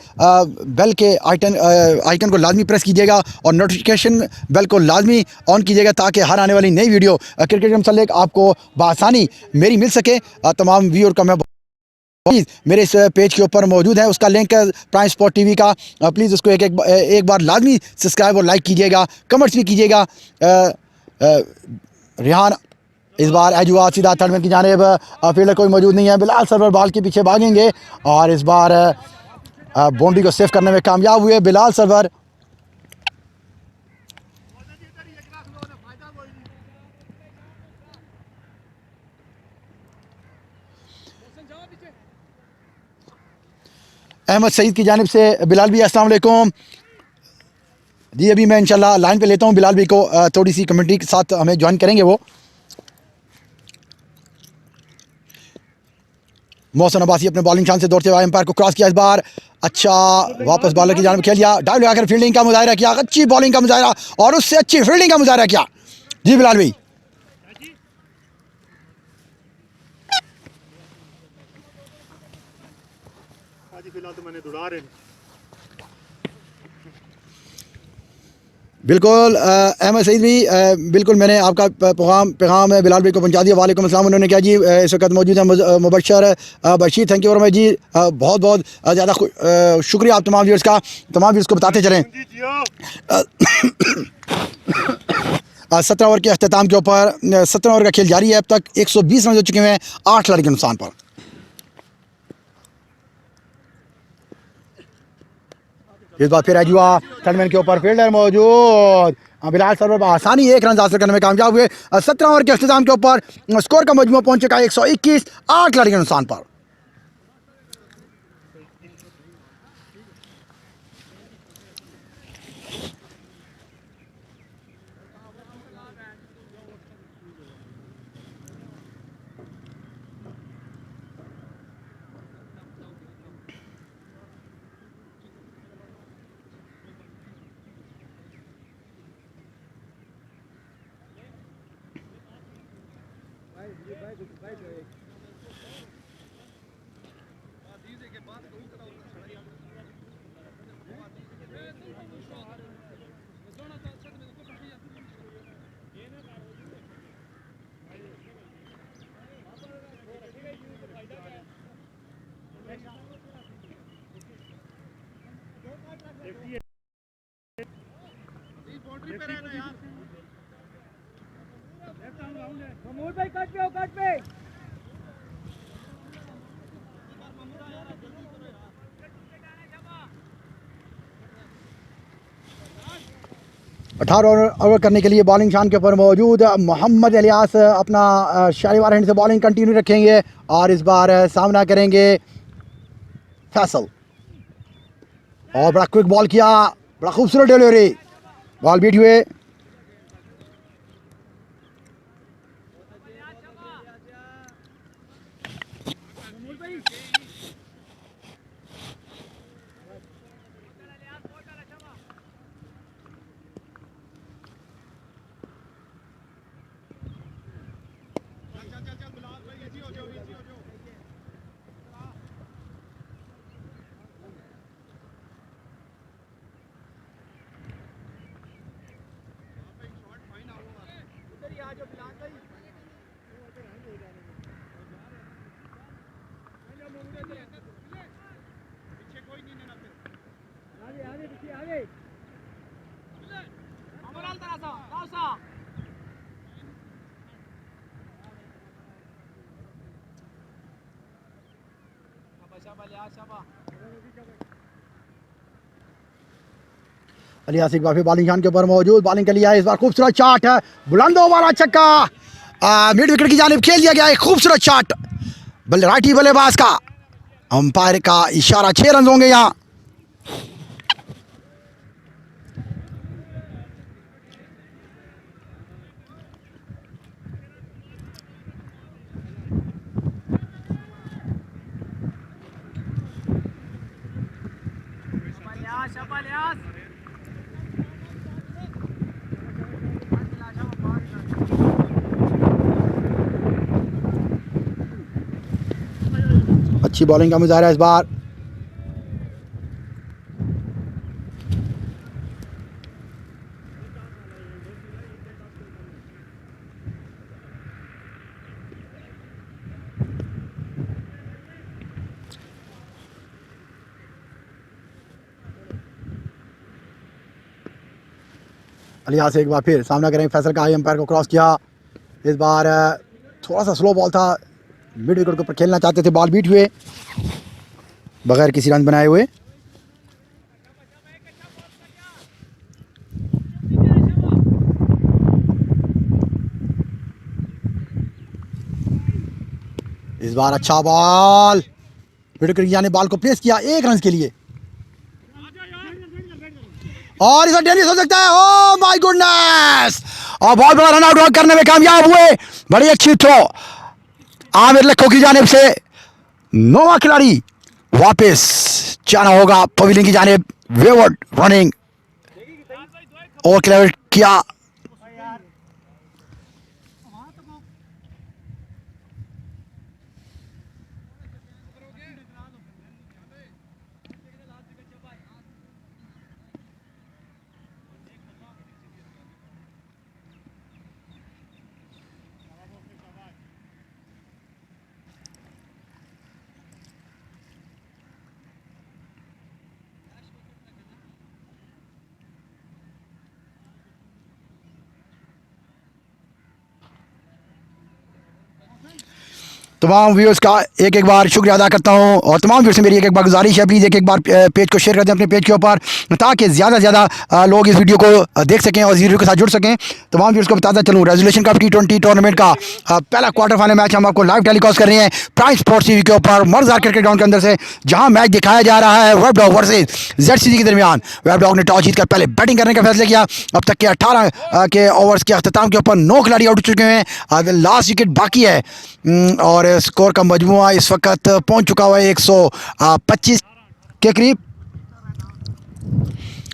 बेल के आइकन को लाजमी प्रेस कीजिएगा और नोटिफिकेशन बेल को लाजमी ऑन कीजिएगा ताकि हर आने वाली नई वीडियो क्रिकेट के मतलब आपको बआसानी मेरी मिल सके। तमाम व्यूअर का मैं प्लीज़ मेरे इस पेज के ऊपर मौजूद है, उसका लिंक है प्राइम स्पोर्ट टीवी का, प्लीज़ उसको एक बार लाजमी सब्सक्राइब और लाइक कीजिएगा, कमेंट्स भी कीजिएगा। रिहान इस बार एज हुआ सीधा थर्ड की जानेब, फील्डर कोई मौजूद नहीं है, बिलाल सरवर बॉल के पीछे भागेंगे और इस बार बाउंड्री को सेव करने में कामयाब हुए बिलाल सरवर। अहमद सईद की जानिब से बिलाल भी अस्सलाम वालेकुम जी। अभी मैं इंशाल्लाह लाइन पे लेता हूँ बिलाल भी को, थोड़ी सी कमेंट्री के साथ हमें ज्वाइन करेंगे वो। मोहसिन अब्बासी अपने बॉलिंग शान से दौड़ते हुए एम्पायर को क्रॉस किया, इस बार अच्छा वापस बॉलर की जानिब खेल दिया, डाइव लगाकर फील्डिंग का मुजाहरा किया, अच्छी बॉलिंग का मुजाहरा और उससे अच्छी फील्डिंग का मुजाहरा किया जी बिलाल भाई। फिलहाल तो मैंने दौड़ा रहे बिल्कुल अहमद सईद भी बिल्कुल मैंने आपका पैगाम बिलाल भाई को पहुंचा दिया। वालेकुम अस्सलाम। उन्होंने क्या जी इस वक्त मौजूद है Mubashar Bashir, thank you very much ji, बहुत बहुत ज़्यादा शुक्रिया आप तमाम व्यूअर्स का। तमाम व्यूअर्स को बताते चलें 17 ओवर के अख्ताम के ऊपर 17 ओवर का खेल जारी है। अब तक 120 रन हो चुके हैं 8 खिलाड़ी के नुकसान पर। इस बार फिर एज हुआ थर्डमैन के ऊपर फील्डर मौजूद, बिलाल सरवर आसानी 1 रन हासिल करने में कामयाब हुए। 17 ओवर के अख्ताम के ऊपर स्कोर का मजमूआ पहुंच चुका है 121, 8 खिलाड़ी के नुकसान पर। महमूद भाई कट पे हो, कट पे। 18 ओवर करने के लिए बॉलिंग शान के ऊपर मौजूद मोहम्मद इलियास अपना शारीवार हैंड से बॉलिंग कंटिन्यू रखेंगे और इस बार सामना करेंगे फैसल। और बड़ा क्विक बॉल किया, बड़ा खूबसूरत डिलीवरी, बॉल बीट हुए। अलियास एक बार फिर बॉलिंग शान के ऊपर मौजूद, बॉलिंग के लिए आए, इस बार खूबसूरत शॉट है, बुलंदों वाला छक्का, मिड विकेट की जानिब खेल दिया गया है, खूबसूरत शॉट राइटी बल्लेबाज का, अंपायर का इशारा, 6 रन होंगे यहाँ। अच्छी बॉलिंग का मुजाहरा इस बार, अलियास एक बार फिर सामना करेंगे, फैसल का हाई अंपायर को क्रॉस किया, इस बार थोड़ा सा स्लो बॉल था, मिड विकेट के ऊपर खेलना चाहते थे, बॉल बीट हुए बगैर किसी रन बनाए हुए। इस बार अच्छा बॉल, मिड विकेट की जानिब बॉल को प्लेस किया 1 रन के लिए, और इस डेनिस हो सकता है, ओह माय गुडनेस, और बहुत बड़ा रन आउट करने में कामयाब हुए, बड़ी अच्छी थ्रो आमिर लखो की जानिब से, नौवां खिलाड़ी वापस जाना होगा पवेलियन की जानिब, वेवर्ड रनिंग और क्लियर किया, तमाम व्यूअर्स का एक एक बार शुक्रिया अदा करता हूं, और तमाम व्यूअर्स से मेरी एक एक बार गुजारिश है, प्लीज़ एक एक बार पेज को शेयर कर दें अपने पेज के ऊपर, ताकि ज़्यादा से ज़्यादा लोग इस वीडियो को देख सकें और इस वीडियो के साथ जुड़ सकें। तमाम व्यूअर्स को बताता चलूँ, रेजोल्यूशन कप T20 टूर्नामेंट का पहला क्वार्टर फाइनल मैच हम आपको लाइव टेलीकास्ट कर रहे हैं प्राइम स्पोर्ट्स टीवी के ऊपर, मर्ज़दार क्रिकेट ग्राउंड के अंदर से, जहाँ मैच दिखाया जा रहा है वेब डॉग वर्सेज ZCC के दरमियान। वेब डॉग ने टॉस जीतकर पहले बैटिंग करने का फैसला किया, अब तक के 18 के ओवर्स के अख्ताम के ऊपर 9 खिलाड़ी आउट हो चुके हैं, लास्ट विकेट बाकी है, और स्कोर का मजमुआ इस वक्त पहुंच चुका हुआ है 125 के करीब।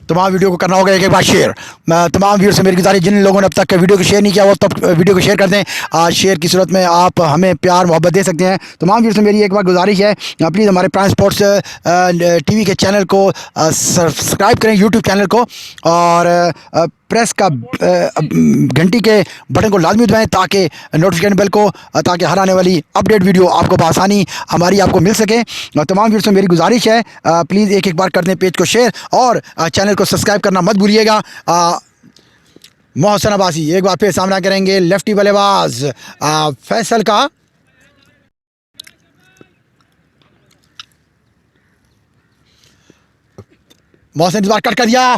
तमाम वीडियो को करना होगा एक एक बार शेयर, तमाम व्यूअर्स से मेरी गुजारिश, जिन लोगों ने अब तक वीडियो को शेयर नहीं किया वो तब वीडियो को शेयर कर दें, शेयर की सूरत में आप हमें प्यार मोहब्बत दे सकते हैं। तमाम व्यूअर्स से मेरी एक बार गुजारिश है, प्लीज़ हमारे प्राइम स्पोर्ट्स टीवी के चैनल को सब्सक्राइब करें, यूट्यूब चैनल को, और प्रेस का घंटी के बटन को लाजमी दबाएं, ताकि नोटिफिकेशन बेल को, ताकि हर आने वाली अपडेट वीडियो आपको बआसानी हमारी आपको मिल सके। और तमाम व्यूअर्स से मेरी गुजारिश है, प्लीज़ एक एक बार कर दें पेज को शेयर, और चैनल को सब्सक्राइब करना मत भूलिएगा। मोहसिन अब्बासी एक बार फिर सामना करेंगे लेफ्टी बल्लेबाज फैसल का, मोहसिन इस बार कट कर दिया,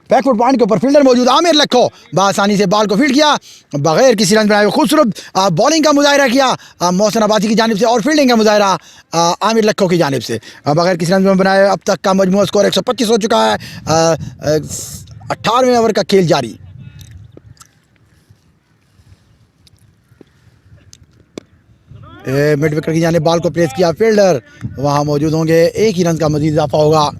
बैकफुट पॉइंट के ऊपर फील्डर मौजूद, आमिर लखो बआसानी से बॉल को फील्ड किया बगैर किसी रन बनाए, खूबसूरत बॉलिंग का मुजाहिरा किया मोहसिन अब्बासी की जानिब से, और फील्डिंग का मुजाहिरा आमिर लखो की जानिब से, बगैर किसी रन बनाए। अब तक का मजमूआ स्कोर 125 हो चुका है, 18वें ओवर का खेल जारी। मिड विकेट की जानिब बॉल को प्लेस किया, फील्डर वहाँ मौजूद होंगे, 1 ही रन का मजीद इजाफा होगा।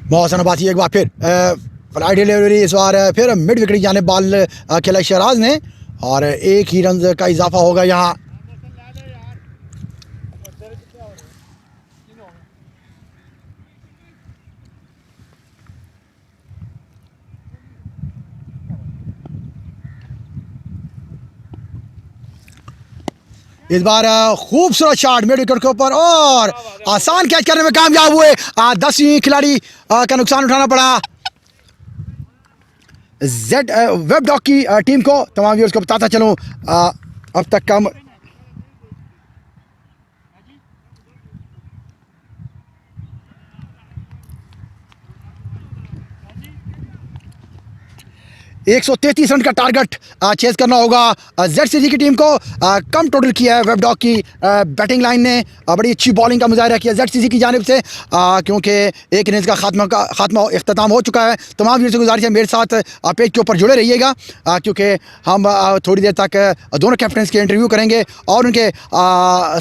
मोहसिन अब्बासी एक बार फिर फ्लाइट डिलीवरी, इस बार फिर मिड विकेट जाने बॉल खेला शहराज ने, और 1 ही रन का इजाफा होगा यहाँ। इस बार खूबसूरत शॉट मिड विकेट के ऊपर और आसान कैच करने में कामयाब हुए। 10वीं खिलाड़ी का नुकसान उठाना पड़ा जेड वेब डॉग की टीम को। तमाम व्यूअर्स को बताता चलूं अब तक कम 133 रन का टारगेट चेस करना होगा जेडसीसी की टीम को। कम टोटल किया है वेब डॉग की बैटिंग लाइन ने। बड़ी अच्छी बॉलिंग का मुजाहरा किया जेडसीसी की जानिब से क्योंकि एक इनिंग्स का खात्मा इख्तिताम हो चुका है। तमाम व्यूअर्स से गुजारिश है मेरे साथ पेज के ऊपर जुड़े रहिएगा क्योंकि हम थोड़ी देर तक दोनों कैप्टन्स के इंटरव्यू करेंगे और उनके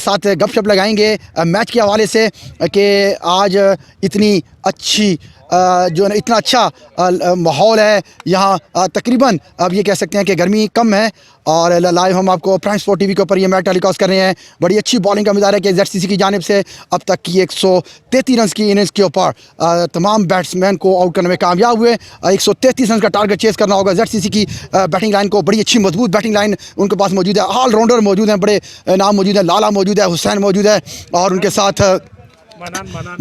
साथ गपशप लगाएंगे मैच के हवाले से कि आज इतनी अच्छी जो है ना इतना अच्छा माहौल है यहाँ। तकरीबन अब ये कह सकते हैं कि गर्मी कम है और लाइव हम आपको प्राइम स्पोर्ट टीवी के ऊपर ये मैच टेलीकास्ट कर रहे हैं। बड़ी अच्छी बॉलिंग का मुजाहरा किया जेडसीसी की जानिब से। अब तक की 133 रन की इनिंग्स के ऊपर तमाम बैट्समैन को आउट करने में कामयाब हुए। 133 रन का टारगेट चेस करना होगा जेडसीसी की बैटिंग लाइन को। बड़ी अच्छी मजबूत बैटिंग लाइन उनके पास मौजूद है। ऑलराउंडर मौजूद हैं, बड़े नाम मौजूद हैं। लाला मौजूद है, हुसैन मौजूद है और उनके साथ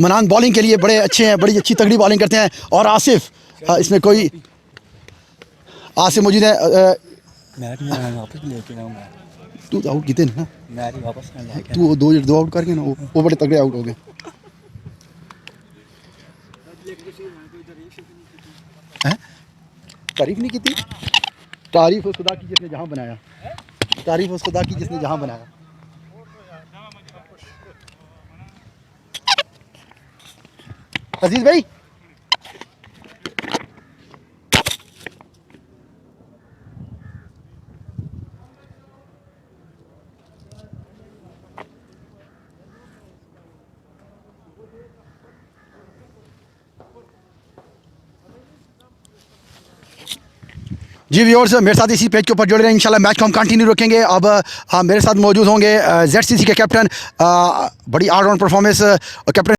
मनान बॉलिंग के लिए बड़े अच्छे हैं, बड़ी अच्छी तगड़ी बॉलिंग करते हैं। और आसिफ इसमें कोई आसिफ मौजूद है। वापस लेके आऊंगा। तू तो आउट कितने ना मैच वापस लेके तू दो आउट करके ना वो बड़े तगड़े आउट हो गए। तारीफ नहीं की थी। तारीफ उस खुदा की जिसने जहां बनाया। तारीफ उस खुदा की जिसने जहां बनाया। अजीज भाई जी व्यूअर्स मेरे साथ इसी पेज के ऊपर जुड़े रहे। इंशाल्लाह मैच को हम कंटिन्यू रखेंगे। अब मेरे साथ मौजूद होंगे जेडसीसी के कैप्टन। बड़ी ऑलराउंड परफॉर्मेंस कैप्टन